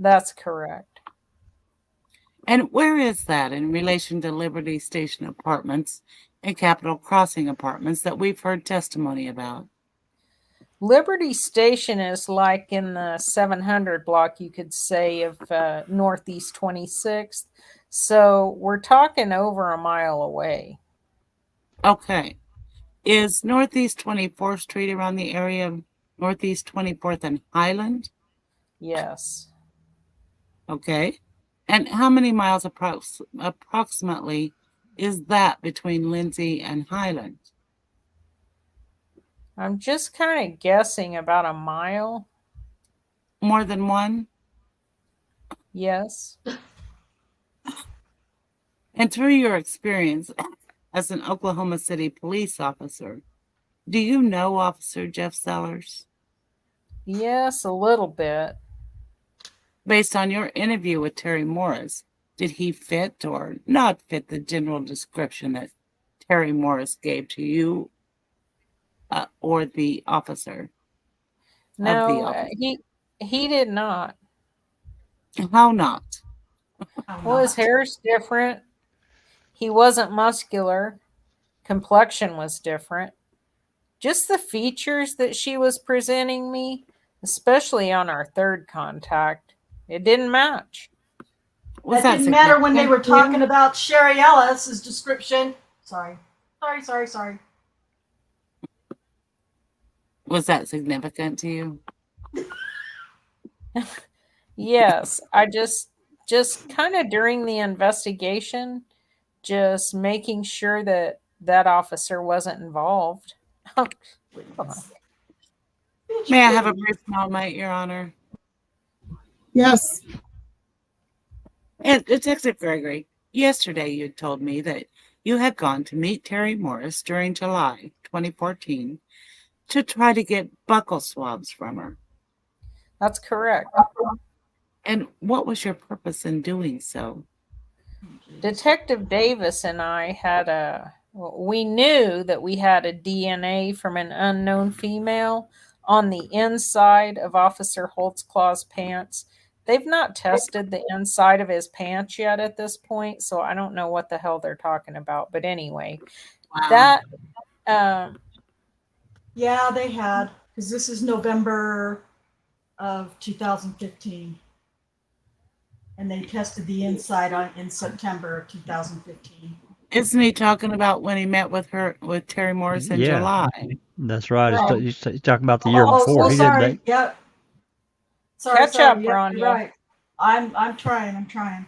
That's correct. And where is that in relation to Liberty Station Apartments and Capitol Crossing Apartments that we've heard testimony about? Liberty Station is like in the 700 block, you could say, of Northeast 26th. So we're talking over a mile away. Okay. Is Northeast 24th Street around the area of Northeast 24th and Highland? Yes. Okay. And how many miles approximately is that between Lindsay and Highland? I'm just kind of guessing about a mile. More than one? Yes. And through your experience as an Oklahoma City police officer, do you know Officer Jeff Sellers? Yes, a little bit. Based on your interview with Terri Morris, did he fit or not fit the general description that Terri Morris gave to you or the officer? No, he did not. How not? Well, his hair's different. He wasn't muscular. Complexion was different. Just the features that she was presenting me, especially on our third contact, it didn't match. Was That didn't matter when they were significant to you? talking about Sherry Ellis's description. Sorry. Was that significant to you? Yes, I just kind of during the investigation, just making sure that that officer wasn't involved. May I have a brief moment, Your Honor? Yes, And Detective Gregory, yesterday you told me that you had gone to meet Terri Morris during July 2014 to try to get buccal swabs from her. That's correct. And what was your purpose in doing so? Detective Davis and I we knew that we had a DNA from an unknown female on the inside of Officer Holtzclaw's pants. They've not tested the inside of his pants yet at this point, so I don't know what the hell they're talking about. But anyway, Wow. Yeah, they had, because this is November of 2015. And they tested the inside in September of 2015. Isn't he talking about when he met with Terri Morris in Yeah. July? That's right. Oh. He's talking about the year before. Oh, He sorry. did Yep. Sorry, Catch up, Yep, Rhonda. you're right. I'm trying.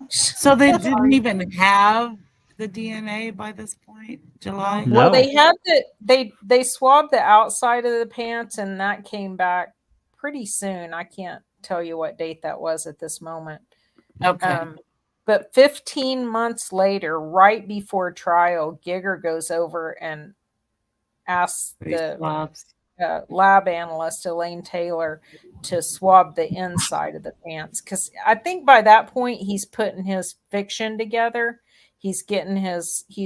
So they didn't even have the DNA by this point, July? No. Well, they had they swabbed the outside of the pants, and that came back pretty soon. I can't tell you what date that was at this moment. Okay. But 15 months later, right before trial, Giger goes over and asks the Swabs. lab analyst, Elaine Taylor, to swab the inside of the pants. Because I think by that point, he's putting his fiction together. He's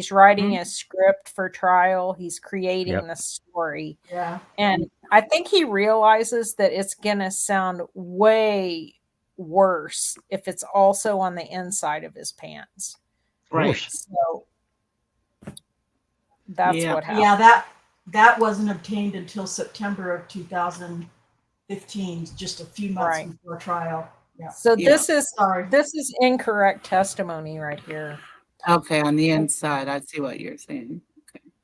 writing a script for trial. He's creating the story. Yeah. And I think he realizes that it's going to sound way worse if it's also on the inside of his pants. Right. So that's what happened. Yeah, that wasn't obtained until September of 2015, just a few months before trial. Yeah. So this is incorrect testimony right here. Okay, on the inside, I see what you're saying.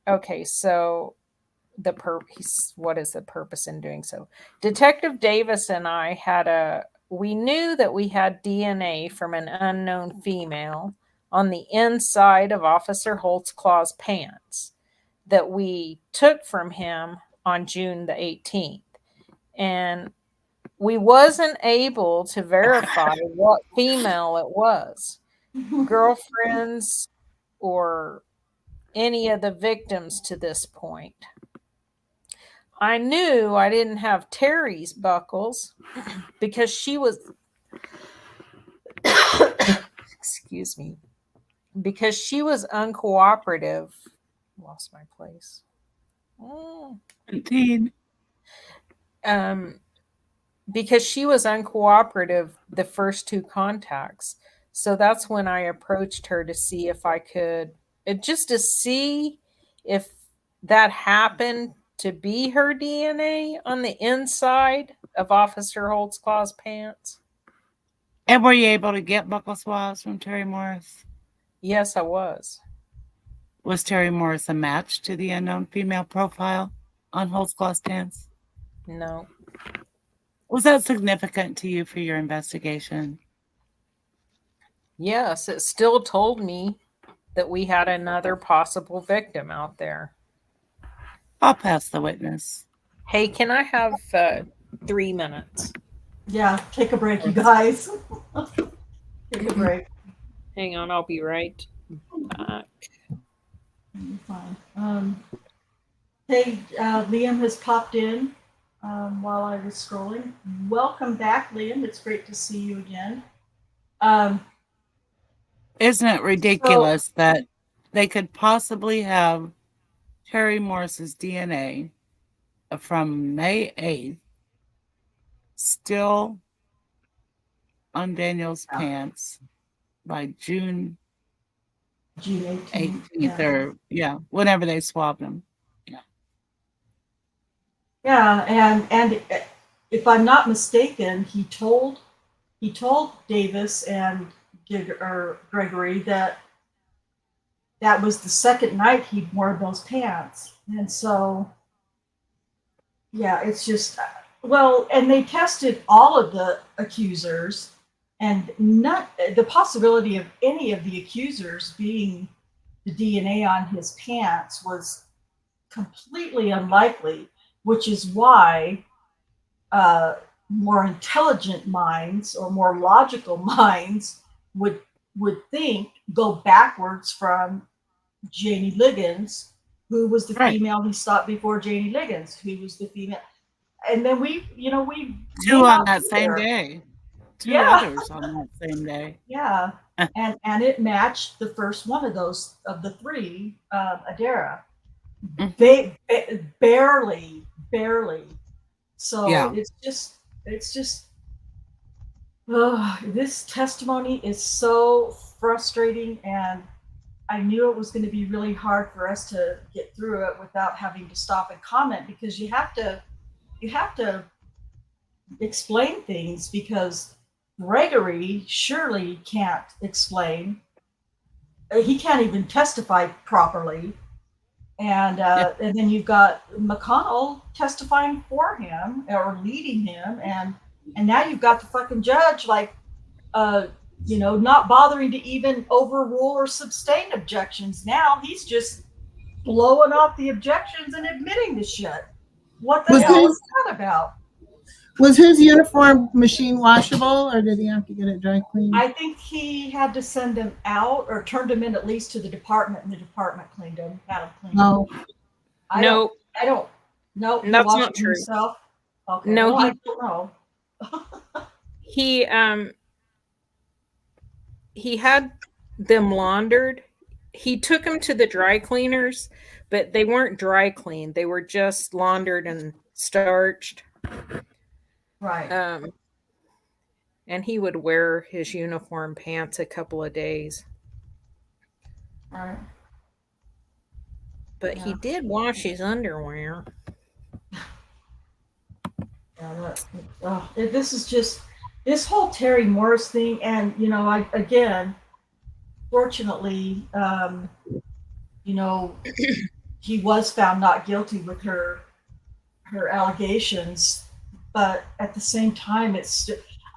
Okay, so what is the purpose in doing so? Detective Davis and I we knew that we had DNA from an unknown female on the inside of Officer Holtzclaw's pants that we took from him on June the 18th. And we wasn't able to verify what female it was. Girlfriends or any of the victims to this point. I knew I didn't have Terri's buckles because she was excuse me, because she was uncooperative. Lost my place. 17. Because she was uncooperative the first two contacts. So that's when I approached her to see if I could, just to see if that happened to be her DNA on the inside of Officer Holtzclaw's pants. And were you able to get buccal swabs from Terri Morris? Yes, I was. Was Terri Morris a match to the unknown female profile on Holtzclaw's pants? No. Was that significant to you for your investigation? Yes, it still told me that we had another possible victim out there. I'll pass the witness. Hey, can I have 3 minutes? Yeah, take a break, you guys. Take a break. Hang on, I'll be right back. You're fine. Hey, Liam has popped in while I was scrolling. Welcome back, Liam. It's great to see you again. Isn't it ridiculous that they could possibly have Terri Morris's DNA from May 8th still on Daniel's pants by June 18th or whenever they swabbed him. Yeah, and if I'm not mistaken, he told Davis and Gregory that was the second night he wore those pants, and so yeah, it's just and they tested all of the accusers, and not the possibility of any of the accusers being the DNA on his pants was completely unlikely, which is why more intelligent minds or more logical minds would go backwards from Janie Liggins, who was the female he stopped before Janie Liggins, who was the female. And then we two on that same day. Two others on that same day. Yeah. and it matched the first one of those, of the three, Adara. They barely. So it's just this testimony is so frustrating, and I knew it was going to be really hard for us to get through it without having to stop and comment, because you have to explain things, because Gregory surely can't explain. He can't even testify properly. And then you've got McConnell testifying for him or leading him, and now you've got the fucking judge not bothering to even overrule or sustain objections. Now he's just blowing off the objections and admitting the shit. What the hell is that about? Was his uniform machine washable, or did he have to get it dry cleaned? I think he had to send him out, or turned him in at least to the department, and the department cleaned him. Had him cleaned. No. I don't. No, that's not true. Himself? Okay. No, well, I don't know. He had them laundered. He took them to the dry cleaners, but they weren't dry cleaned. They were just laundered and starched. Right. And he would wear his uniform pants a couple of days. Right. But he did wash his underwear. Yeah, this is just this whole Terri Morris thing, and fortunately, he was found not guilty with her allegations, but at the same time,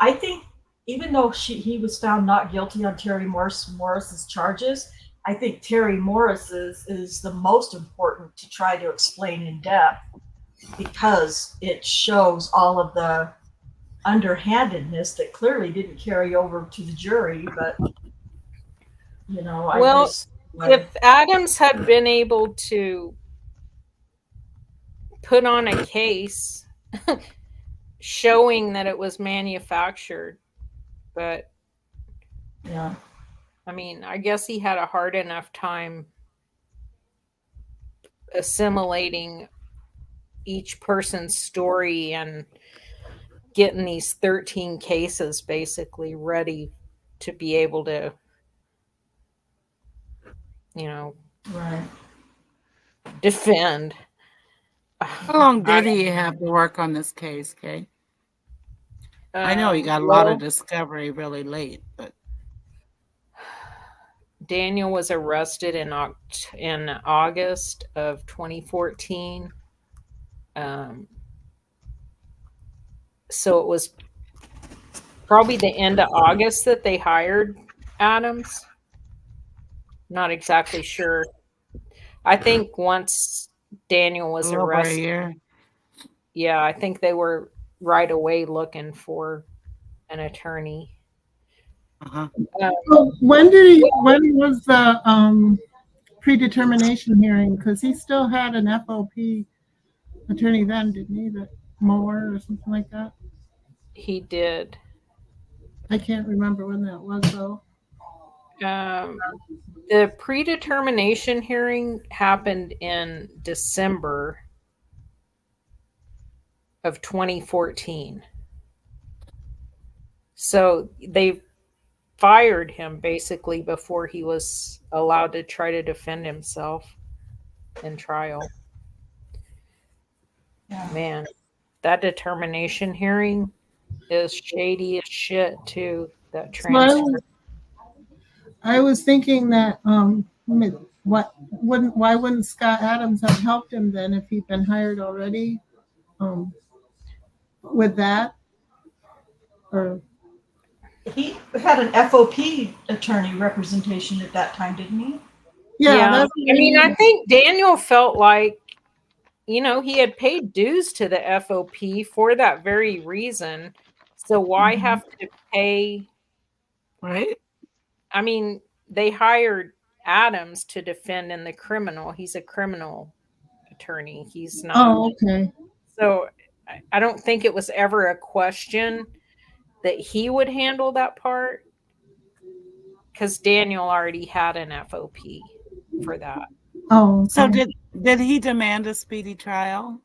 I think even though he was found not guilty on Terri Morris's charges, I think Terri Morris's is the most important to try to explain in depth, because it shows all of the underhandedness that clearly didn't carry over to the jury. But if Adams had been able to put on a case showing that it was manufactured, but I mean, I guess he had a hard enough time assimilating each person's story and getting these 13 cases basically ready to be able to, defend. How long did he have to work on this case, Kay? I know he got a lot of discovery really late, but Daniel was arrested in August of 2014. So it was probably the end of August that they hired Adams. Not exactly sure. I think once Daniel was Over a arrested, year. yeah, I think they were right away looking for an attorney. Uh-huh. So when was the predetermination hearing? Because he still had an FOP attorney then, didn't he? That Moore or something like that. He did. I can't remember when that was though. The predetermination hearing happened in December of 2014. So they fired him basically before he was allowed to try to defend himself in trial. Yeah. Man, that determination hearing is shady as shit too. That transcript. I was thinking that why wouldn't Scott Adams have helped him then if he'd been hired already with that? Or He had an FOP attorney representation at that time, didn't he? Yeah. that's I mean, I think Daniel felt like, you know, he had paid dues to the FOP for that very reason. So why have to pay? Right? I mean, they hired Adams to defend in the criminal. He's a criminal attorney. He's not. Oh, okay. So I don't think it was ever a question that he would handle that part, because Daniel already had an FOP for that. Oh, okay. So did he demand a speedy trial?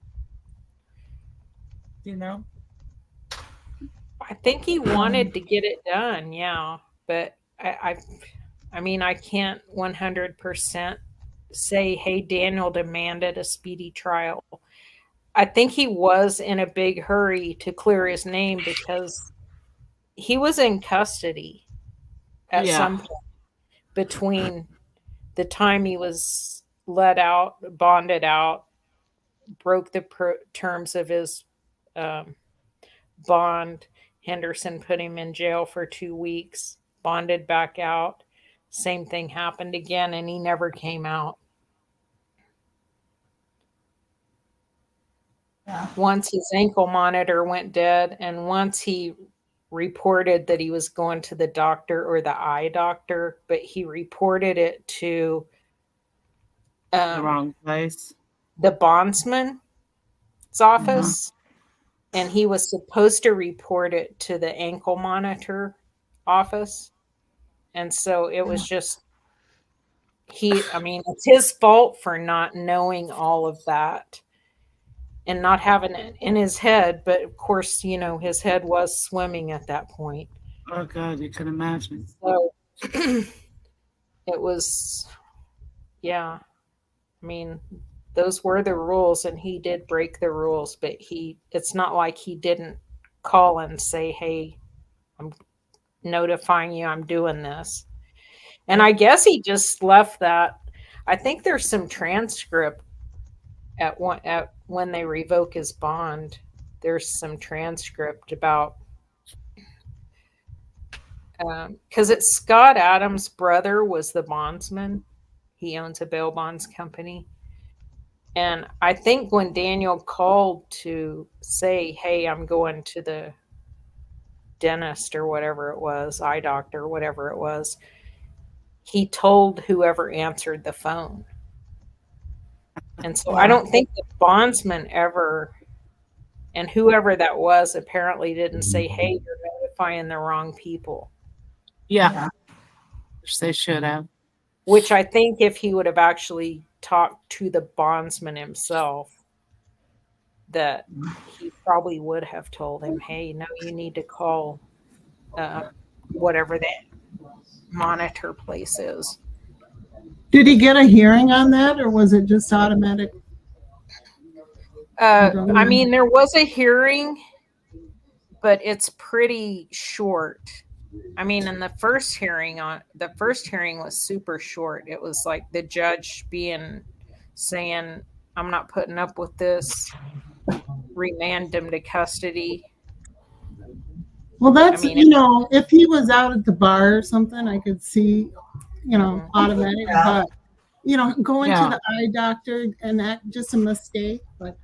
You know? I think he wanted to get it done, yeah. But I mean, I can't 100% say, hey, Daniel demanded a speedy trial. I think he was in a big hurry to clear his name because he was in custody at some point between the time he was let out, bonded out, broke the terms of his bond. Henderson put him in jail for 2 weeks, bonded back out. Same thing happened again, and he never came out. Yeah. Once his ankle monitor went dead, and once he reported that he was going to the doctor or the eye doctor, but he reported it to The wrong place. the bondsman's office, and he was supposed to report it to the ankle monitor office. And so it was just, I mean, it's his fault for not knowing all of that and not having it in his head. But of course, you know, his head was swimming at that point. Oh God, you can imagine. So it was, yeah. I mean, those were the rules, and he did break the rules, but it's not like he didn't call and say, hey, I'm notifying you I'm doing this. And I guess he just left that. I think there's some transcript at when they revoke his bond. There's some transcript about because it's Scott Adams' brother was the bondsman. He owns a bail bonds company. And I think when Daniel called to say, hey, I'm going to the dentist or whatever it was, eye doctor, whatever it was, he told whoever answered the phone. And so I don't think the bondsman ever, and whoever that was, apparently didn't say, hey, you're notifying the wrong people. Yeah. Which they should have. Which I think if he would have actually talked to the bondsman himself, that he probably would have told him, hey, no, you need to call whatever that monitor place is. Did he get a hearing on that, or was it just automatic? I mean, there was a hearing, but it's pretty short. I mean, in the first hearing was super short. It was like the judge saying, I'm not putting up with this, remand him to custody. Well, that's, if he was out at the bar or something, I could see automatic, Yeah. but going Yeah. to the eye doctor and that just a mistake, but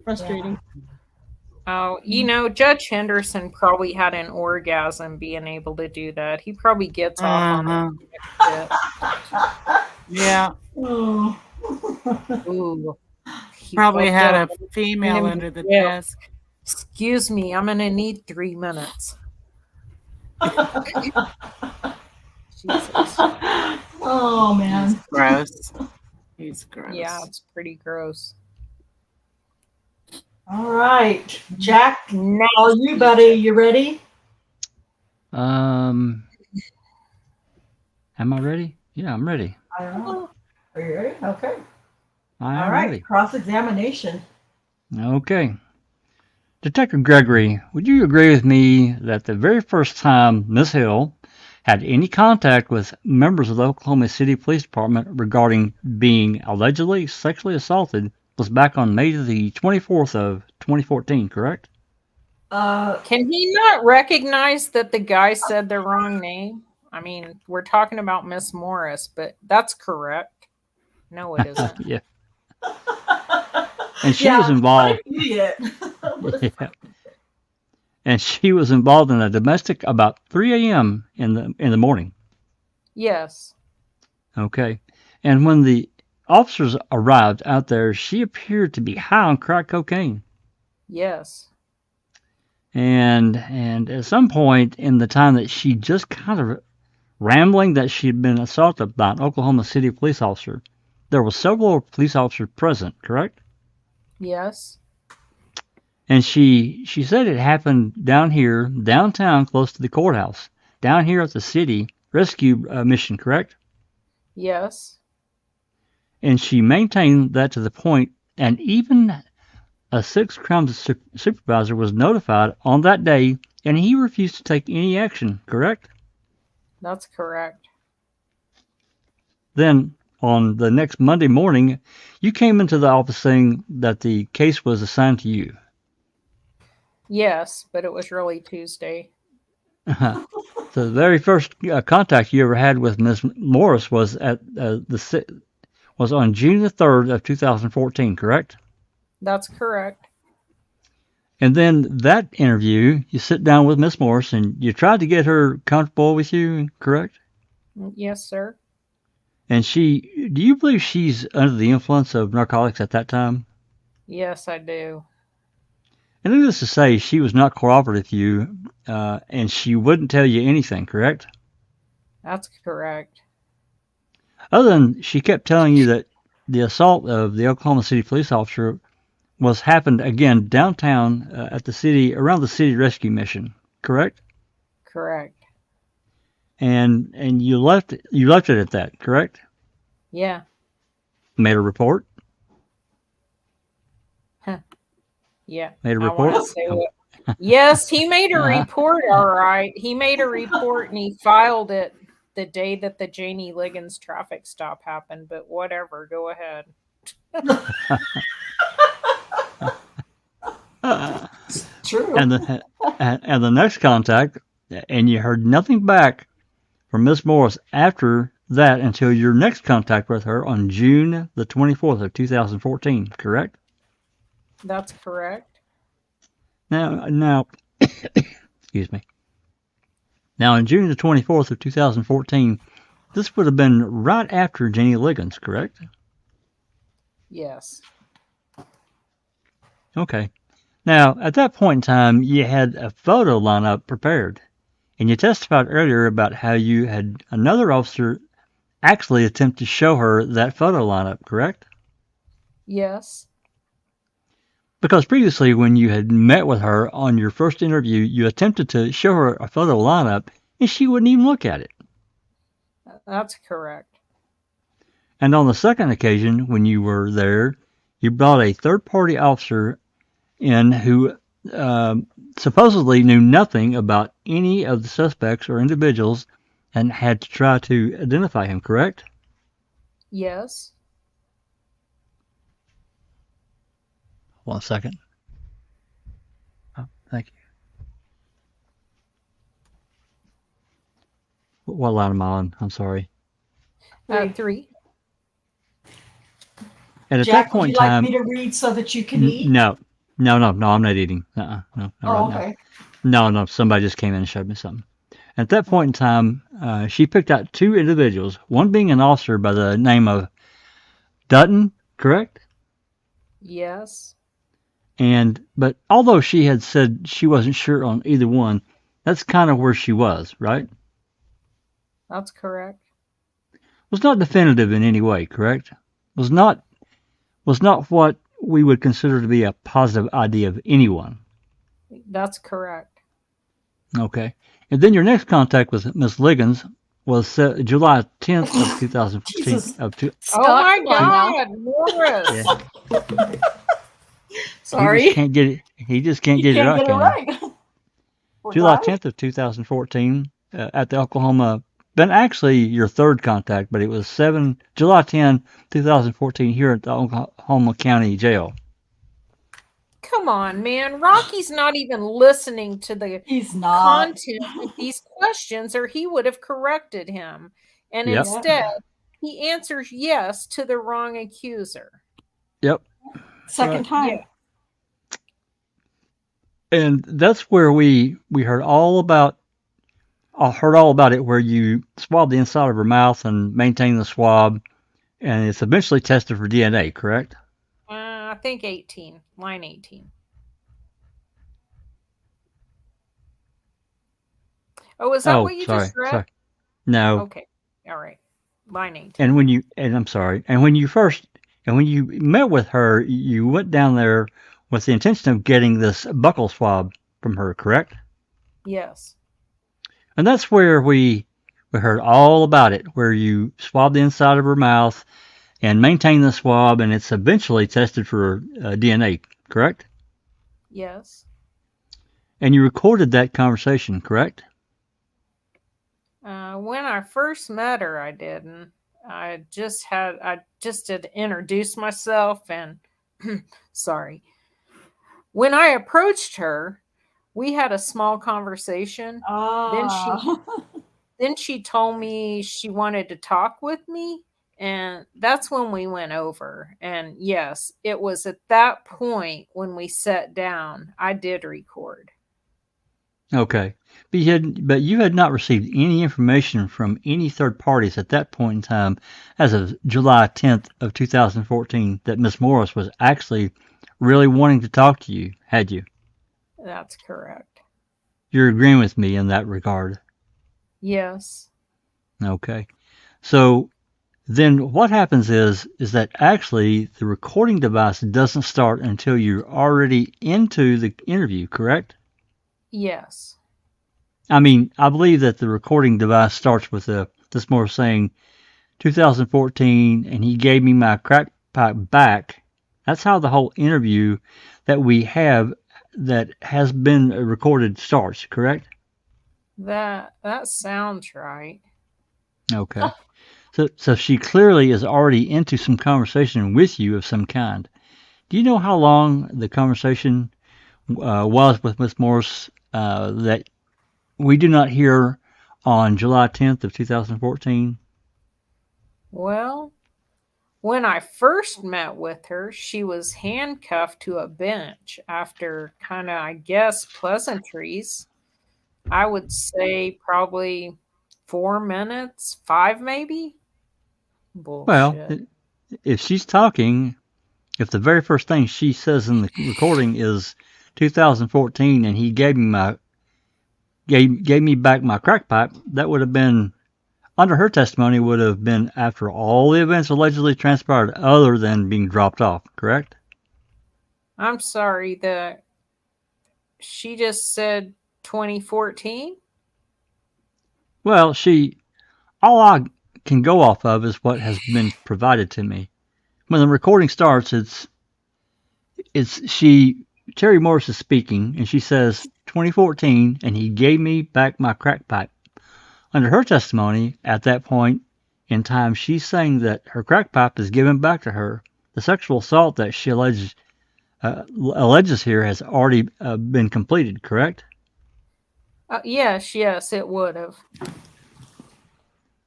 frustrating. Oh, Judge Henderson probably had an orgasm being able to do that. He probably gets off on it. Yeah. Oh. Ooh. He Probably fucked had up. a female under the Yeah. desk. Excuse me, I'm gonna need 3 minutes. Jesus. Oh man. Gross. He's gross. Yeah, it's pretty gross. All right, Jack. Next. All you, buddy. You ready? Am I ready? Yeah, I'm ready. I don't know. Are you ready? Okay. I am All right. ready. Cross-examination. Okay. Detective Gregory, would you agree with me that the very first time Miss Hill had any contact with members of the Oklahoma City Police Department regarding being allegedly sexually assaulted was back on May the 24th of 2014, correct? Can he not recognize that the guy said the wrong name? I mean, we're talking about Miss Morris, but that's correct. No, it isn't. Yeah. And she was involved. Idiot. Yeah. And she was involved in a domestic about 3 a.m. in the morning. Yes. Okay. And when the officers arrived out there, she appeared to be high on crack cocaine. Yes. And at some point in the time that she just kind of rambling that she'd been assaulted by an Oklahoma City police officer, there were several police officers present, correct? Yes. And she said it happened down here, downtown, close to the courthouse, down here at the city rescue mission, correct? Yes. And she maintained that to the point, and even a sixth crime supervisor was notified on that day, and he refused to take any action, correct? That's correct. Then, on the next Monday morning, you came into the office saying that the case was assigned to you. Yes, but it was really Tuesday. So the very first contact you ever had with Ms. Morris was was on June the 3rd of 2014, correct? That's correct. And then that interview, you sit down with Miss Morris and you tried to get her comfortable with you, correct? Yes, sir. And do you believe she's under the influence of narcotics at that time? Yes, I do. And needless to say, she was not cooperative with you, and she wouldn't tell you anything, correct? That's correct. Other than she kept telling you that the assault of the Oklahoma City police officer happened again downtown at the city, around the city rescue mission, correct? Correct. And you left it at that, correct? Yeah. Made a report? Yeah. Made a I report? wanna say what- Yes, he made a report, all right. He made a report and he filed it the day that the Janie Liggins traffic stop happened, but whatever, go ahead. True. And the next contact, and you heard nothing back from Miss Morris after that until your next contact with her on June the 24th of 2014, correct? That's correct. Now, excuse me. Now, on June the 24th of 2014, this would have been right after Janie Liggins, correct? Yes. Okay. Now, at that point in time, you had a photo lineup prepared, and you testified earlier about how you had another officer actually attempt to show her that photo lineup, correct? Yes. Because previously, when you had met with her on your first interview, you attempted to show her a photo lineup, and she wouldn't even look at it. That's correct. And on the second occasion, when you were there, you brought a third-party officer in who supposedly knew nothing about any of the suspects or individuals and had to try to identify him, correct? Yes. 1 second. Oh, thank you. What line am I on? I'm sorry. 3. And at Jack, that would point you in like time, me to read so that you can eat? no, I'm not eating. No, not Oh, right now. okay. No, somebody just came in and showed me something. At that point in time, she picked out 2 individuals, one being an officer by the name of Dutton, correct? Yes. But although she had said she wasn't sure on either one, that's kind of where she was, right? That's correct. Was not definitive in any way, correct? Was not what we would consider to be a positive idea of anyone. That's correct. Okay. And then your next contact with Miss Liggins was July 10th of 2014. Jesus. Oh my come on now. God, Morris. Yeah. Sorry. He just can't get it. He just can't get it right. Get it Can he? right. We're July glad. 10th of 2014 at the Oklahoma. Been actually your third contact, but it was July 10, 2014 here at the Oklahoma County Jail. Come on, man. Rocky's not even listening to the He's not. content of these questions, or he would have corrected him. And Yep. instead, he answers yes to the wrong accuser. Yep. Second time. Yeah. And that's where we heard all about it, where you swab the inside of her mouth and maintain the swab, and it's eventually tested for DNA, correct? I think 18, line 18. Oh, is that what you just read? Sorry. No. Okay, all right, line 18. And when you met with her, you went down there with the intention of getting this buccal swab from her, correct? Yes. And that's where we heard all about it, where you swab the inside of her mouth and maintain the swab, and it's eventually tested for DNA, correct? Yes. And you recorded that conversation, correct? When I first met her, I didn't. I just had introduced myself and sorry. When I approached her, we had a small conversation. Then she told me she wanted to talk with me, and that's when we went over. And yes, it was at that point when we sat down, I did record. Okay. But you had not received any information from any third parties at that point in time, as of July 10th of 2014, that Miss Morris was actually really wanting to talk to you, had you? That's correct. You're agreeing with me in that regard? Yes. Okay. So then what happens is that actually the recording device doesn't start until you're already into the interview, correct? Yes. I mean, I believe that the recording device starts with this more saying 2014, and he gave me my crack pipe back. That's how the whole interview that we have that has been recorded starts, correct? That sounds right. Okay. So she clearly is already into some conversation with you of some kind. Do you know how long the conversation was with Miss Morris that we do not hear on July 10th of 2014? Well, when I first met with her, she was handcuffed to a bench after kind of, I guess, pleasantries. I would say probably 4 minutes, 5 maybe. Bullshit. Well, if she's talking, if the very first thing she says in the recording is 2014 and he gave me back my crack pipe, that would have been, under her testimony, would have been after all the events allegedly transpired other than being dropped off, correct? I'm sorry, she just said 2014? Well, all I can go off of is what has been provided to me. When the recording starts, Terri Morris is speaking, and she says 2014, and he gave me back my crack pipe. Under her testimony, at that point in time, she's saying that her crack pipe is given back to her. The sexual assault that she alleges here has already been completed, correct? Yes, it would have.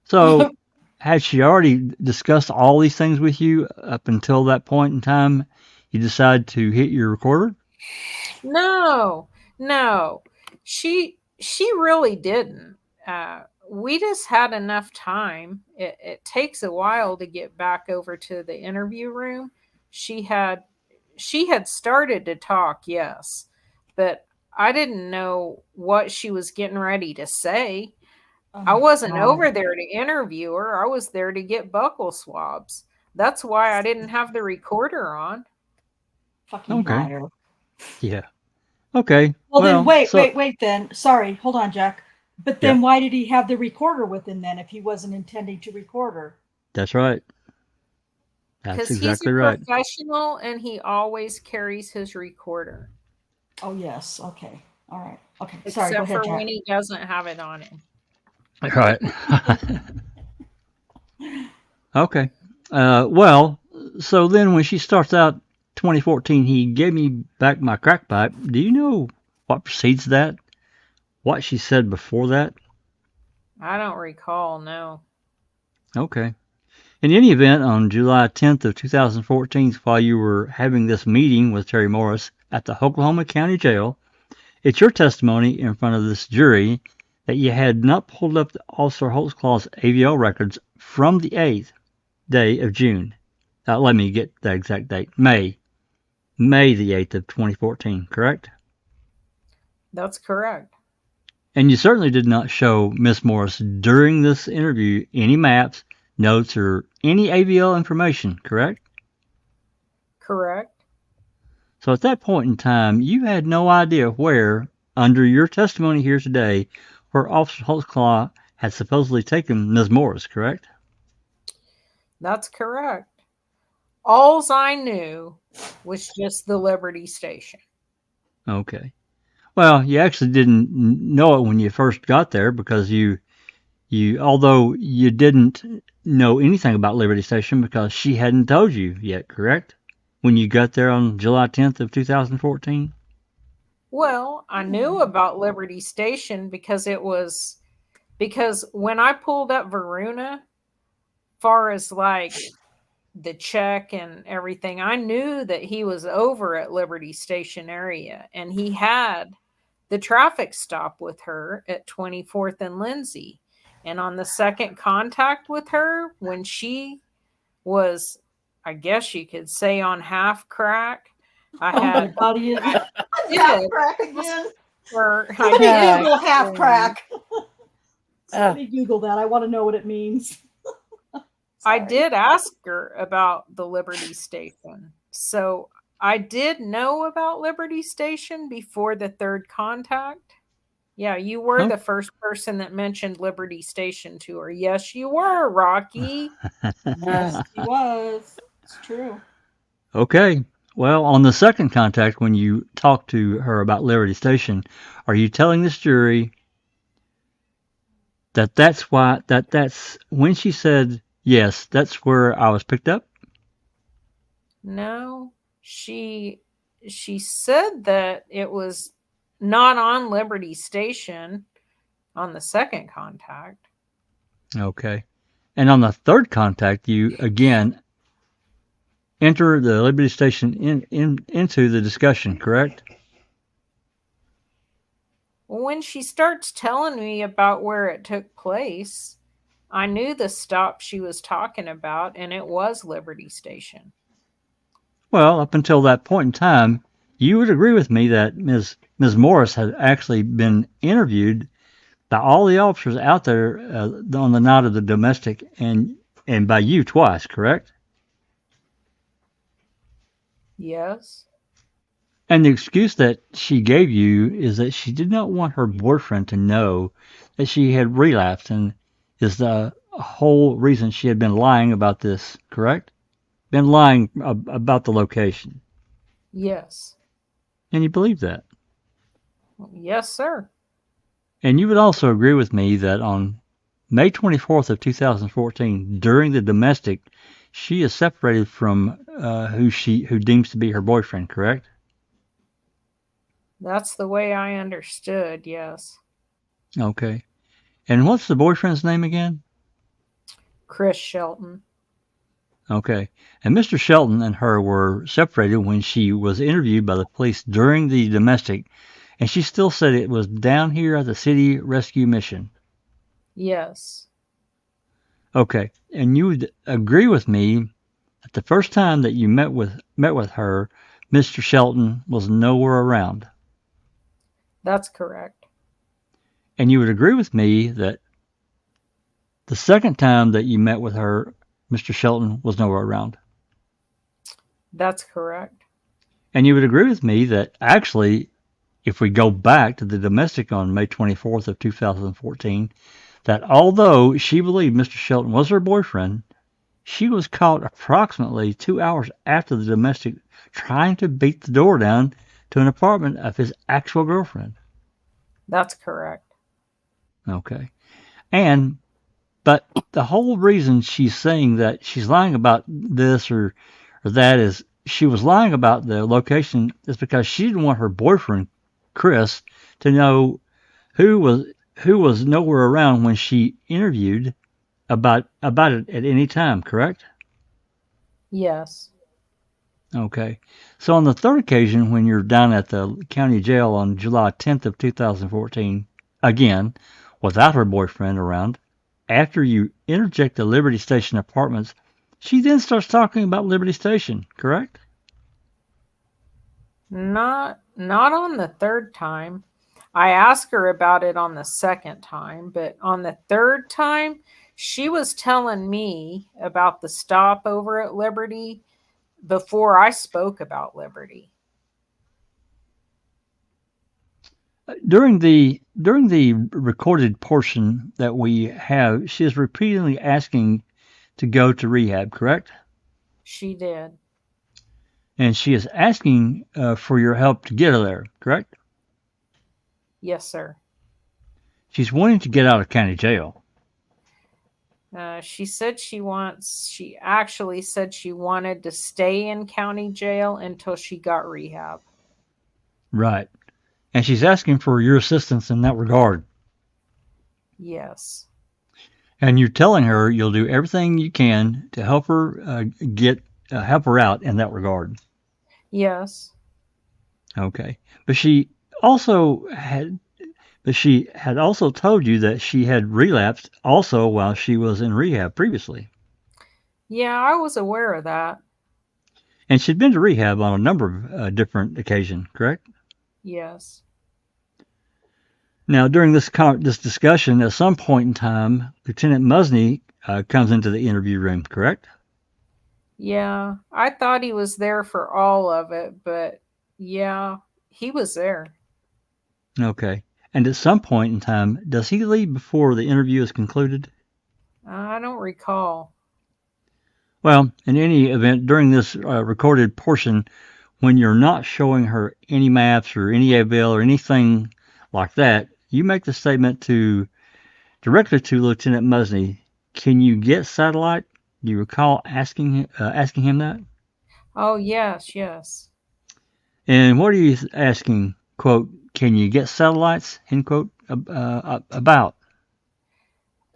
So, had she already discussed all these things with you up until that point in time? You decide to hit your recorder? No, no, she really didn't. We just had enough time. It takes a while to get back over to the interview room. She had started to talk, yes, but I didn't know what she was getting ready to say. Oh I my wasn't God. over there to interview her. I was there to get buccal swabs. That's why I didn't have the recorder on. Fucking Okay. liar. Yeah. Okay. Well, then wait so then. Sorry, hold on, Jack. But then why did he have the recorder with him then if he wasn't intending to record her? that's right. That's Because exactly he's a right. professional and he always carries his recorder. Oh yes. Okay. All right. Okay. Sorry. Go Except ahead, for Jack. when he doesn't have it on him. Right. Okay. Well, so then when she starts out 2014, he gave me back my crack pipe. Do you know what precedes that? What she said before that? I don't recall, no. Okay. In any event, on July 10th of 2014, while you were having this meeting with Terri Morris at the Oklahoma County Jail, it's your testimony in front of this jury that you had not pulled up the Officer Holtzclaw's AVL records from the 8th day of June. Let me get the exact date. May the 8th of 2014, correct? That's correct. And you certainly did not show Miss Morris during this interview any maps, notes, or any AVL information, correct? Correct. So at that point in time, you had no idea where, under your testimony here today, where Officer Holtzclaw had supposedly taken Ms. Morris, correct? That's correct. Alls I knew was just the Liberty Station. Okay. Well, you actually didn't know it when you first got there because although you didn't know anything about Liberty Station because she hadn't told you yet, correct? When you got there on July 10th of 2014? Well, I knew about Liberty Station because when I pulled up Varuna, far as like the check and everything, I knew that he was over at Liberty Station area and he had the traffic stop with her at 24th and Lindsay. And on the second contact with her, when she was, I guess you could say, on half crack, I had God, he is half crack again. I did Google half crack. Oh. Somebody Google that. I want to know what it means. I did ask her about the Liberty Station. So I did know about Liberty Station before the third contact. Yeah, you were the first person that mentioned Liberty Station to her. Yes, you were, Rocky. Yes, he was. It's true. Okay. Well, on the second contact, when you talked to her about Liberty Station, are you telling this jury that's when she said, yes, that's where I was picked up? No, she said that it was not on Liberty Station on the second contact. Okay. And on the third contact, you again enter the Liberty Station into the discussion, correct? When she starts telling me about where it took place, I knew the stop she was talking about, and it was Liberty Station. Well, up until that point in time, you would agree with me that Ms. Morris had actually been interviewed by all the officers out there on the night of the domestic, and by you twice, correct? Yes. And the excuse that she gave you is that she did not want her boyfriend to know that she had relapsed, and is the whole reason she had been lying about this, correct? Been lying about the location. Yes. And you believe that? Yes, sir. And you would also agree with me that on May 24th of 2014, during the domestic, she is separated from who deems to be her boyfriend, correct? That's the way I understood, yes. Okay. And what's the boyfriend's name again? Chris Shelton. Okay. And Mr. Shelton and her were separated when she was interviewed by the police during the domestic, and she still said it was down here at the city rescue mission. Yes. Okay. And you would agree with me that the first time that you met with her, Mr. Shelton was nowhere around. That's correct. And you would agree with me that the second time that you met with her, Mr. Shelton was nowhere around. That's correct. And you would agree with me that actually, if we go back to the domestic on May 24th of 2014, that although she believed Mr. Shelton was her boyfriend, she was caught approximately 2 hours after the domestic trying to beat the door down to an apartment of his actual girlfriend. That's correct. Okay. But the whole reason she's saying that she's lying about this or that is she was lying about the location is because she didn't want her boyfriend, Chris, to know who was nowhere around when she interviewed about it at any time, correct? Yes. Okay. So on the third occasion when you're down at the county jail on July 10th of 2014, again, without her boyfriend around, after you interject the Liberty Station apartments, she then starts talking about Liberty Station, correct? Not on the third time. I asked her about it on the second time, but on the third time, she was telling me about the stopover at Liberty before I spoke about Liberty. During the recorded portion that we have, she is repeatedly asking to go to rehab, correct? She did. And she is asking for your help to get her there, correct? Yes, sir. She's wanting to get out of county jail. She actually said she wanted to stay in county jail until she got rehab. Right. And she's asking for your assistance in that regard. Yes. And you're telling her you'll do everything you can to help her help her out in that regard. Yes. Okay. But she had also told you that she had relapsed also while she was in rehab previously. Yeah, I was aware of that. And she'd been to rehab on a number of different occasions, correct? Yes. Now, during this discussion, at some point in time, Lieutenant Musney comes into the interview room, correct? Yeah, I thought he was there for all of it, but yeah, he was there. Okay. And at some point in time, does he leave before the interview is concluded? I don't recall. Well, in any event, during this recorded portion, when you're not showing her any maps or any avail or anything like that, you make the statement directly to Lieutenant Musney. Can you get satellite? Do you recall asking him that? Oh, yes. And what are you asking? Quote, can you get satellites? End quote, about?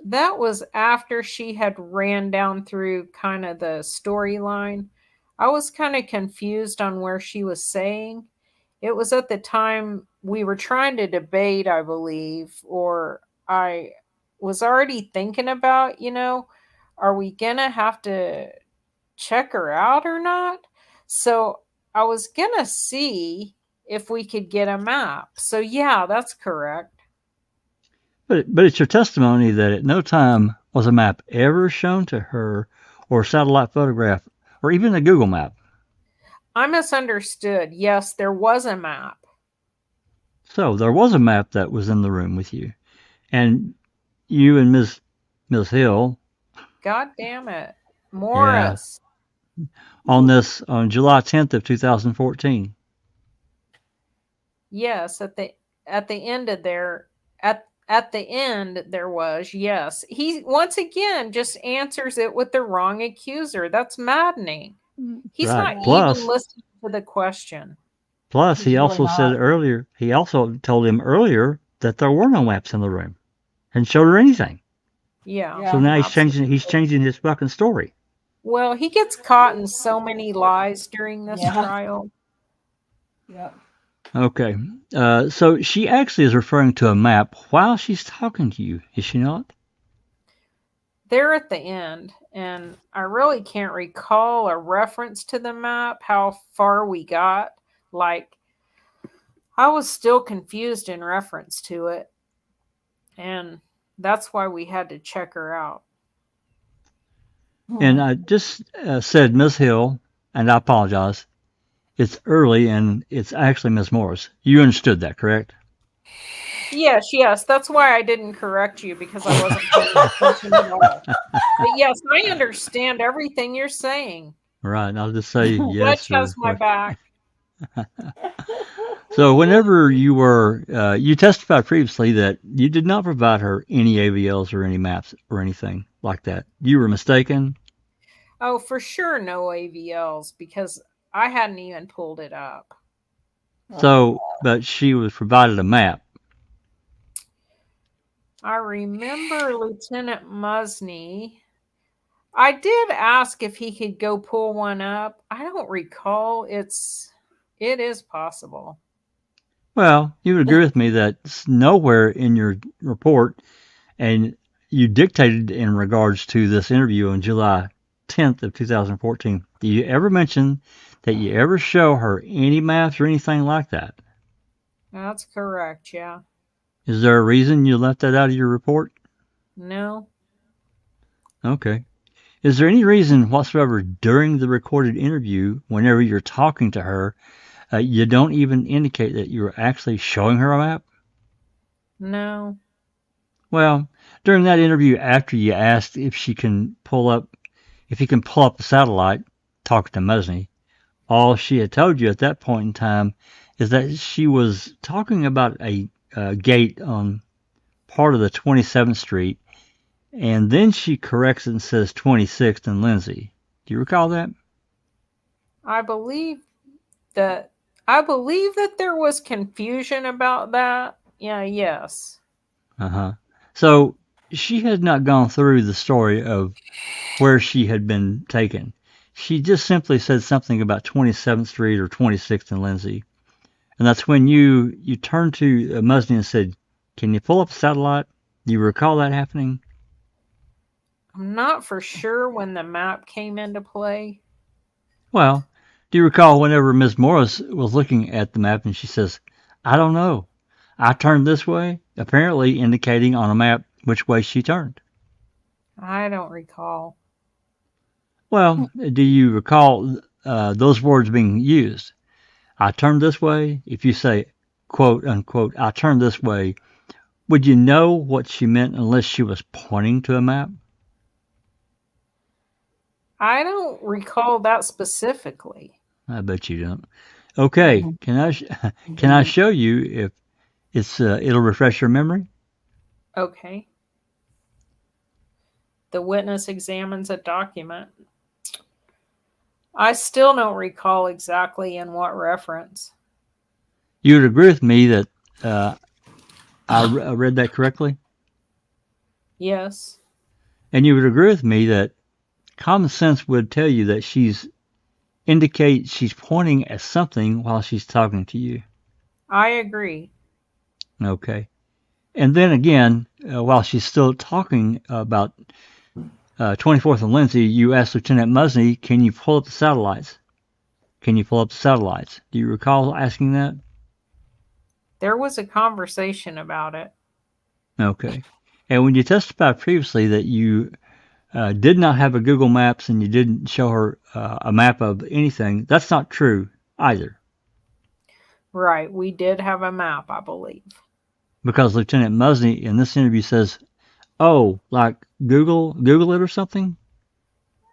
That was after she had ran down through kind of the storyline. I was kind of confused on where she was saying. It was at the time we were trying to debate, I believe, or I was already thinking about, are we going to have to check her out or not? So I was going to see if we could get a map. So yeah, that's correct. But it's your testimony that at no time was a map ever shown to her or a satellite photograph or even a Google map. I misunderstood. Yes, there was a map. So there was a map that was in the room with you. And you and Ms. Hill. God damn it. Morris. Yeah, on July 10th of 2014. Yes, at the end of there at the end there was, yes. He once again just answers it with the wrong accuser. That's maddening. He's right. not even listening to the question. Plus, he also said earlier, he also told him earlier that there were no maps in the room and showed her anything. Yeah. So now he's absolutely. changing his fucking story. Well, he gets caught in so many lies during this Yeah. trial. Yep. Okay. So she actually is referring to a map while she's talking to you, is she not? They're at the end, and I really can't recall a reference to the map, how far we got. Like, I was still confused in reference to it, and that's why we had to check her out. And I just said Miss Hill, and I apologize. It's early, and it's actually Miss Morris. You understood that, correct? Yes, that's why I didn't correct you, because I wasn't paying attention at all. But yes, I understand everything you're saying. Right. I'll just say yes. Judge has my back. So whenever you were, you testified previously that you did not provide her any AVLs or any maps or anything like that. You were mistaken. Oh, for sure, no AVLs, because I hadn't even pulled it up. So, but she was provided a map. I remember Lieutenant Musney. I did ask if he could go pull one up. I don't recall. It is possible. Well, you would agree with me that it's nowhere in your report, and you dictated in regards to this interview on July 10th of 2014. Do you ever mention that you ever show her any maps or anything like that? That's correct, yeah. Is there a reason you left that out of your report? No. Okay. Is there any reason whatsoever during the recorded interview, whenever you're talking to her, you don't even indicate that you're actually showing her a map? No. Well, during that interview, after you asked if he can pull up the satellite, talking to Musney, all she had told you at that point in time is that she was talking about a gate on part of the 27th Street, and then she corrects it and says 26th and Lindsay. Do you recall that? I believe that there was confusion about that. Yeah, yes. Uh-huh. So she had not gone through the story of where she had been taken. She just simply said something about 27th Street or 26th and Lindsay. And that's when you turned to Musney and said, "Can you pull up a satellite?" Do you recall that happening? I'm not for sure when the map came into play. Well, do you recall whenever Miss Morris was looking at the map and she says, "I don't know. I turned this way," apparently indicating on a map which way she turned? I don't recall. Well, do you recall those words being used? "I turned this way." If you say, quote unquote, "I turned this way," would you know what she meant unless she was pointing to a map? I don't recall that specifically. I bet you don't. Okay, can I show you if it'll refresh your memory? Okay. The witness examines a document. I still don't recall exactly in what reference. You would agree with me that I read that correctly? Yes. And you would agree with me that common sense would tell you that she's pointing at something while she's talking to you. I agree. Okay. And then again, while she's still talking about 24th and Lindsay, you asked Lieutenant Musney, "Can you pull up the satellites? Can you pull up the satellites?" Do you recall asking that? There was a conversation about it. Okay. And when you testified previously that you did not have a Google Maps and you didn't show her a map of anything, that's not true either. Right. We did have a map, I believe. Because Lieutenant Musney in this interview says, "Oh, like Google it or something?"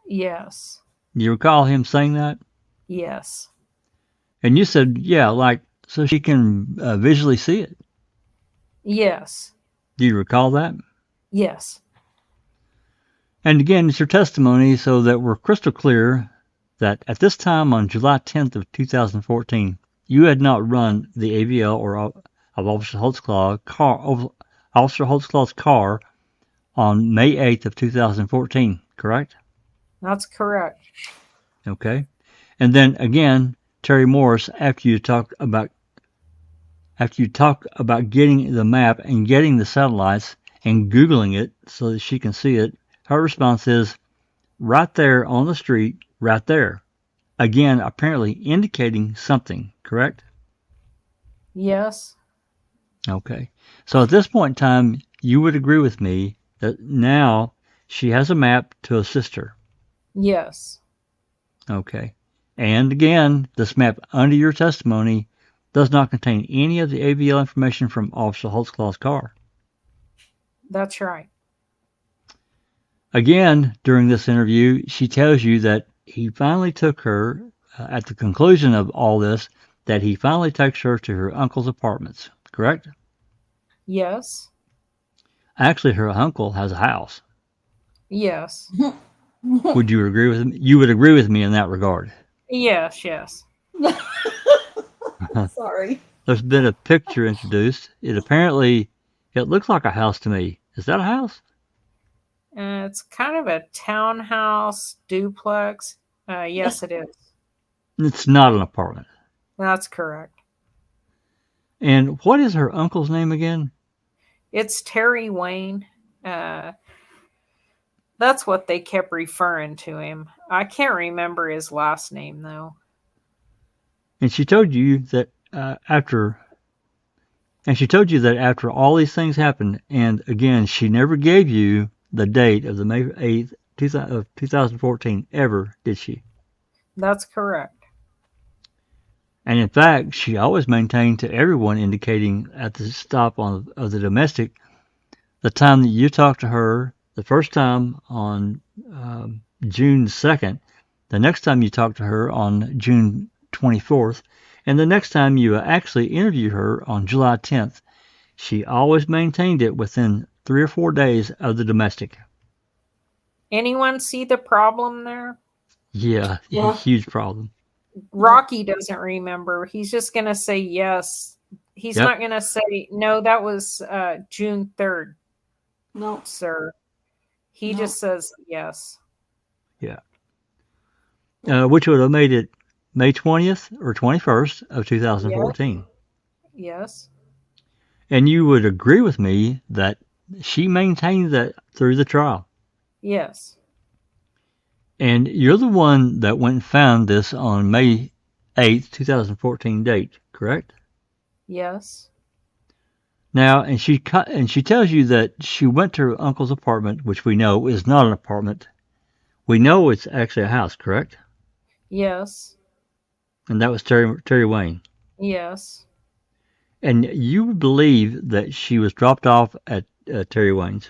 Yes. Do you recall him saying that? Yes. And you said, "Yeah, like so she can visually see it." Yes. Do you recall that? Yes. And again, it's your testimony so that we're crystal clear that at this time on July 10th of 2014, you had not run the AVL or of Officer Holtzclaw's car on May 8th of 2014, correct? That's correct. Okay. And then again, Terri Morris, after you talk about getting the map and getting the satellites and Googling it so that she can see it, her response is right there on the street, right there. Again, apparently indicating something, correct? Yes. Okay. So at this point in time, you would agree with me that now she has a map to assist her. Yes. Okay. And again, this map under your testimony does not contain any of the AVL information from Officer Holtzclaw's car. That's right. Again, during this interview, she tells you that he finally took her, at the conclusion of all this, that he finally takes her to her uncle's apartments, correct? Yes. Actually, her uncle has a house. Yes. Would you agree with me? You would agree with me in that regard. Yes. Yes. Sorry. There's been a picture introduced. It looks like a house to me. Is that a house? It's kind of a townhouse duplex. Yes, it is. It's not an apartment. That's correct. And what is her uncle's name again? It's Terry Wayne. That's what they kept referring to him. I can't remember his last name, though. And she told you that after all these things happened, and again, she never gave you the date of the May 8th, 2014, ever, did she? That's correct. And in fact, she always maintained to everyone, indicating at the stop of the domestic, the time that you talked to her, the first time on June 2nd, the next time you talked to her on June 24th, and the next time you actually interviewed her on July 10th, she always maintained it within 3 or 4 days of the domestic. Anyone see the problem there? Yeah. Huge problem. Rocky doesn't remember. He's just going to say yes. He's not going to say, no, that was June 3rd. No, sir. He just says yes. Yeah. Which would have made it May 20th or 21st of 2014. Yes. And you would agree with me that she maintained that through the trial. Yes. And you're the one that went and found this on May 8th, 2014 date, correct? Yes. Now, and she tells you that she went to her uncle's apartment, which we know is not an apartment. We know it's actually a house, correct? Yes. And that was Terri Wayne. Yes. And you would believe that she was dropped off at Terri Wayne's.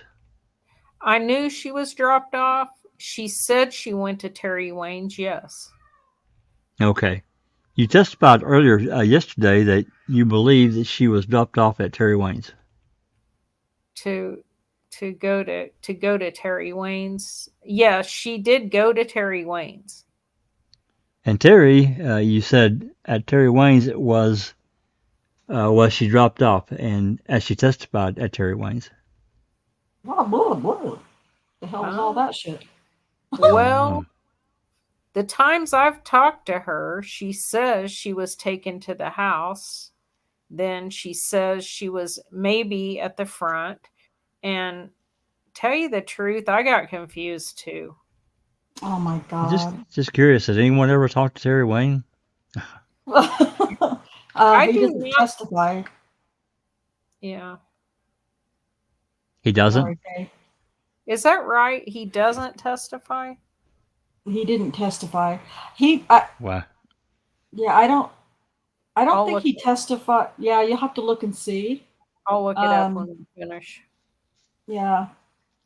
I knew she was dropped off. She said she went to Terri Wayne's, yes. Okay. You testified earlier yesterday that you believe that she was dropped off at Terri Wayne's. To go to Terri Wayne's. Yeah, she did go to Terri Wayne's. And Terri, you said at Terri Wayne's was she dropped off, and as she testified at Terri Wayne's. blah, blah, blah. The hell was all that shit? Well, the times I've talked to her, she says she was taken to the house. Then she says she was maybe at the front. And tell you the truth, I got confused too. Oh my God. Just curious, has anyone ever talked to Terri Wayne? He didn't testify. Yeah. He doesn't? Okay. Is that right? He doesn't testify? He didn't testify. Wow. Yeah, I don't I'll think look he testified. Yeah, you'll have to look and see. I'll look it up when we finish. Yeah.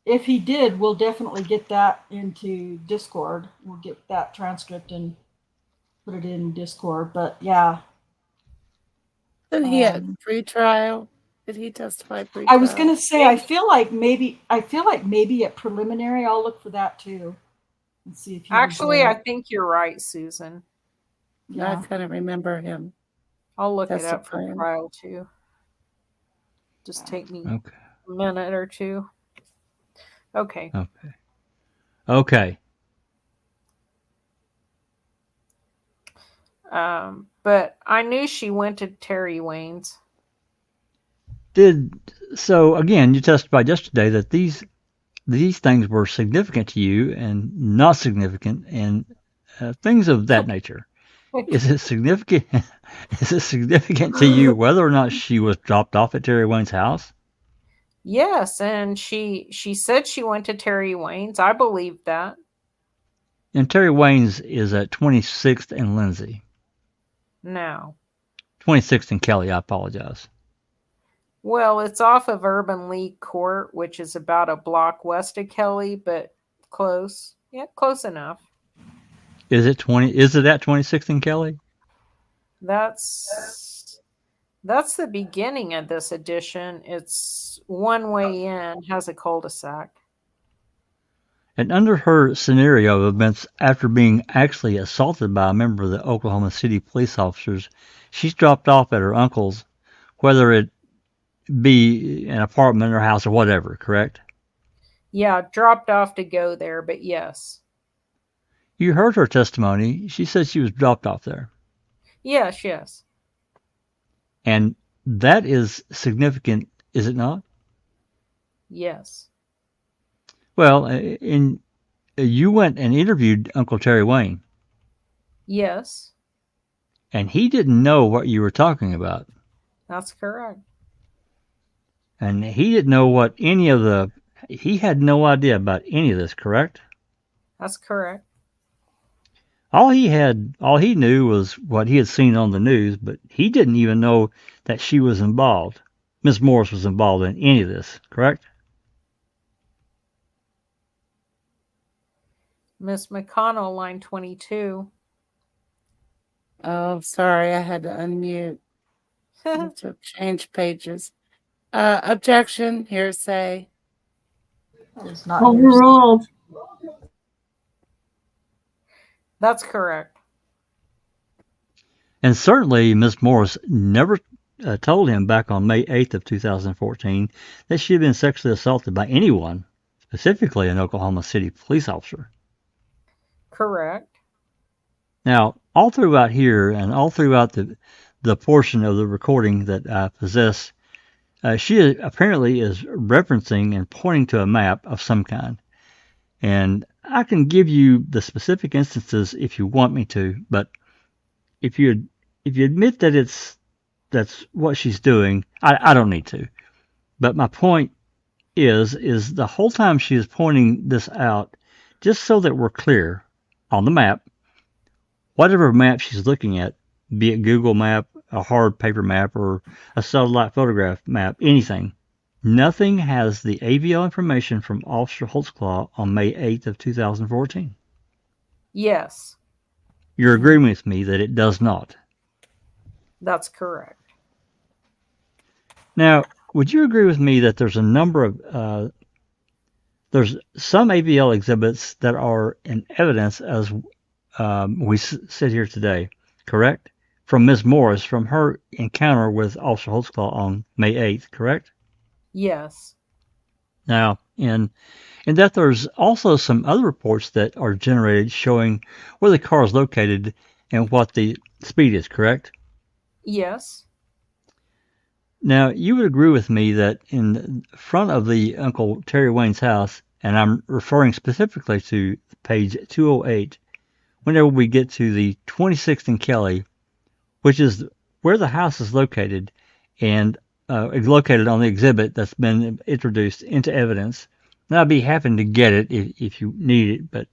If he did, we'll definitely get that into Discord. We'll get that transcript and put it in Discord. But yeah. Did he had pre-trial? Did he testify pre-trial? I was gonna say I feel like maybe at preliminary I'll look for that too. And see if he Actually, I think you're right, Susan. I kind of remember him. I'll look it up testifying. for trial too. Just take me Okay. a minute or two. Okay. Okay. Okay. But I knew she went to Terry Wayne's. So again, you testified yesterday that these things were significant to you and not significant, and things of that nature. Is it significant? Is it significant to you whether or not she was dropped off at Terry Wayne's house? Yes, and she said she went to Terry Wayne's. I believe that. And Terry Wayne's is at 26th and Lindsay. No. 26th and Kelly, I apologize. Well, it's off of Urban League Court, which is about a block west of Kelly, but close. Yeah, close enough. Is it at 26th and Kelly? That's the beginning of this edition. It's one way in, has a cul-de-sac. And under her scenario of events, after being actually assaulted by a member of the Oklahoma City police officers, she's dropped off at her uncle's, whether it be an apartment or house or whatever, correct? Yeah, dropped off to go there, but yes. You heard her testimony. She said she was dropped off there. Yes. And that is significant, is it not? Yes. Well, you went and interviewed Uncle Terry Wayne. Yes. And he didn't know what you were talking about. That's correct. And he didn't know he had no idea about any of this, correct? That's correct. All he knew was what he had seen on the news, but he didn't even know that she was involved. Miss Morris was involved in any of this, correct? Miss McConnell, line 22. Oh, sorry, I had to unmute. To change pages. Objection, hearsay. It's not Overruled. That's correct. And certainly Miss Morris never told him back on May 8th of 2014 that she had been sexually assaulted by anyone, specifically an Oklahoma City police officer. Correct. Now, all throughout here and all throughout the portion of the recording that I possess, she apparently is referencing and pointing to a map of some kind. And I can give you the specific instances if you want me to, but if you admit that that's what she's doing, I don't need to. But my point is the whole time she is pointing this out, just so that we're clear on the map, whatever map she's looking at, be it Google map, a hard paper map, or a satellite photograph map, anything, nothing has the AVL information from Officer Holtzclaw on May 8th of 2014. Yes. You're agreeing with me that it does not. That's correct. Now, would you agree with me that there's a number of there's some AVL exhibits that are in evidence as we sit here today, correct? From Ms. Morris, from her encounter with Officer Holtzclaw on May 8th, correct? Yes. Now, in that there's also some other reports that are generated showing where the car is located and what the speed is, correct? Yes. Now, you would agree with me that in front of the Uncle Terry Wayne's house, and I'm referring specifically to page 208, whenever we get to the 26th and Kelly, which is where the house is located, and is located on the exhibit that's been introduced into evidence. And I'd be happy to get it if you need it, but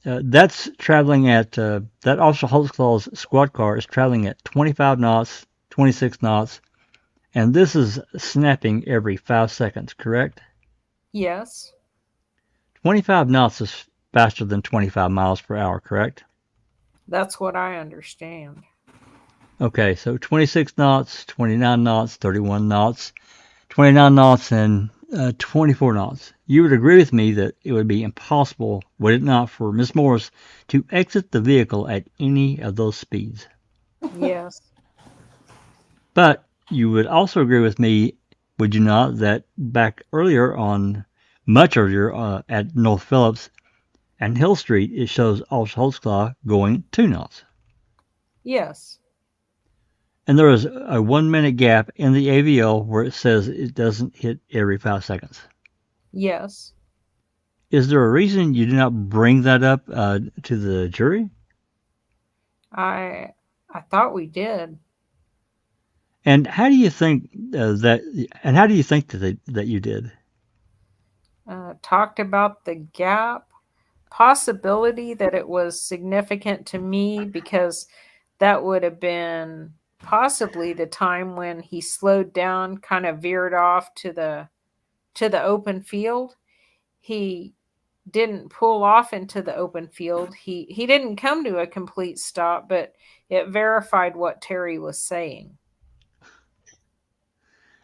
that's traveling at, that Officer Holtzclaw's squad car is traveling at 25 knots, 26 knots, and this is snapping every 5 seconds, correct? Yes. 25 knots is faster than 25 miles per hour, correct? That's what I understand. Okay, so 26 knots, 29 knots, 31 knots, 29 knots, and 24 knots. You would agree with me that it would be impossible, would it not, for Miss Morris to exit the vehicle at any of those speeds? Yes. But you would also agree with me, would you not, that back earlier on much earlier at North Phillips and Hill Street, it shows Officer Holtzclaw going 2 knots. Yes. And there is a 1 minute gap in the AVL where it says it doesn't hit every 5 seconds. Yes. Is there a reason you did not bring that up to the jury? I thought we did. And how do you think that you did? Talked about the gap, possibility that it was significant to me because that would have been possibly the time when he slowed down, kind of veered off to the open field. He didn't pull off into the open field. He didn't come to a complete stop, but it verified what Terri was saying.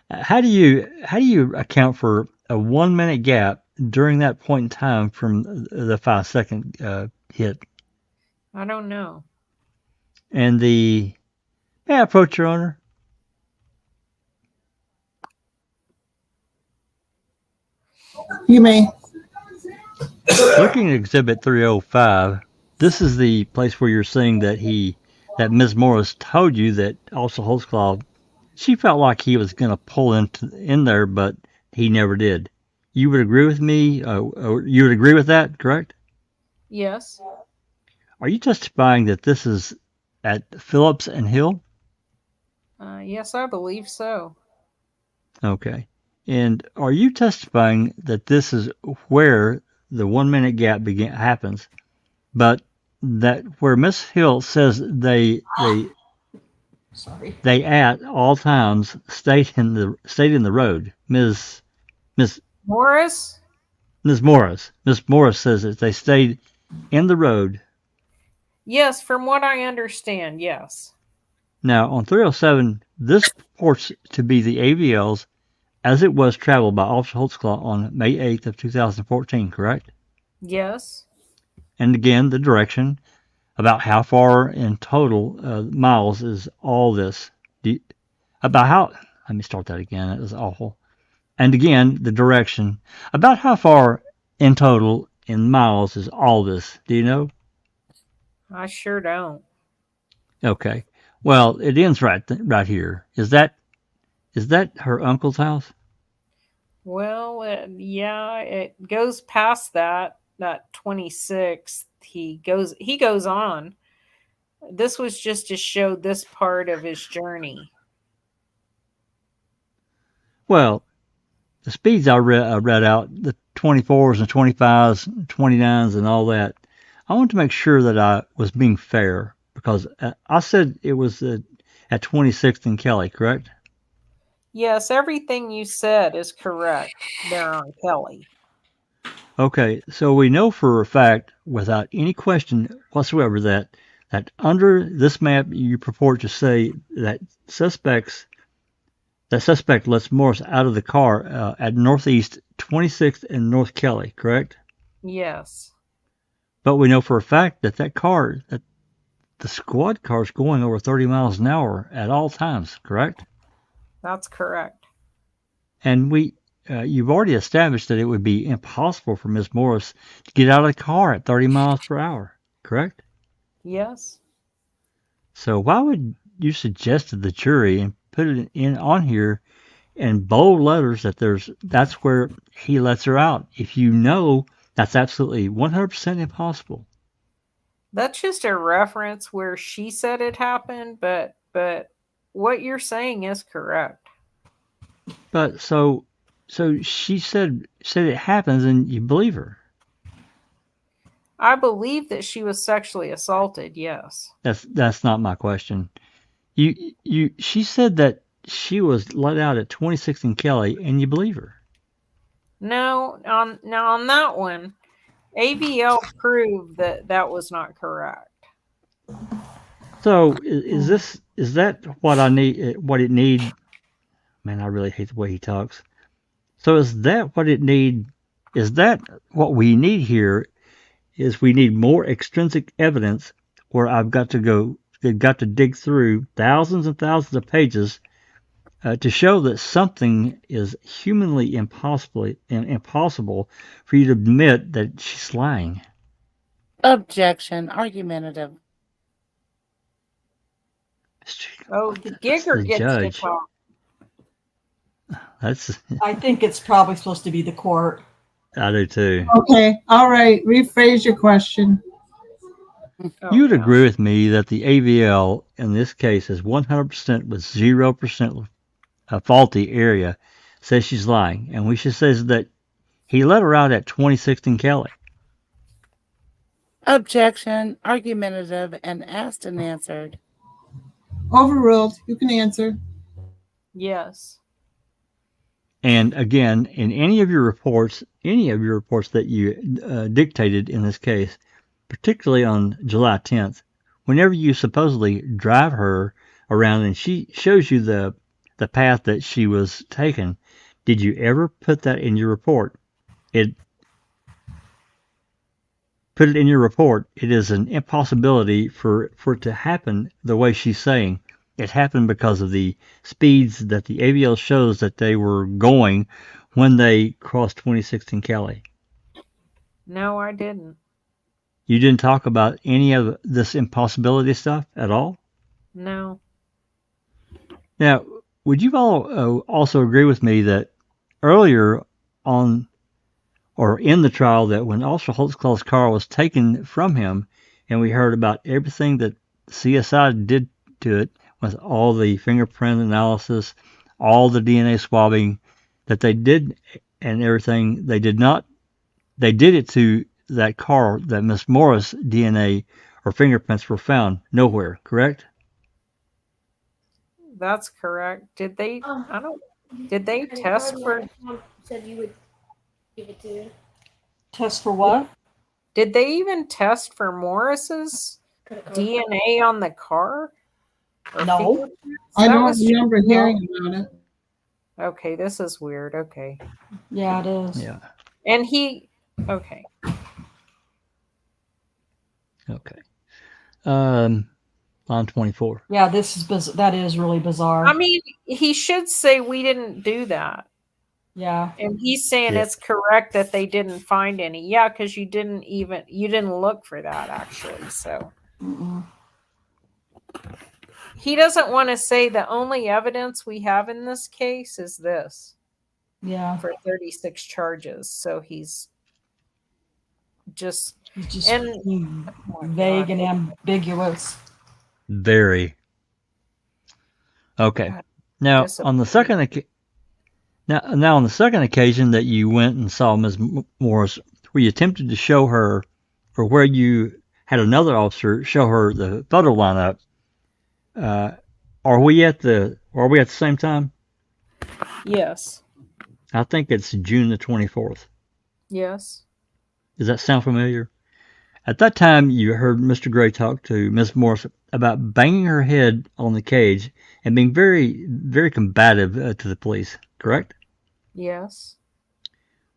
How do you account for a 1 minute gap during that point in time from the 5 second hit? I don't know. And may I approach your owner? You may. Looking at Exhibit 305, this is the place where you're saying that Ms. Morris told you that Officer Holtzclaw, she felt like he was going to pull in there, but he never did. You would agree with me? Or you would agree with that, correct? Yes. Are you testifying that this is at Phillips and Hill? Yes, I believe so. Okay. And are you testifying that this is where the 1 minute gap happens, but that where Miss Hill says they at all times stayed in the road? Ms. Morris? Ms. Morris says that they stayed in the road. Yes, from what I understand, yes. Now, on 307, this purports to be the AVLs as it was traveled by Officer Holtzclaw on May 8th of 2014, correct? Yes. And again, the direction, about how far in total miles is all this. Let me start that again, that was awful. And again, the direction, about how far in total in miles is all this? Do you know? I sure don't. Okay. Well, it ends right here. Is that her uncle's house? Well, yeah, it goes past that 26th. He goes on. This was just to show this part of his journey. Well, the speeds I read out, the 24s and 25s, and 29s, and all that. I want to make sure that I was being fair because I said it was at 26th and Kelly, correct? Yes, everything you said is correct there on Kelly. Okay, so we know for a fact, without any question whatsoever, that under this map you purport to say that suspect lets Morris out of the car at Northeast 26th and North Kelly, correct? Yes. But we know for a fact that the squad car is going over 30 miles an hour at all times, correct? That's correct. And you've already established that it would be impossible for Ms. Morris to get out of the car at 30 miles per hour, correct? Yes. So why would you suggest to the jury and put it on here in bold letters that that's where he lets her out if you know that's absolutely 100% impossible? That's just a reference where she said it happened, but what you're saying is correct. But so she said it happens and you believe her. I believe that she was sexually assaulted, yes. That's not my question. She said that she was let out at 26th and Kelly and you believe her. No, on that one, AVL proved that was not correct. So is that what I need? What it need? Man, I really hate the way he talks. So is that what it need? Is that what we need here? Is we need more extrinsic evidence where I've got to dig through thousands and thousands of pages to show that something is humanly impossible for you to admit that she's lying. Objection. Argumentative. Oh, the Gigger the gets judge. to talk. I think it's probably supposed to be the court. I do too. Okay, all right, rephrase your question. Oh, You would yeah. agree with me that the AVL in this case is 100% with 0% faulty area, says she's lying, and we should say that he let her out at 2016 Kelly. Objection. Argumentative and asked and answered. Overruled. You can answer. Yes. And again, in any of your reports that you dictated in this case, particularly on July 10th, whenever you supposedly drive her around and she shows you the path that she was taken, did you ever put that in your report? Put it in your report. It is an impossibility for it to happen the way she's saying. It happened because of the speeds that the AVL shows that they were going when they crossed 2016 Cali. No, I didn't. You didn't talk about any of this impossibility stuff at all? No. Now, would you all also agree with me that earlier on or in the trial that when Officer Holtzclaw's car was taken from him and we heard about everything that CSI did to it with all the fingerprint analysis, all the DNA swabbing that they did and everything, they did it to that car that Miss Morris DNA or fingerprints were found nowhere, correct? That's correct. Did they? Did they test for? Said you would give it to. Test for what? Did they even test for Morris's DNA on the car? Or No. fingerprints? I That don't was- remember hearing about it. Okay, this is weird. Okay, Yeah, it is. Yeah. and he. Okay. Okay. Line 24. Yeah, that is really bizarre. I mean, he should say we didn't do that. Yeah. And he's saying Yeah. it's correct that they didn't find any. Yeah, because you didn't look for that actually. So Mm-mm. he doesn't want to say the only evidence we have in this case is this Yeah. for 36 charges. So he's just It's just And- vague and ambiguous. Very. Okay. Now on the second on the second occasion that you went and saw Ms. Morris, where you attempted to show her, or where you had another officer show her the photo lineup, are we at the same time? yes, I think it's June the 24th. yes, Does that sound familiar? At that time, you heard Mr. Gray talk to Ms. Morris about banging her head on the cage and being very, very combative to the police, correct? yes.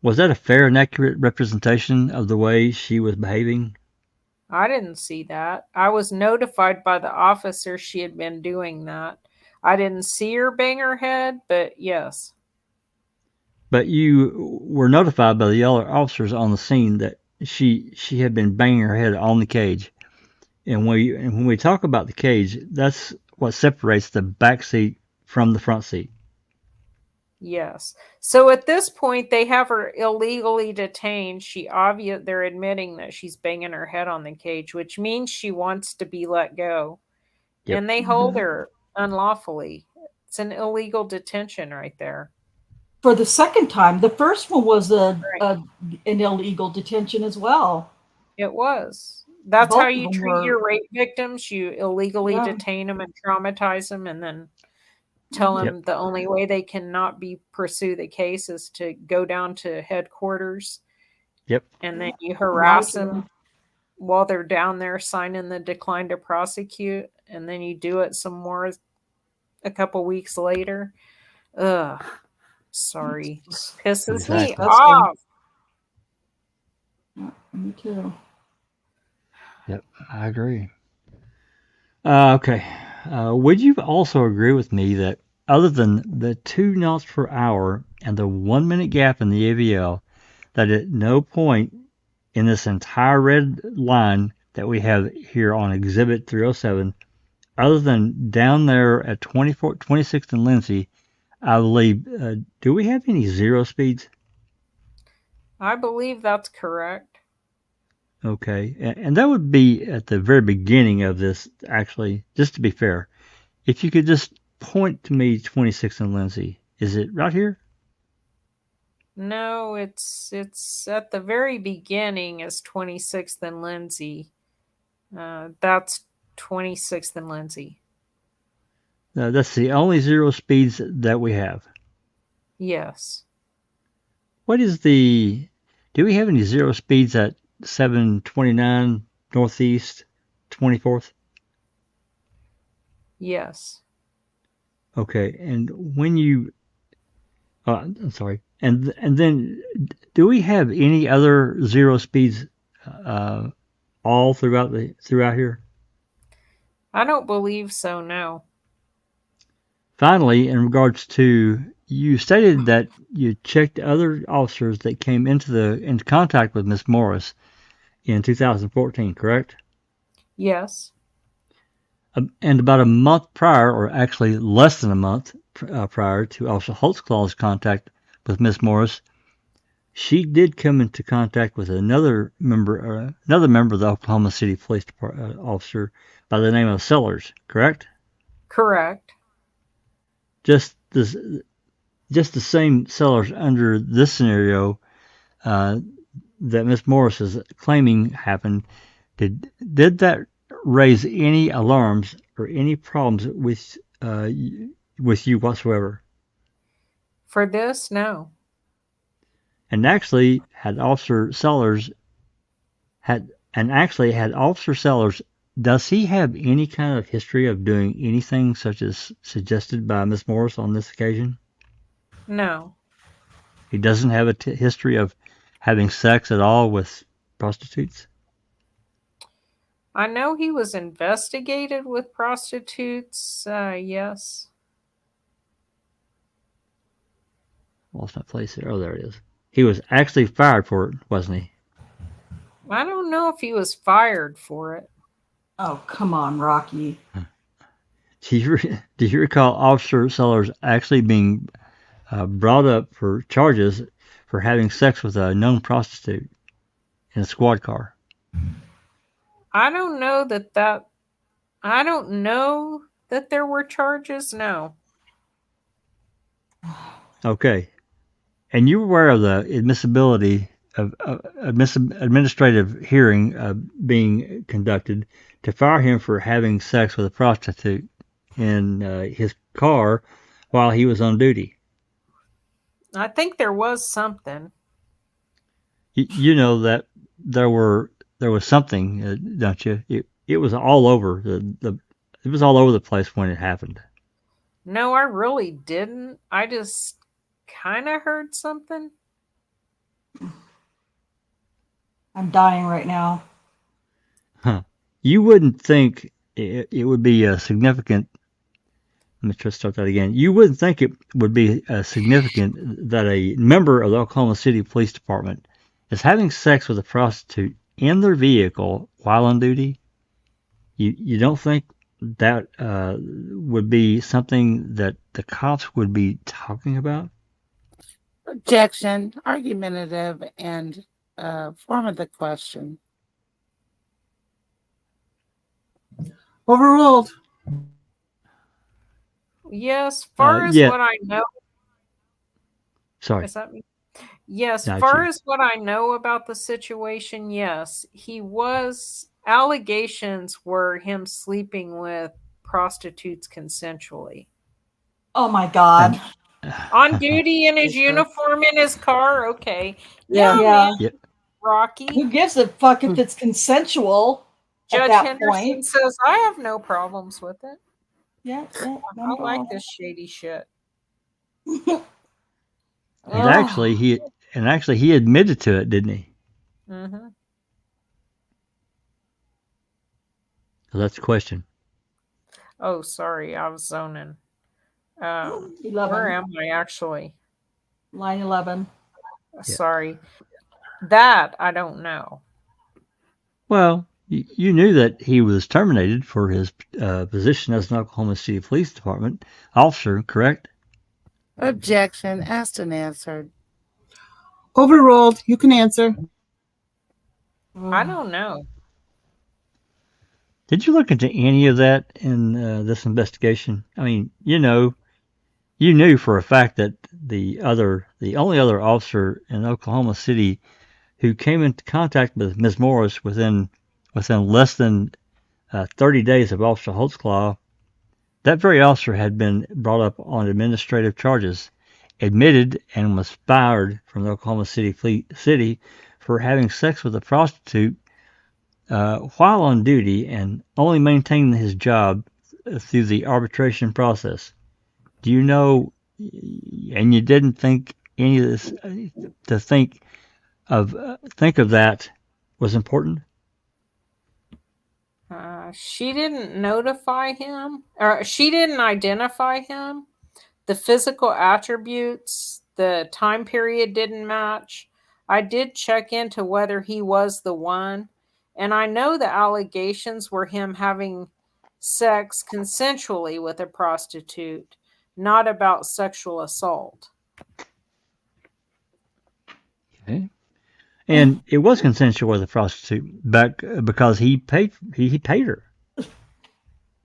Was that a fair and accurate representation of the way she was behaving? I didn't see that. I was notified by the officer she had been doing that. I didn't see her bang her head, but yes. But you were notified by the other officers on the scene that she had been banging her head on the cage. And when we talk about the cage, that's what separates the back seat from the front seat. Yes. So at this point, they have her illegally detained. They're admitting that she's banging her head on the cage, which means she wants to be let go. Yep. And they hold her unlawfully. It's an illegal detention right there. For the second time, the first one was an illegal detention as well. It was. That's Both how of you them treat were- your rape victims. You illegally Yeah. detain them and traumatize them, and then tell them the only way they cannot pursue the case is to go down to headquarters. Yep. And then you harass Right. them while they're down there signing the decline to prosecute, and then you do it some more a couple weeks later. Ugh. Sorry. Pisses me Exactly. off. Me too. Yep, I agree. Okay. Would you also agree with me that other than the 2 knots per hour and the 1 minute gap in the AVL, that at no point in this entire red line that we have here on Exhibit 307, other than down there at 26th and Lindsay, I believe, do we have any zero speeds? I believe that's correct. Okay, and that would be at the very beginning of this, actually, just to be fair. If you could just point to me 26th and Lindsay. Is it right here? No, it's at the very beginning is 26th and Lindsay. That's 26th and Lindsay. That's the only zero speeds that we have. Yes. What is the... Do we have any zero speeds at 729 Northeast 24th? Yes. Okay, and when you... I'm sorry. And then, do we have any other zero speeds all throughout here? I don't believe so, no. Finally, in regards to, you stated that you checked other officers that came into contact with Miss Morris in 2014, correct? Yes. And about a month prior, or actually less than a month prior to Officer Holtzclaw's contact with Miss Morris, she did come into contact with another member of the Oklahoma City Police Department officer by the name of Sellers, correct? Correct. Just the same Sellers under this scenario that Miss Morris is claiming happened. Did that raise any alarms or any problems with you whatsoever? For this, no. And actually, had Officer Sellers, does he have any kind of history of doing anything such as suggested by Miss Morris on this occasion? No. He doesn't have a history of having sex at all with prostitutes? I know he was investigated with prostitutes, yes. Lost my place here. Oh, there it is. He was actually fired for it, wasn't he? I don't know if he was fired for it. Oh, come on, Rocky. Do you recall Officer Sellers actually being brought up for charges for having sex with a known prostitute in a squad car? I don't know that there were charges, no. Okay. And you were aware of the admissibility of administrative hearing being conducted to fire him for having sex with a prostitute in his car while he was on duty. I think there was something. You know that there was something, don't you? It was all over it was all over the place when it happened. No, I really didn't. I just kind of heard something. I'm dying right now. Huh. You wouldn't think it would be a significant. Let me try to start that again. You wouldn't think it would be significant that a member of the Oklahoma City Police Department is having sex with a prostitute in their vehicle while on duty. You don't think that would be something that the cops would be talking about? Objection, argumentative, and form of the question. Overruled. Yes, far as yeah. what I know. Sorry. Is that me? Yes, Not far you. as what I know about the situation, yes. Allegations were him sleeping with prostitutes consensually. Oh my God. On duty in his uniform in his car, okay. Yeah. Yeah. Yep. Rocky. Who gives a fuck if it's consensual at Judge that Henderson point? says, I have no problems with it. Yeah. I like this shady shit. And actually, he admitted to it, didn't he? Mm-hmm. So that's the question. Oh, sorry, I was zoning. Where 11, am I actually? line 11. Sorry. That I don't know. Well, you knew that he was terminated for his position as an Oklahoma City Police Department officer, correct? Objection. Asked and answered. Overruled. You can answer. I don't know. Did you look into any of that in this investigation? I mean, you knew for a fact that the only other officer in Oklahoma City who came into contact with Ms. Morris within less than 30 days of Officer Holtzclaw, that very officer had been brought up on administrative charges, admitted, and was fired from the Oklahoma City for having sex with a prostitute while on duty and only maintaining his job through the arbitration process. Do you know, and you didn't think any of this, to think of that was important? She didn't notify him, or she didn't identify him. The physical attributes, the time period didn't match. I did check into whether he was the one, and I know the allegations were him having sex consensually with a prostitute, not about sexual assault. Okay. And it was consensual with a prostitute back because he paid her.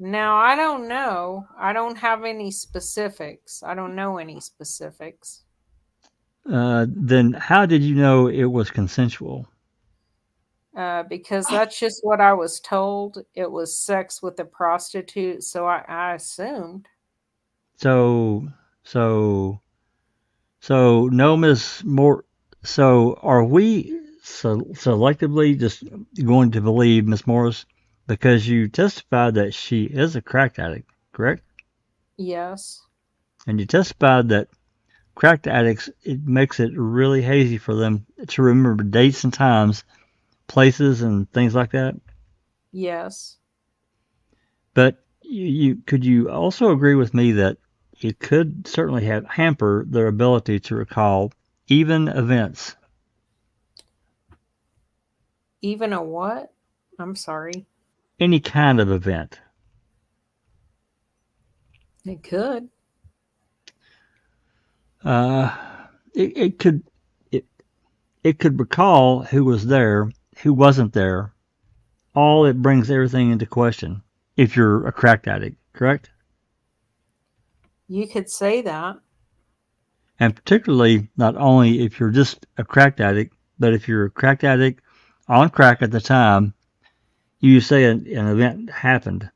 Now, I don't know. I don't have any specifics. I don't know any specifics. Then how did you know it was consensual? Because that's just what I was told. It was sex with a prostitute, so I assumed. So no, Ms. Moore. So are we selectively just going to believe Ms. Morris because you testified that she is a crack addict, correct? Yes. And you testified that crack addicts, it makes it really hazy for them to remember dates and times, places and things like that? Yes. But could you also agree with me that it could certainly hamper their ability to recall even events? Even a what? I'm sorry. Any kind of event. It could. It could recall who was there, who wasn't there. All it brings everything into question if you're a crack addict, correct? You could say that. And particularly not only if you're just a crack addict, but if you're a crack addict on crack at the time, you say an event happened.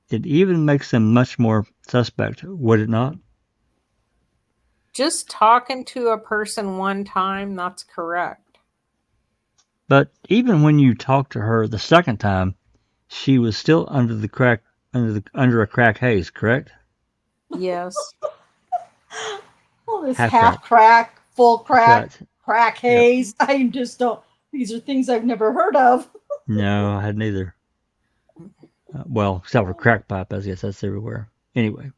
It even makes them much more suspect, would it not? Just talking to a person one time, that's correct. But even when you talked to her the second time, she was still under a crack haze, correct? Yes. Well, this Half half crack, full crack, Right. crack haze. I just don't. These are things I've never heard of. No, I hadn't either. Well, except for crack pipe, I guess that's everywhere. Anyway,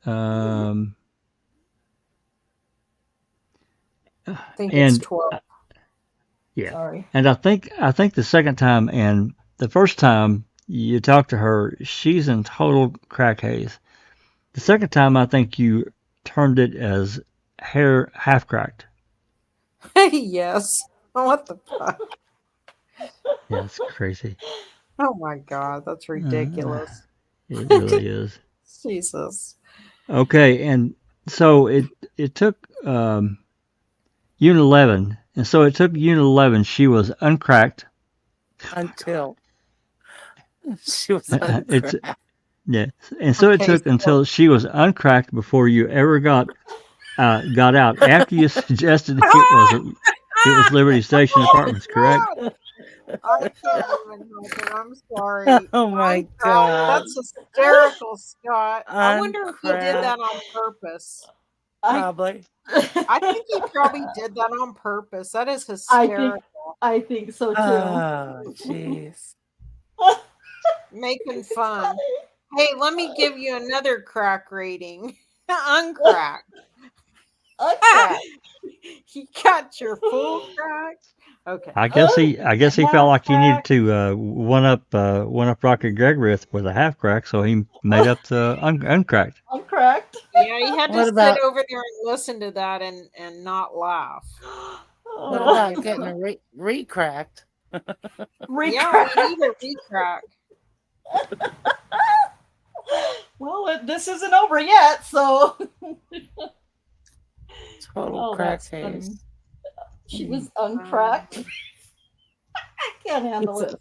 I think and it's 12. yeah, Sorry. and I think the second time and the first time you talked to her, she's in total crack haze. The second time, I think you termed it as hair half cracked. Yes. What the fuck? Yeah, it's crazy. Oh my God, that's ridiculous. It really is. Jesus. Okay, and so it took Unit 11, and so it took Unit 11. She was uncracked Until she was It's yeah, and so it Okay, took until she was uncracked before you ever got out. After you suggested it was Liberty Station Apartments, correct? I can't even help it. I'm sorry. Oh my I'm sorry. God. That's hysterical, Scott. I wonder if he did Uncracked. that on purpose. Probably. I think he probably did that on purpose. That is hysterical. I think so too. Oh, jeez. Making fun. Hey, let me give you another crack rating. Uncracked. Uncracked. You got your full crack. Okay. I guess he felt like he needed Half-cracked. to one up Rocket Gregory with a half crack, so he made up the uncracked. Uncracked. Yeah, you had to What sit about over there and listen to that and not laugh. what about getting a re-cracked? Yeah, Recracked. we need a recrack. Well, this isn't over yet, so. Total Oh, crack that's funny. face. She was uncracked. I can't handle it.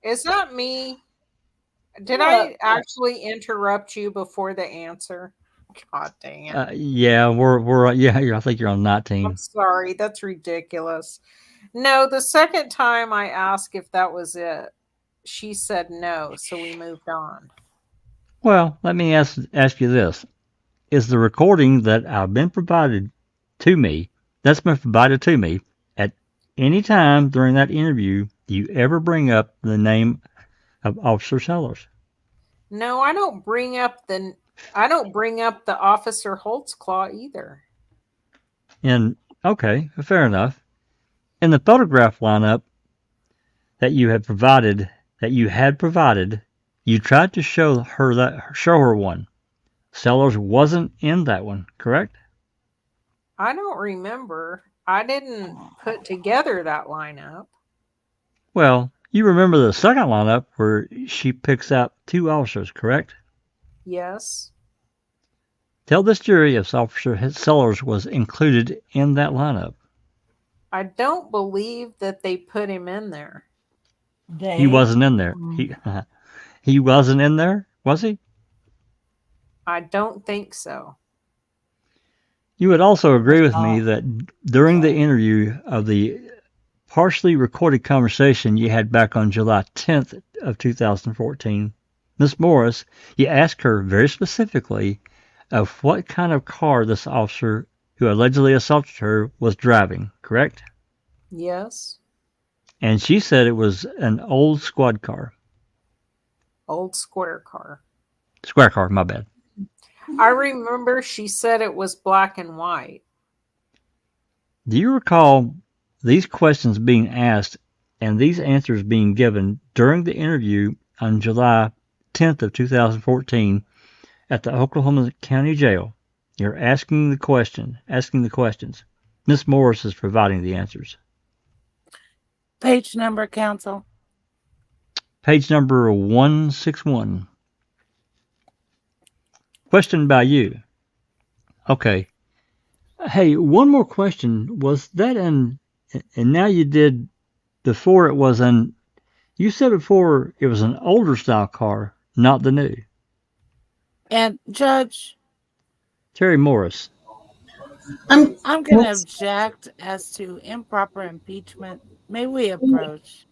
Is that me? Did What? I actually interrupt you before the answer? God dang it. Yeah, we're yeah. I think you're on 19. I'm sorry. That's ridiculous. No, the second time I asked if that was it, she said no, so we moved on. Well, let me ask you this: is the recording that I've been provided to me, that's been provided to me, at any time during that interview, do you ever bring up the name of Officer Sellers? No, I don't bring up the Officer Holtzclaw either. And okay, fair enough. In the photograph lineup that you had provided, you tried to show her one. Sellers wasn't in that one, correct? I don't remember. I didn't put together that lineup. Well, you remember the second lineup where she picks out two officers, correct? Yes. Tell this jury if Officer Sellers was included in that lineup. I don't believe that they put him in there. He wasn't in there. He wasn't in there, was he? I don't think so. You would also agree with me that during the interview of the partially recorded conversation you had back on July 10th of 2014, Miss Morris, you asked her very specifically of what kind of car this officer who allegedly assaulted her was driving, correct? Yes. And she said it was an old squad car. Old square car. Square car, my bad. I remember she said it was black and white. Do you recall these questions being asked and these answers being given during the interview on July 10th of 2014 at the Oklahoma County Jail? You're asking the questions. Miss Morris is providing the answers. Page number, counsel. Page number 161. Question by you. Okay. Hey, one more question. Was that and now you did, before it was you said before it was an older style car, not the new. And Judge, Terri Morris. I'm going to object as to improper impeachment. May we approach?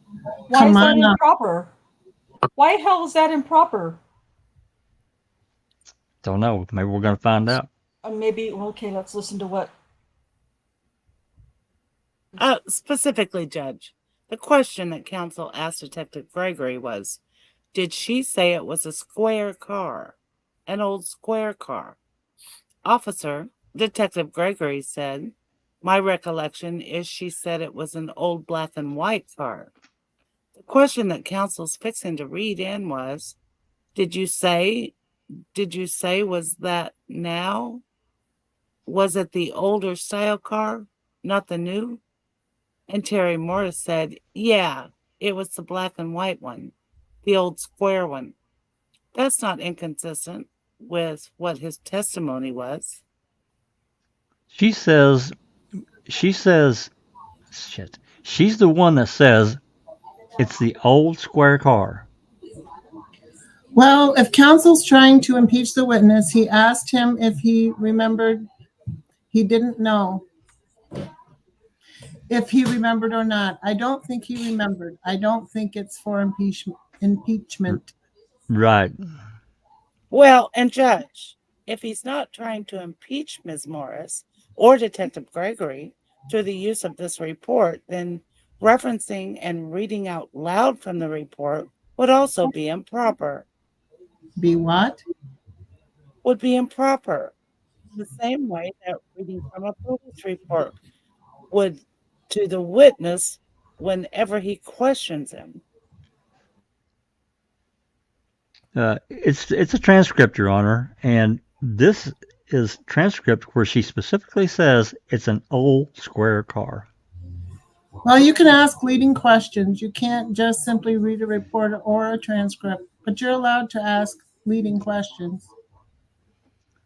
Why is that improper? Why the hell is that improper? Don't know. Maybe we're going to find out. Maybe, okay, let's listen to what. Specifically, Judge, the question that counsel asked Detective Gregory was, did she say it was a square car? An old square car? Officer, Detective Gregory said, my recollection is she said it was an old black and white car. The question that counsel's fixing to read in was, did you say was that now? Was it the older style car, not the new? And Terri Morris said, yeah, it was the black and white one, the old square one. That's not inconsistent with what his testimony was. She says, shit. She's the one that says it's the old square car. Well, if counsel's trying to impeach the witness, he asked him if he remembered. He didn't know if he remembered or not. I don't think he remembered. I don't think it's for impeachment. Right. Well, and Judge, if he's not trying to impeach Ms. Morris or Detective Gregory through the use of this report, then referencing and reading out loud from the report would also be improper. Be what? would be improper. The same way that reading from a police report would to the witness whenever he questions him. It's a transcript, Your Honor, and this is transcript where she specifically says it's an old square car. Well, you can ask leading questions. You can't just simply read a report or a transcript, but you're allowed to ask leading questions.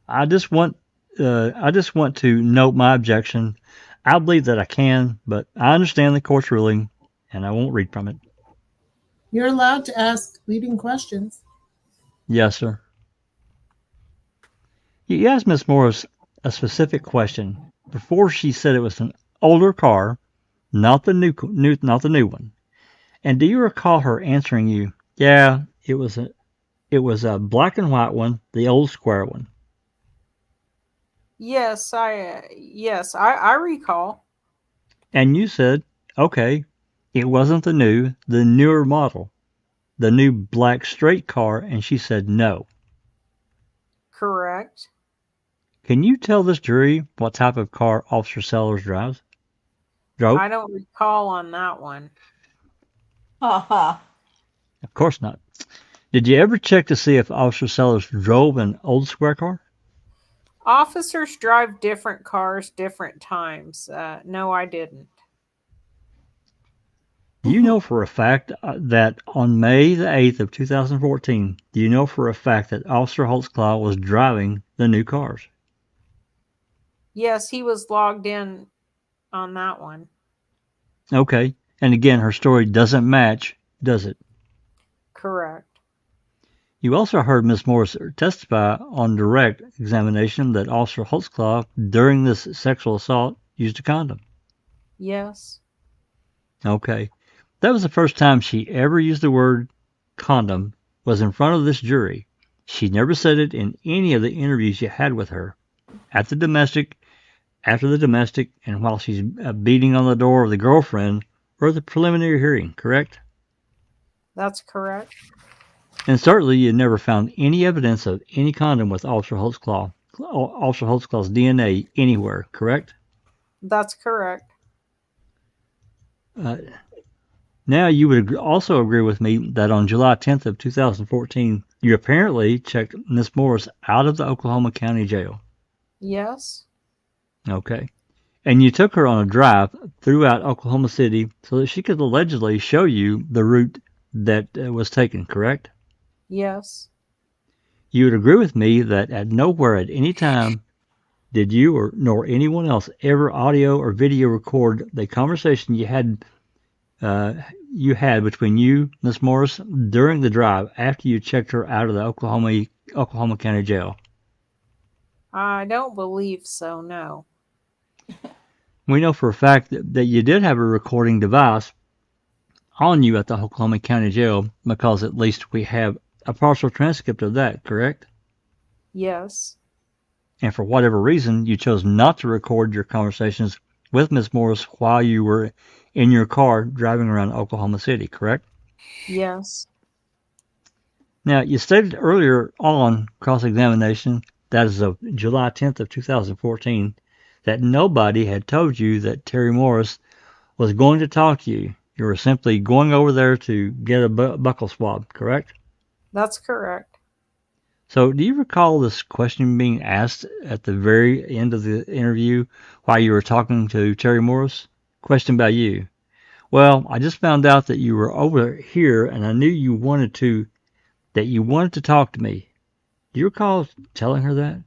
I just want to note my objection. I believe that I can, but I understand the court's ruling, and I won't read from it. You're allowed to ask leading questions. Yes, sir. You asked Miss Morris a specific question before she said it was an older car, not the new one. And do you recall her answering you? Yeah, it was a black and white one, the old square one. Yes, I recall. And you said, okay, it wasn't the newer model, the new black straight car, and she said no. Correct. Can you tell this jury what type of car Officer Sellers drove? I don't recall on that one. Ha Of course not. Did you ever check to see if Officer Sellers drove an old square car? Officers drive different cars different times. No, I didn't. Do you know for a fact that on May the 8th of 2014, do you know for a fact that Officer Holtzclaw was driving the new cars? Yes, he was logged in on that one. Okay. And again, her story doesn't match, does it? Correct. You also heard Miss Morris testify on direct examination that Officer Holtzclaw, during this sexual assault, used a condom. Yes. Okay. That was the first time she ever used the word condom, was in front of this jury. She never said it in any of the interviews you had with her. At the domestic, after the domestic, and while she's beating on the door of the girlfriend, or the preliminary hearing, correct? That's correct. And certainly you never found any evidence of any condom with Officer Holtzclaw's DNA anywhere, correct? That's correct. Now you would also agree with me that on July 10th of 2014, you apparently checked Miss Morris out of the Oklahoma County Jail. Yes. Okay. And you took her on a drive throughout Oklahoma City so that she could allegedly show you the route that was taken, correct? Yes. You would agree with me that at nowhere at any time did you nor anyone else ever audio or video record the conversation you had between you, Miss Morris, during the drive after you checked her out of the Oklahoma County Jail? I don't believe so, no. We know for a fact that you did have a recording device on you at the Oklahoma County Jail because at least we have a partial transcript of that, correct? Yes. And for whatever reason, you chose not to record your conversations with Miss Morris while you were in your car driving around Oklahoma City, correct? Yes. Now, you stated earlier on cross-examination, that is of July 10th of 2014, that nobody had told you that Terri Morris was going to talk to you. You were simply going over there to get a buccal swab, correct? That's correct. So do you recall this question being asked at the very end of the interview while you were talking to Terri Morris? Question by you. Well, I just found out that you were over here and I knew you wanted to talk to me. Do you recall telling her that?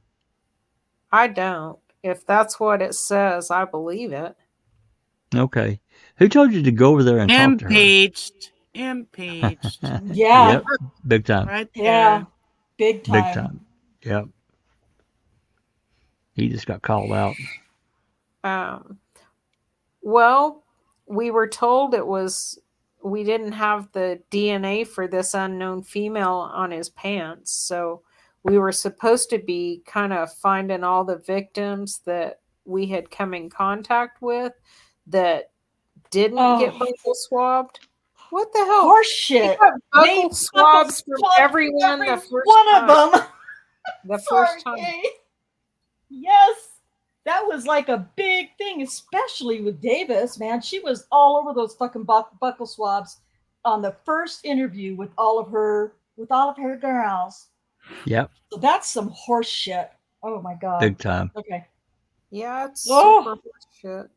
I don't. If that's what it says, I believe it. Okay. Who told you to go over there and talk to her? Impeached. Yeah. Yep. Big time. Right there. Yeah. Big time. Big time. Yep. He just got called out. Well, we were told we didn't have the DNA for this unknown female on his pants. So we were supposed to be kind of finding all the victims that we had come in contact with that didn't get buccal swabbed. What the hell? Horse shit. We got buccal swabs from everyone the first one time. of them. The first time. Sorry. Yes. That was like a big thing, especially with Davis, man. She was all over those fucking buckle swabs on the first interview with all of her girls. Yep, So that's some horse shit. Oh my god. big time. Okay. Yeah, it's Oh. super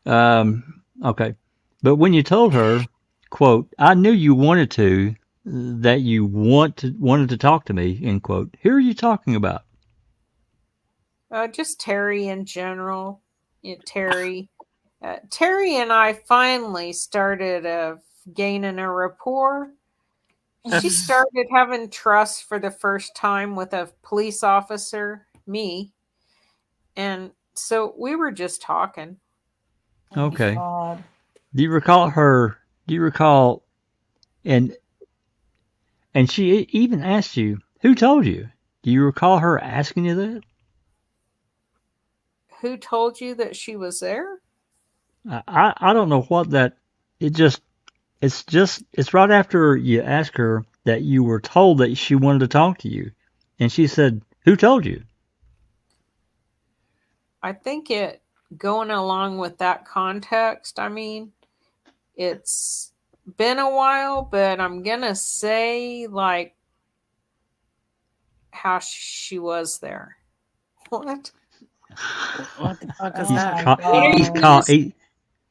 shit. Okay. But when you told her, quote, I knew you wanted to, that you wanted to talk to me, end quote. Who are you talking about? Just Terry in general. Terry. Terry and I finally started gaining a rapport. She started having trust for the first time with a police officer, me. And so we were just talking. Okay. God. Do you recall and she even asked you, who told you? Do you recall her asking you that? Who told you that she was there? I don't know what that, it's right after you asked her that you were told that she wanted to talk to you. And she said, who told you? I think it going along with that context, I mean, it's been a while, but I'm going to say like how she was there. What? What the fuck is Oh that? my Caught, God.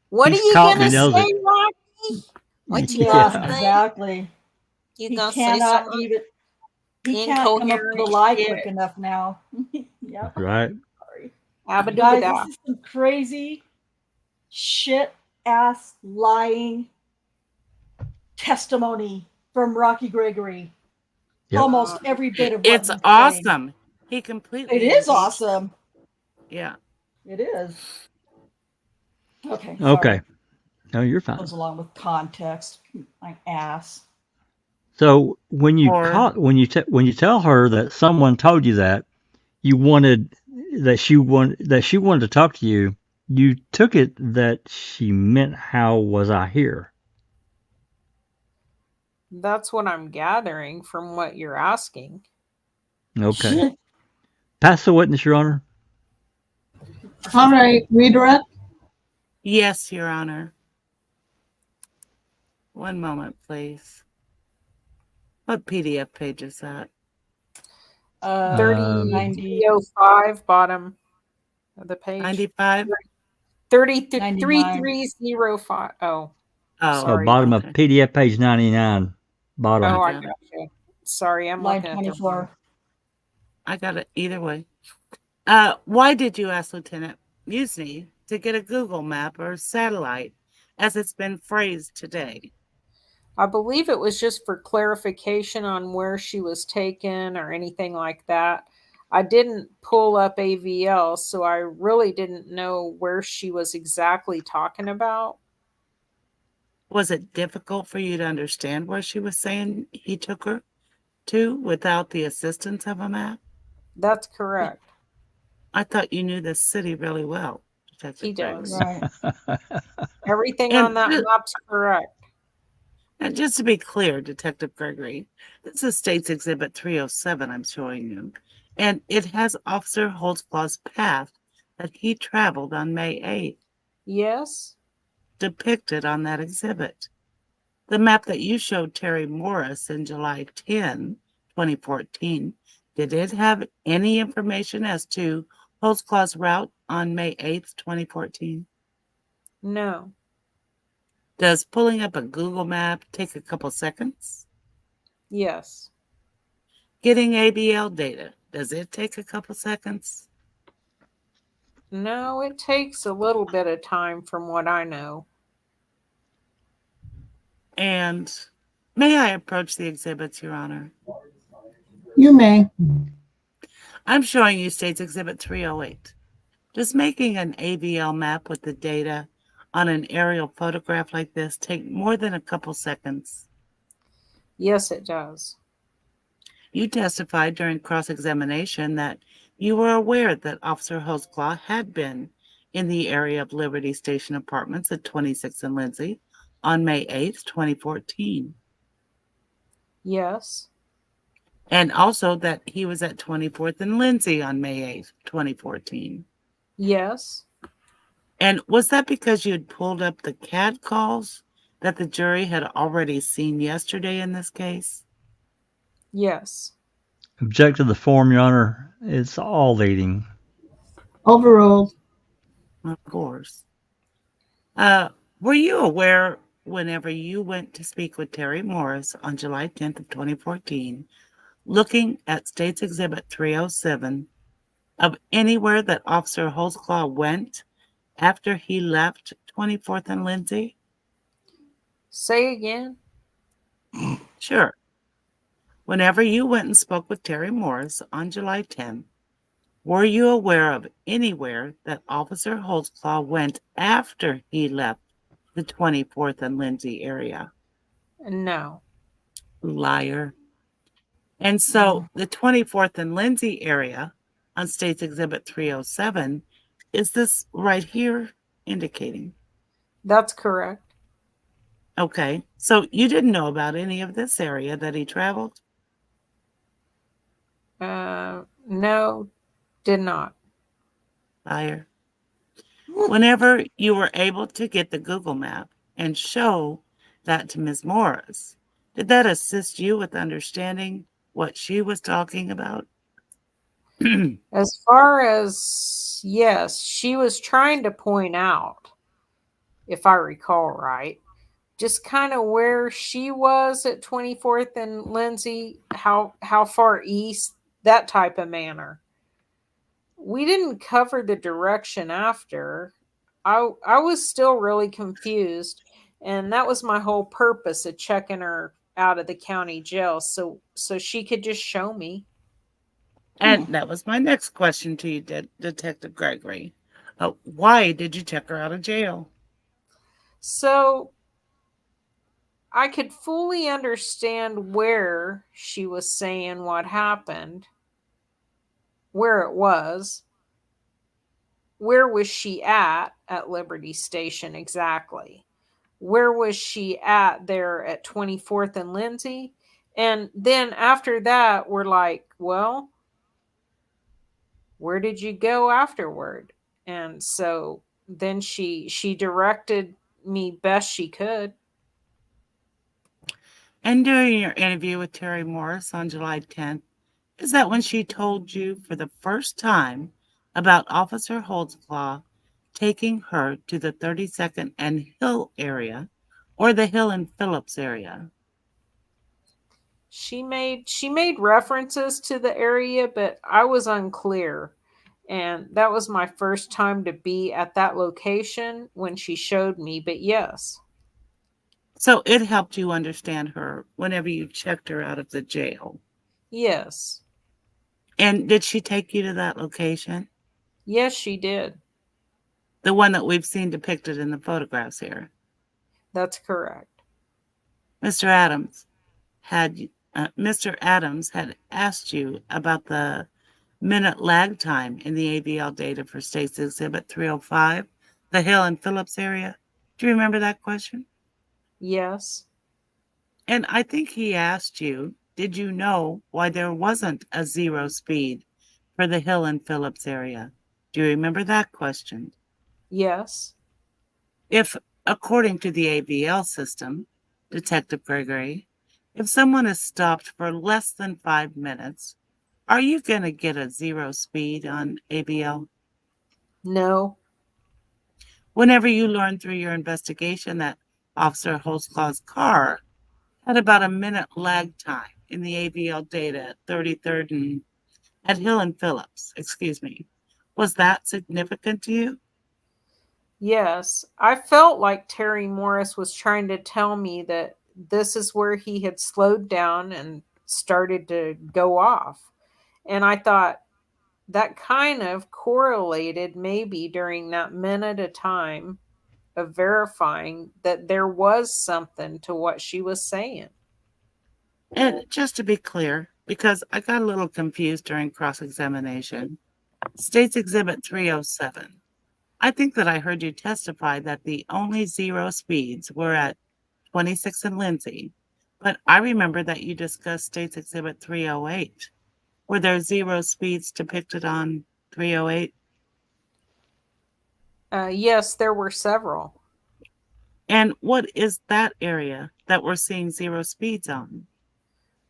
What are he's you caught going me to nosing. say, Rocky? What you Yeah, gonna say? exactly. You He gonna say cannot something even. He can't come up with a incoherent lie shit? quick enough now. Yep. Right. Sorry. Guys, Guys, this is some crazy shit ass lying testimony from Rocky Gregory. Yep. Almost every bit of what It's he's saying. awesome. He completely. It is impeached. awesome. Yeah. It is. Okay. Okay. Sorry. No, you're fine. Goes along with context. My ass. So when you Or- when you tell her that someone told you that you wanted that she wanted to talk to you, you took it that she meant how was I here? that's what I'm gathering from what you're asking. Okay. Pass the witness, Your Honor. All right, redirect. Yes, Your Honor. One moment, please. What PDF page is that? 3005 bottom of the page. 95? 3305. Oh, Oh, sorry. Bottom okay. of PDF page 99. Bottom. Oh, I got it. got you. Sorry, I'm Line looking at the 24. I got it either way. Why did you ask Lieutenant Musney to get a Google map or satellite, as it's been phrased today? I believe it was just for clarification on where she was taken or anything like that. I didn't pull up AVL, so I really didn't know where she was exactly talking about. Was it difficult for you to understand where she was saying he took her to without the assistance of a map? That's correct. I thought you knew this city really well, Detective He does. Gregory. Right. Everything And on that map's correct. And just to be clear, Detective Gregory, this is State's Exhibit 307 I'm showing you, and it has Officer Holtzclaw's path that he traveled on May 8th, Yes. depicted on that exhibit. The map that you showed Terri Morris in July 10, 2014, did it have any information as to Holtzclaw's route on May 8th, 2014? No. Does pulling up a Google map take a couple seconds? Yes. Getting ABL data, does it take a couple seconds? No, it takes a little bit of time from what I know. And may I approach the exhibits, Your Honor? You may. I'm showing you State's Exhibit 308. Does making an ABL map with the data on an aerial photograph like this take more than a couple seconds? Yes, it does. You testified during cross-examination that you were aware that Officer Holtzclaw had been in the area of Liberty Station Apartments at 26th and Lindsay on May 8th, 2014. Yes. And also that he was at 24th and Lindsay on May 8th, 2014. Yes. And was that because you had pulled up the CAD calls that the jury had already seen yesterday in this case? Yes. Object to the form, Your Honor. It's all leading. Overruled. Of course. Were you aware whenever you went to speak with Terri Morris on July 10th of 2014, looking at State's Exhibit 307, of anywhere that Officer Holtzclaw went after he left 24th and Lindsay? Say again? Sure. Whenever you went and spoke with Terri Morris on July 10th, were you aware of anywhere that Officer Holtzclaw went after he left the 24th and Lindsay area? No. Liar. And so the 24th and Lindsay area on State's Exhibit 307 is this right here indicating? That's correct. Okay, so you didn't know about any of this area that he traveled? No, did not. Liar. Whenever you were able to get the Google map and show that to Ms. Morris, did that assist you with understanding what she was talking about? As far as, yes, she was trying to point out, if I recall right, just kind of where she was at 24th and Lindsay, how far east, that type of manner. We didn't cover the direction after. I was still really confused, and that was my whole purpose of checking her out of the county jail, so she could just show me. And that was my next question to you, Detective Gregory. Why did you check her out of jail? So I could fully understand where she was saying what happened, where it was. Where was she at Liberty Station exactly? Where was she at there at 24th and Lindsay? And then after that, we're like, well, where did you go afterward? And so then she directed me best she could. And during your interview with Terri Morris on July 10th, is that when she told you for the first time about Officer Holtzclaw taking her to the 32nd and Hill area or the Hill and Phillips area? She made references to the area, but I was unclear. And that was my first time to be at that location when she showed me, but yes. So it helped you understand her whenever you checked her out of the jail. Yes. And did she take you to that location? Yes, she did. The one that we've seen depicted in the photographs here. That's correct. Mr. Adams had asked you about the minute lag time in the AVL data for State's Exhibit 305, the Hill and Phillips area. Do you remember that question? Yes. And I think he asked you, did you know why there wasn't a zero speed for the Hill and Phillips area? Do you remember that question? Yes. If, according to the AVL system, Detective Gregory, if someone is stopped for less than 5 minutes, are you going to get a zero speed on AVL? No. Whenever you learned through your investigation that Officer Holtzclaw's car had about a minute lag time in the AVL data at 33rd and at Hill and Phillips, was that significant to you? Yes. I felt like Terri Morris was trying to tell me that this is where he had slowed down and started to go off. And I thought that kind of correlated maybe during that minute of time of verifying that there was something to what she was saying. And just to be clear, because I got a little confused during cross-examination, State's Exhibit 307, I think that I heard you testify that the only zero speeds were at 26 and Lindsay, But I remember that you discussed State's Exhibit 308. Were there 0 speeds depicted on 308? Yes, there were several. And what is that area that we're seeing 0 speeds on?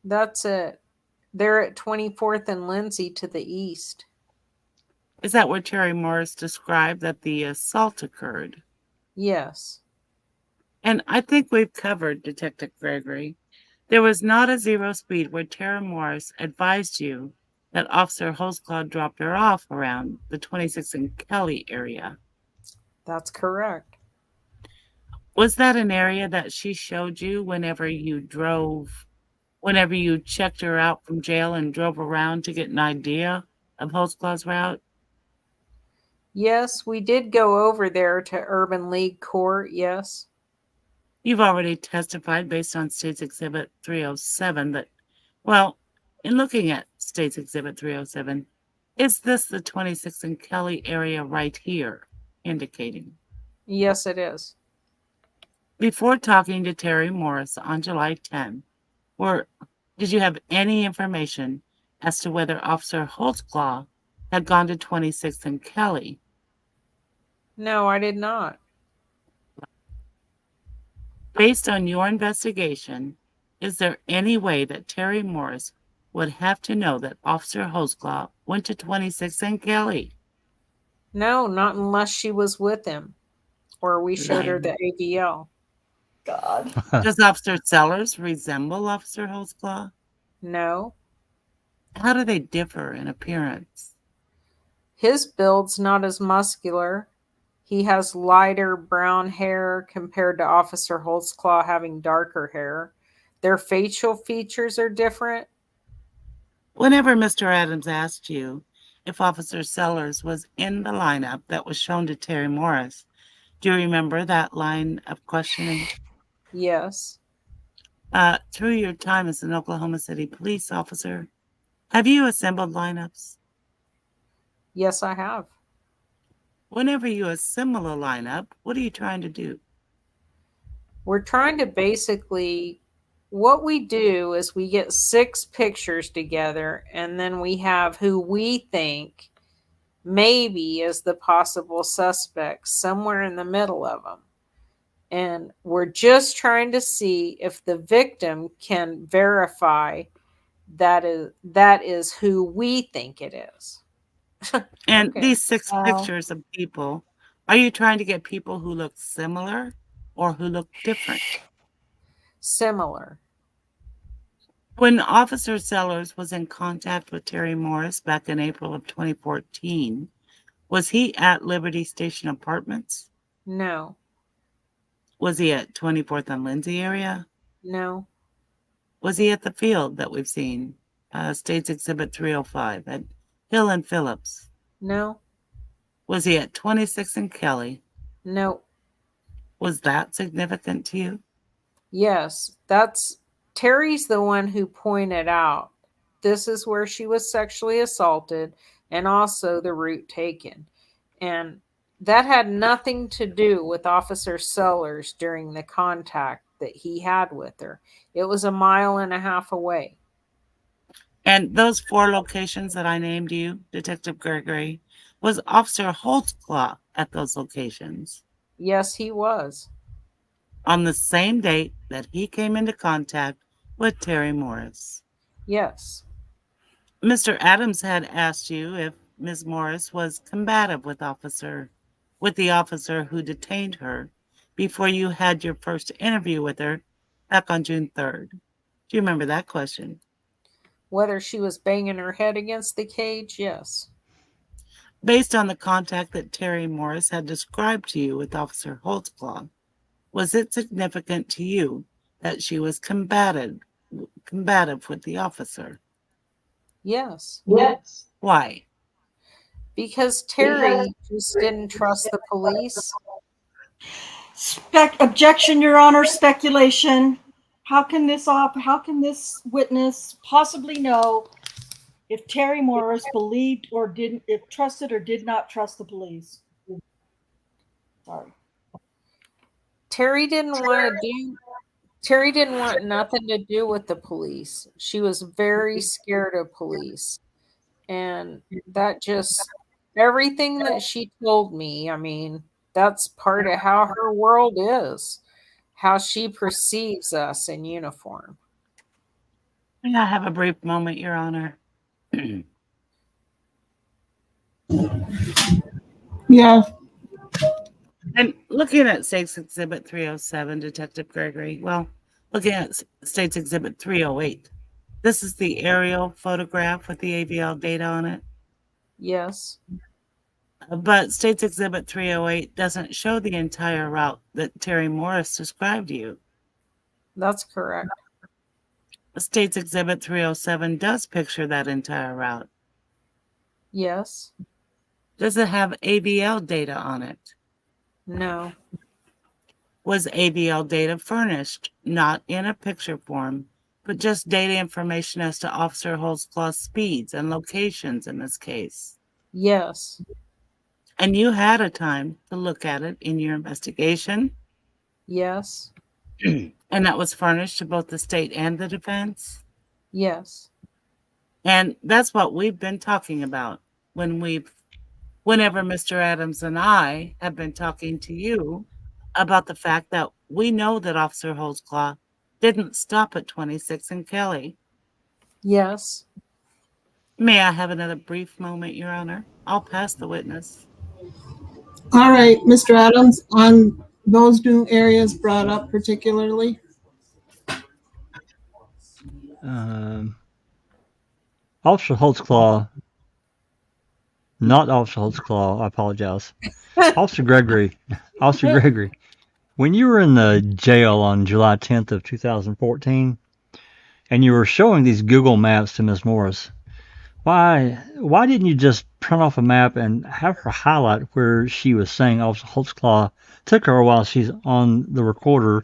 That's it. They're at 24th and Lindsay to the east. Is that where Terri Morris described that the assault occurred? Yes. And I think we've covered, Detective Gregory. There was not a 0 speed where Terri Morris advised you that Officer Holtzclaw dropped her off around the 26th and Kelly area. That's correct. Was that an area that she showed you whenever you checked her out from jail and drove around to get an idea of Holtzclaw's route? Yes, we did go over there to Urban League Court, yes. You've already testified based on State's Exhibit 307 that, well, in looking at State's Exhibit 307, is this the 26th and Kelly area right here indicating? Yes, it is. Before talking to Terri Morris on July 10, did you have any information as to whether Officer Holtzclaw had gone to 26th and Kelly? No, I did not. Based on your investigation, is there any way that Terri Morris would have to know that Officer Holtzclaw went to 26th and Kelly? No, not unless she was with him or we showed her the AVL. God. Does Officer Sellers resemble Officer Holtzclaw? No. How do they differ in appearance? His build's not as muscular. He has lighter brown hair compared to Officer Holtzclaw having darker hair. Their facial features are different. Whenever Mr. Adams asked you if Officer Sellers was in the lineup that was shown to Terri Morris, do you remember that line of questioning? Yes. Through your time as an Oklahoma City police officer, have you assembled lineups? Yes, I have. Whenever you assemble a lineup, what are you trying to do? We're trying to basically, what we do is we get 6 pictures together and then we have who we think maybe is the possible suspect somewhere in the middle of them. And we're just trying to see if the victim can verify that is who we think it is. And Okay. these 6 Wow. pictures of people, are you trying to get people who look similar or who look different? Similar. When Officer Sellers was in contact with Terri Morris back in April of 2014, was he at Liberty Station Apartments? No. Was he at 24th and Lindsay area? No. Was he at the field that we've seen, State's Exhibit 305 at Hill and Phillips? No. Was he at 26th and Kelly? No. Was that significant to you? Yes, Terry's the one who pointed out this is where she was sexually assaulted and also the route taken. And that had nothing to do with Officer Sellers during the contact that he had with her. It was 1.5 miles away. And those 4 locations that I named you, Detective Gregory, was Officer Holtzclaw at those locations? Yes, he was. On the same date that he came into contact with Terri Morris? Yes. Mr. Adams had asked you if Ms. Morris was combative with the officer who detained her before you had your first interview with her back on June 3rd. Do you remember that question? Whether she was banging her head against the cage, yes. Based on the contact that Terri Morris had described to you with Officer Holtzclaw, was it significant to you that she was combative with the officer? Yes. Yes. Why? Because Terry just didn't trust the police. Objection, Your Honor. Speculation. How can this witness possibly know if Terri Morris believed or didn't, if trusted or did not trust the police? Sorry. Terry didn't want to do Terry didn't want nothing to do with the police. She was very scared of police. And that just, everything that she told me, I mean, that's part of how her world is, how she perceives us in uniform. May I have a brief moment, Your Honor? Yeah, And looking at State's Exhibit 307, Detective Gregory, well, looking at State's Exhibit 308, this is the aerial photograph with the AVL data on it. Yes. But State's Exhibit 308 doesn't show the entire route that Terri Morris described to you. That's correct. State's Exhibit 307 does picture that entire route. Yes. Does it have AVL data on it? No. Was AVL data furnished, not in a picture form, but just data information as to Officer Holtzclaw's speeds and locations in this case? Yes. And you had a time to look at it in your investigation? Yes. And that was furnished to both the state and the defense? Yes. And that's what we've been talking about whenever Mr. Adams and I have been talking to you about the fact that we know that Officer Holtzclaw didn't stop at 26 and Kelly. Yes. May I have another brief moment, Your Honor? I'll pass the witness. all right, Mr. Adams, on those new areas brought up particularly. Officer Holtzclaw, not Officer Holtzclaw, I apologize. Officer Gregory, when you were in the jail on July 10th of 2014, and you were showing these Google Maps to Ms. Morris, why didn't you just print off a map and have her highlight where she was saying Officer Holtzclaw took her while she's on the recorder,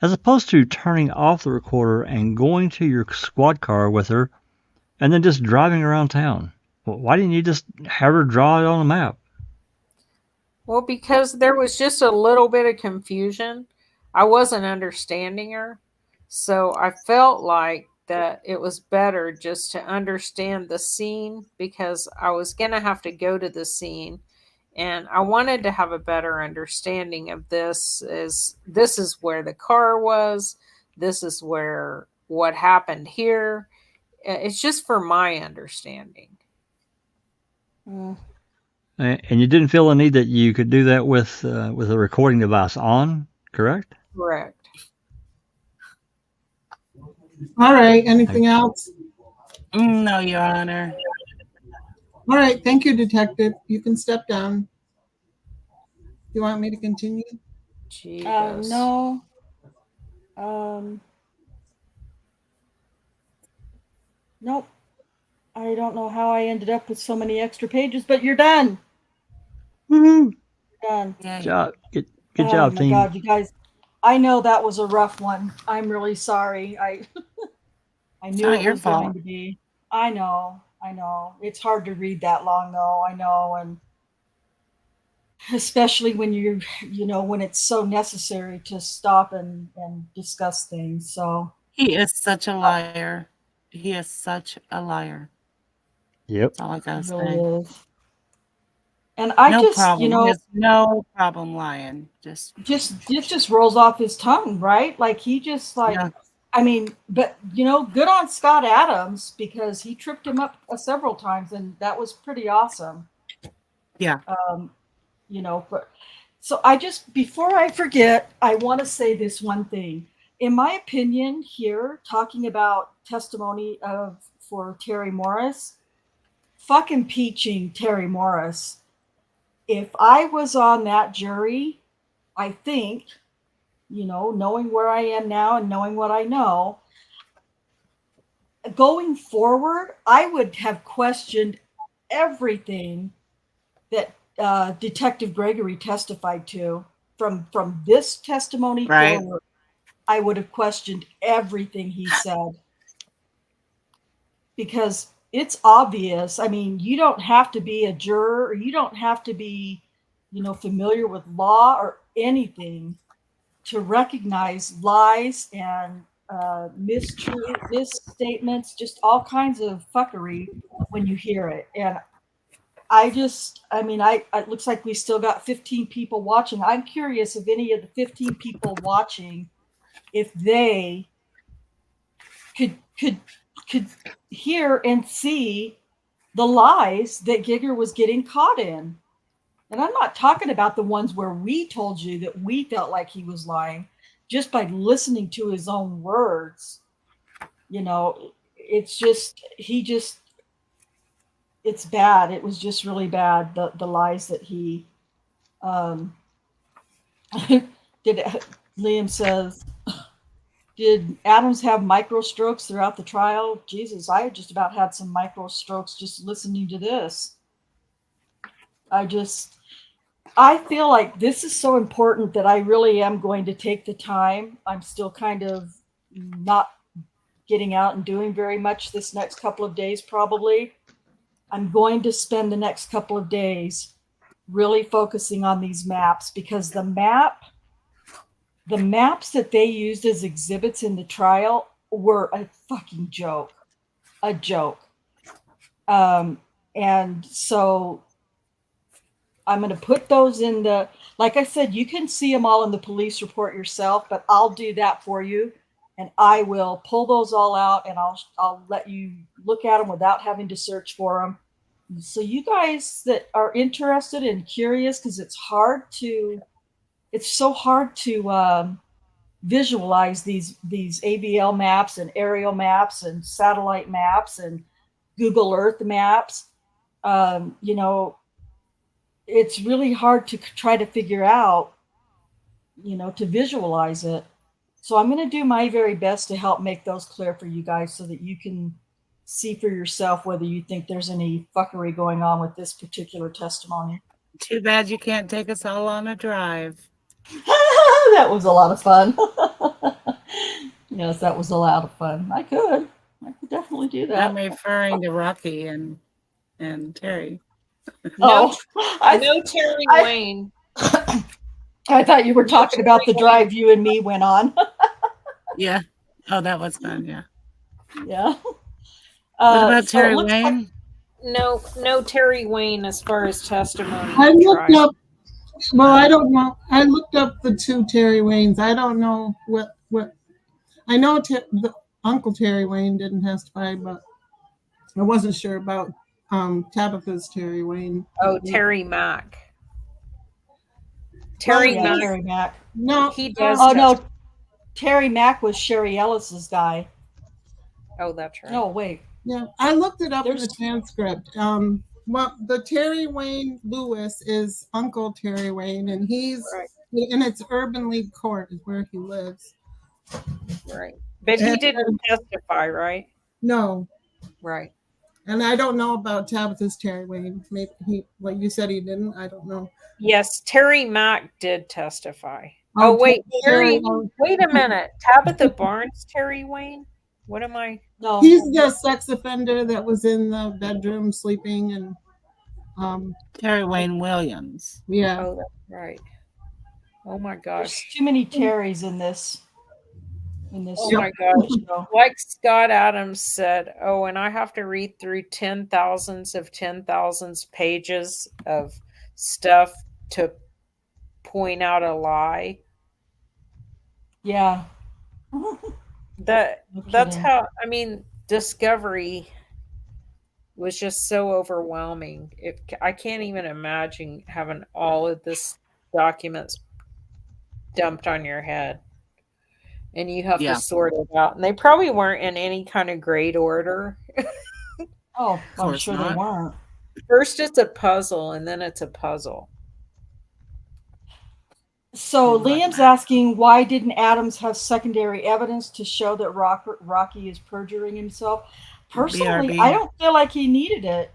as opposed to turning off the recorder and going to your squad car with her and then just driving around town? Why didn't you just have her draw it on a map? Well, because there was just a little bit of confusion. I wasn't understanding her. So I felt like that it was better just to understand the scene, because I was going to have to go to the scene, and I wanted to have a better understanding of this. This is where the car was. This is where what happened here. It's just for my understanding. And you didn't feel the need that you could do that with a recording device on, correct? Correct. All right, anything else? No, Your Honor. All right, thank you, Detective. You can step down. You want me to continue? Jesus. No. Nope. I don't know how I ended up with so many extra pages, but you're done. Woohoo! Done. Good job. Good Oh job, my team. God, you guys! I know that was a rough one. I'm really sorry. I knew not it your was going fault. to be. I know. It's hard to read that long, though. I know, and especially when when it's so necessary to stop and discuss things. So He is such a liar. He is such a liar. Yep. That's all I gotta it say. really is. And I No just, problem. He has no problem lying. it just rolls off his tongue, right? Like he just Yeah. I mean, but good on Scott Adams, because he tripped him up several times, and that was pretty awesome. Yeah. But so before I forget, I want to say this one thing. In my opinion, here talking about testimony for Terri Morris, fuck impeaching Terri Morris. If I was on that jury, I think, knowing where I am now and knowing what I know, going forward, I would have questioned everything that Detective Gregory testified to. From this testimony Right. forward, I would have questioned everything he said. Because it's obvious. I mean, you don't have to be a juror, or you don't have to be, familiar with law or anything recognize lies and misstatements, just all kinds of fuckery when you hear it. And it looks like we still got 15 people watching. I'm curious if any of the 15 people watching, if they could hear and see the lies that Giger was getting caught in. And I'm not talking about the ones where we told you that we felt like he was lying just by listening to his own words. You know, it's bad. It was just really bad. The lies that he did. Liam says, did Adams have micro strokes throughout the trial? Jesus, I just about had some micro strokes just listening to this. I feel like this is so important that I really am going to take the time. I'm still kind of not getting out and doing very much this next couple of days, probably. I'm going to spend the next couple of days really focusing on these maps, because the maps that they used as exhibits in the trial were a fucking joke. A joke. And so I'm going to put those in like I said, you can see them all in the police report yourself, but I'll do that for you. And I will pull those all out, and I'll let you look at them without having to search for them. So you guys that are interested and curious, because it's so hard to visualize these AVL maps and aerial maps and satellite maps and Google Earth maps. It's really hard to try to figure out, to visualize it. So I'm going to do my very best to help make those clear for you guys so that you can see for yourself whether you think there's any fuckery going on with this particular testimony. Too bad you can't take us all on a drive. That was a lot of fun. Yes, that was a lot of fun. I could definitely do that. I'm referring to Rocky and Terry. No Terry Wayne. I thought you were talking about the drive you and me went on. Yeah. Oh, that was fun. Yeah. Yeah. What about Terry Wayne? No Terry Wayne as far as testimony. I looked up. Well, I don't know. I looked up the two Terry Waynes. I don't know what. I know the Uncle Terry Wayne didn't testify, but I wasn't sure about Tabitha's Terry Wayne. Oh, Terry Mack. Terry Mack. No, he does. Oh no, Terry Mack was Sherry Ellis's guy. Oh, that's right. No, wait. Yeah, I looked it up in the transcript. Well, the Terry Wayne Lewis is Uncle Terry Wayne, and and it's Urban League Court is where he lives. Right, but he didn't testify, right? No. Right. And I don't know about Tabitha's Terry Wayne. Maybe like you said, he didn't. I don't know. Yes, Terry Mack did testify. Oh wait, Terry. Wait a minute, Tabitha Barnes, Terry Wayne. What am I? No, he's the sex offender that was in the bedroom sleeping, and Terry Wayne Williams. Yeah. Oh, that's right. Oh my gosh. There's too many Terrys in this. Oh my gosh. Like Scott Adams said, oh, and I have to read through 10,000s pages of stuff to point out a lie. Yeah. That's how, Discovery was just so overwhelming. I can't even imagine having all of this documents dumped on your head. And you have to sort it out. And they probably weren't in any kind of great order. Oh, I'm sure they weren't. First it's a puzzle, and then it's a puzzle. So Liam's asking, why didn't Adams have secondary evidence to show that Rocky is perjuring himself? Personally, I don't feel like he needed it.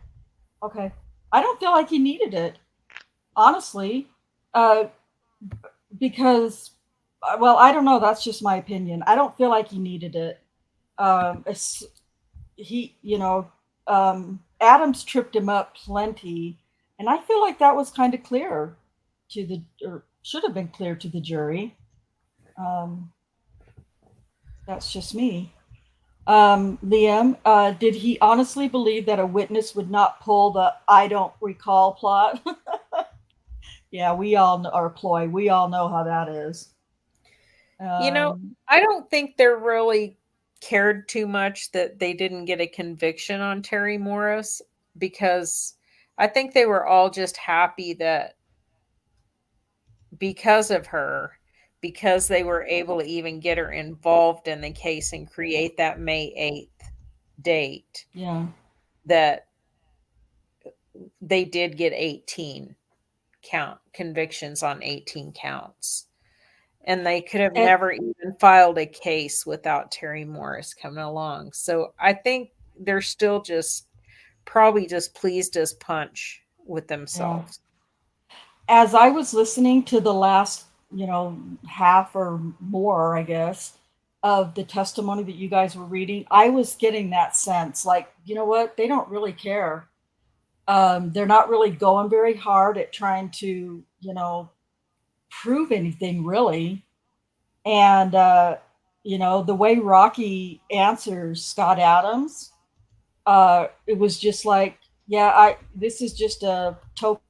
Okay. I don't feel like he needed it. Honestly. Because... Well, I don't know. That's just my opinion. I don't feel like he needed it. Adams tripped him up plenty, and I feel like that was kind of clear or should have been clear to the jury. That's just me. Liam, did he honestly believe that a witness would not pull the "I don't recall" plot? Yeah, we all know, or ploy. We all know how that is. I don't think they're really cared too much that they didn't get a conviction on Terri Morris, because I think they were all just happy that because of her, because they were able to even get her involved in the case and create that May 8th date, Yeah. that they did get 18 convictions on 18 counts. And they could have never even filed a case without Terri Morris coming along. So I think they're still probably just pleased as punch with themselves. Yeah. As I was listening to the last, half or more, I guess, of the testimony that you guys were reading, I was getting that sense, like, you know what? They don't really care. They're not really going very hard at trying to, prove anything really. And, the way Rocky answers Scott Adams, it was just like, yeah, this is just a token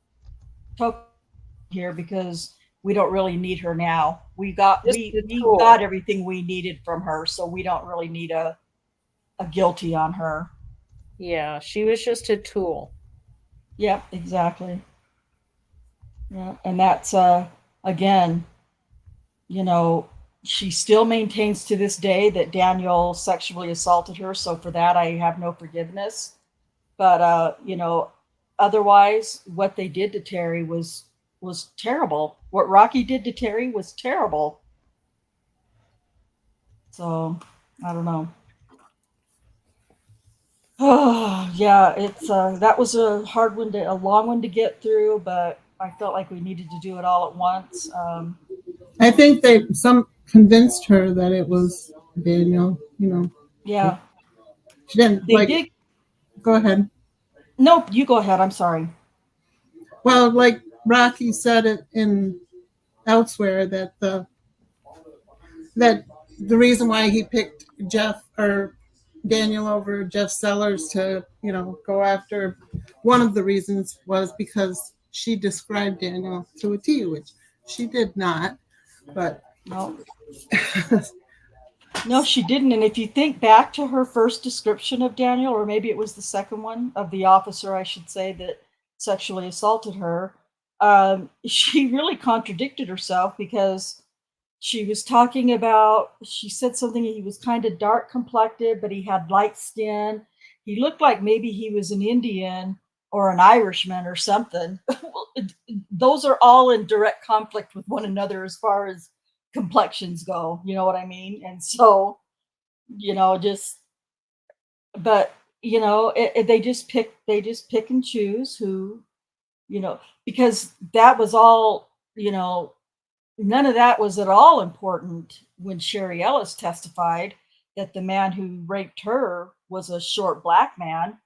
here because we don't really need her now. We got everything we needed from her, so we don't really need a guilty on her. Yeah, she was just a tool. Yep, exactly. Yeah, and that's again, she still maintains to this day that Daniel sexually assaulted her, so for that I have no forgiveness. But otherwise what they did to Terri was terrible. What Rocky did to Terri was terrible. So, I don't know. Oh, yeah, it's that was a long one to get through, but I felt like we needed to do it all at once. I think some convinced her that it was Daniel, Yeah. She didn't go ahead. No, you go ahead. I'm sorry. Well, like Rocky said it in elsewhere, that the reason why he picked Jeff or Daniel over Jeff Sellers to, go after, one of the reasons was because she described Daniel to a T, which she did not. But no. No, she didn't. And if you think back to her first description of Daniel, or maybe it was the second one, of the officer, I should say, that sexually assaulted her, she really contradicted herself, because she was talking about, she said something, he was kind of dark complected, but he had light skin. He looked like maybe he was an Indian or an Irishman or something. Those are all in direct conflict with one another as far as complexions go, you know what I mean? And so, they just pick and choose who, because that was all, none of that was at all important when Sherry Ellis testified that the man who raped her was a short black man.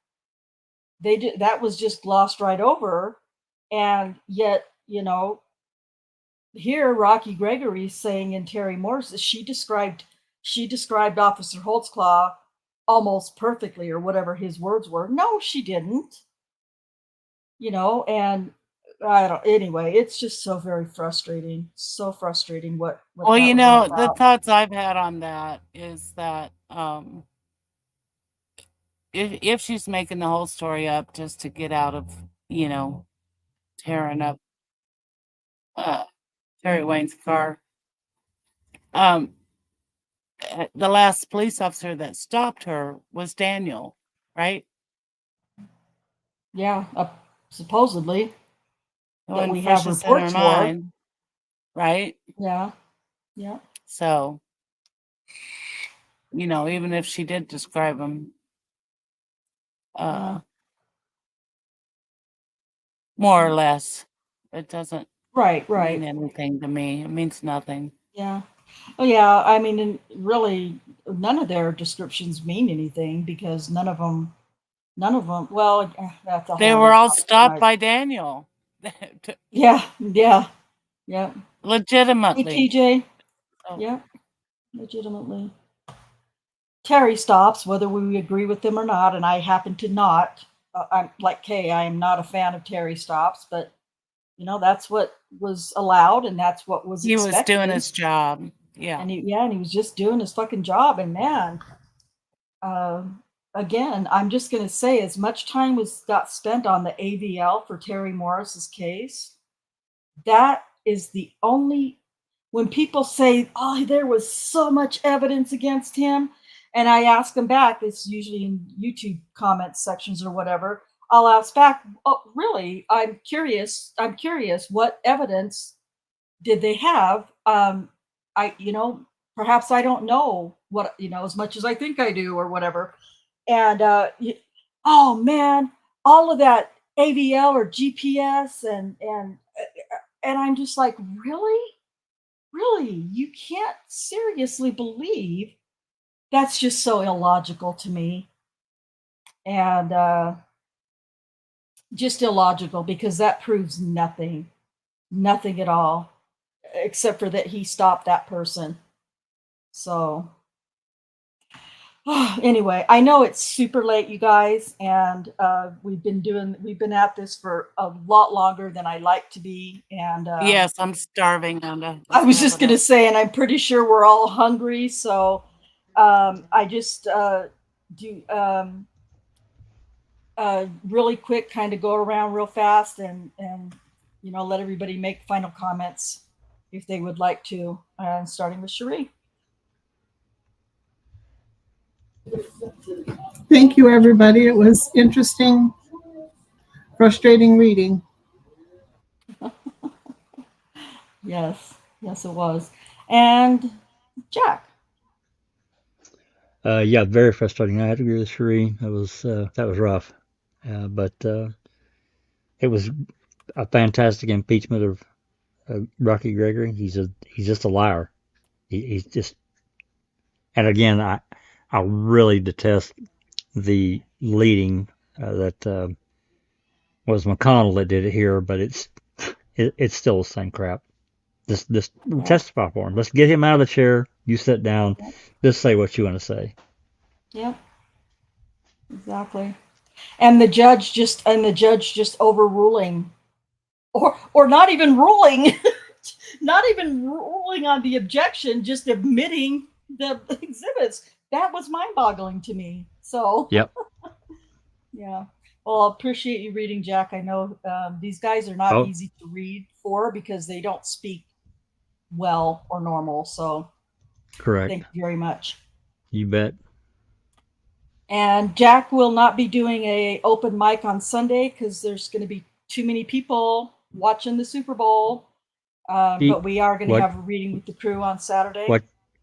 That was just glossed right over. And yet, here Rocky Gregory saying in Terri Morris that she described Officer Holtzclaw almost perfectly, or whatever his words were. No, she didn't. And anyway, it's just so very frustrating. So frustrating what well, the thoughts I've had on that is that if she's making the whole story up just to get out of, tearing up Terry Wayne's car, the last police officer that stopped her was Daniel, right? Yeah, supposedly. That we have reports for, right? Yeah. So, even if she did describe him, more or less, it doesn't mean anything to me. It means nothing. Yeah. Oh, yeah. I mean, and really, none of their descriptions mean anything, because none of them. Well, that's they were all stopped by Daniel. Yeah. Legitimately. Hey, TJ. Oh. Yeah, legitimately. Terry stops, whether we agree with them or not, and I happen to not. I'm like Kay, I am not a fan of Terry stops, but that's what was allowed, and that's what was He expected. was doing his job. Yeah. And he was just doing his fucking job. And man, again, I'm just going to say, as much time got spent on the AVL for Terri Morris's case, that is the only, when people say, oh, there was so much evidence against him, and I ask them back, it's usually in YouTube comments sections or whatever, I'll ask back, oh, really? I'm curious, what evidence did they have? Perhaps I don't know what, as much as I think I do or whatever. And, oh man, all of that AVL or GPS and I'm just like, really? You can't seriously believe that's just so illogical to me. And, just illogical, because that proves nothing at all, except for that he stopped that person. So anyway, I know it's super late, you guys, and we've been at this for a lot longer than I like to be. And yes, I'm starving, Linda. I was just going to say, and I'm pretty sure we're all hungry. So I just do really quick, kind of go around real fast and let everybody make final comments if they would like to, starting with Cherie. Thank you, everybody. It was interesting, frustrating reading. Yes, it was. And Jack. Yeah, very frustrating. I had to agree with Cherie. That was rough, but it was a fantastic impeachment of Rocky Gregory. He's just a liar. He's just, and again, I really detest the leading that was McConnell that did it here, but it's still the same crap. Just testify for him. Let's get him out of the chair. You sit down. Just say what you want to say. Yep. Exactly. And the judge just overruling, or not even ruling, not even ruling on the objection, just admitting the exhibits. That was mind-boggling to me. So yep. Yeah. Well, I appreciate you reading, Jack. I know these guys are not easy to read for, because they don't speak well or normal. So correct. Thank you very much. You bet. And Jack will not be doing a open mic on Sunday because there's going to be too many people watching the Super Bowl. But we are going to have a reading with the crew on Saturday.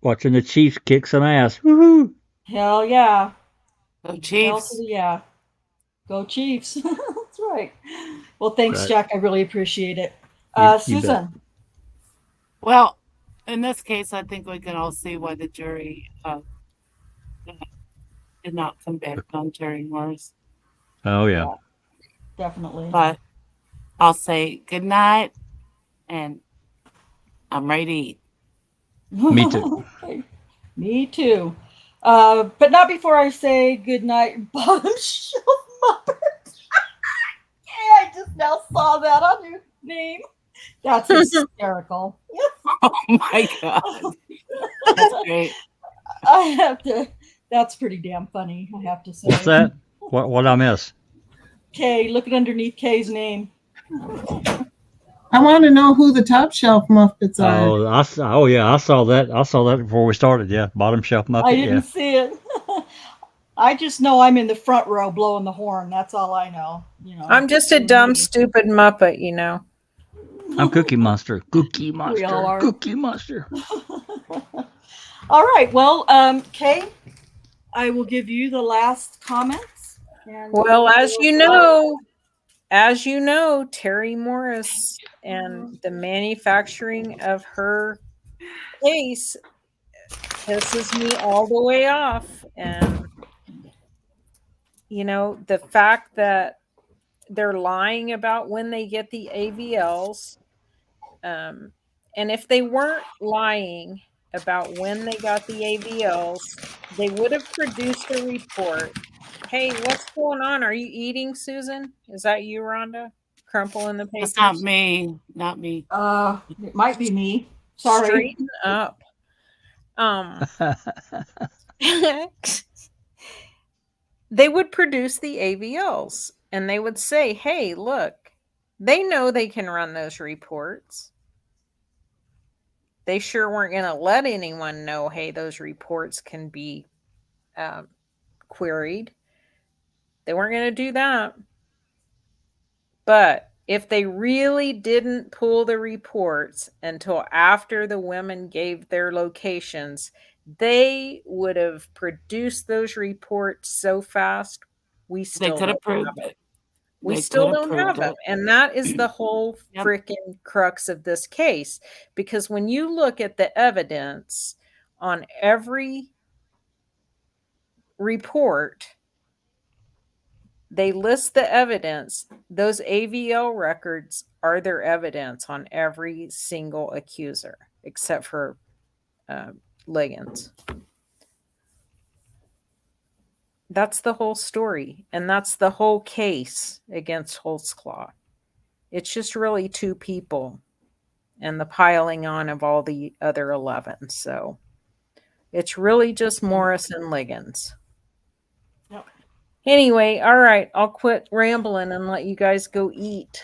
Watching the Chiefs kick some ass. Woohoo! Hell yeah. Go Chiefs. Yeah. Go Chiefs. That's right. Well, thanks, Jack. I really appreciate it. Susan. Bet. Well, in this case, I think we can all see why the jury did not convict on Terri Morris. Oh, yeah. Definitely. But I'll say good night, and I'm ready to eat. Me too. Me too. But not before I say good night, Bottom Shelf Muppet. I just now saw that on your name. That's hysterical. Oh my God. That's great. That's pretty damn funny, I have to say. What's that? What I miss? Kay, look at underneath Kay's name. I want to know who the top shelf Muppets are. I saw that. I saw that before we started. Yeah, bottom shelf Muppet. I didn't see it. I just know I'm in the front row blowing the horn. That's all I know. I'm just a dumb, stupid Muppet, I'm Cookie Monster. Cookie Monster. We all are. Cookie Monster. All right. Well, Kay, I will give you the last comments. Well, as you know, Terri Morris and the manufacturing of her case pisses me all the way off. And, the fact that they're lying about when they get the AVLs. And if they weren't lying, about when they got the AVLs, they would have produced a report. Hey, what's going on? Are you eating, Susan? Is that you, Rhonda? Crumple in the papers? That's not me. Not me. It might be me. Sorry. Straighten up. They would produce the AVLs and they would say, hey, look, they know they can run those reports. They sure weren't going to let anyone know, hey, those reports can be queried. They weren't going to do that. But if they really didn't pull the reports until after the women gave their locations, they would have produced those reports so fast, we They still could don't have proved have it. it. We They still could have don't have proved them. it. And that is the whole Yep. freaking crux of this case. Because when you look at the evidence on every report, they list the evidence. Those AVL records are their evidence on every single accuser, except for Liggins. That's the whole story. And that's the whole case against Holtzclaw. It's just really two people and the piling on of all the other 11. So it's really just Morris and Liggins. Yep. Anyway, all right, I'll quit rambling and let you guys go eat.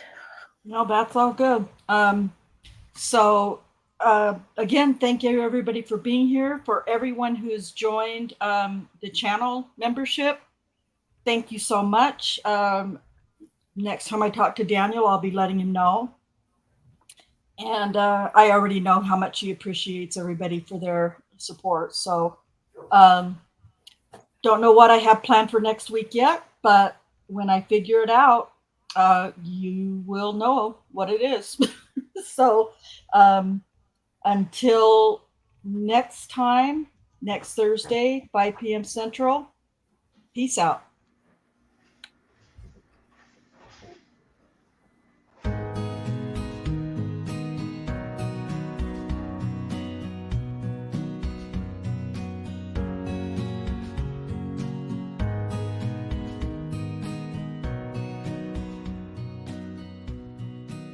No, that's all good. Again, thank you everybody for being here. For everyone who's joined the channel membership, thank you so much. Next time I talk to Daniel, I'll be letting him know. And I already know how much he appreciates everybody for their support. So don't know what I have planned for next week yet, but when I figure it out, you will know what it is. So until next time, next Thursday, 5 p.m. Central, peace out.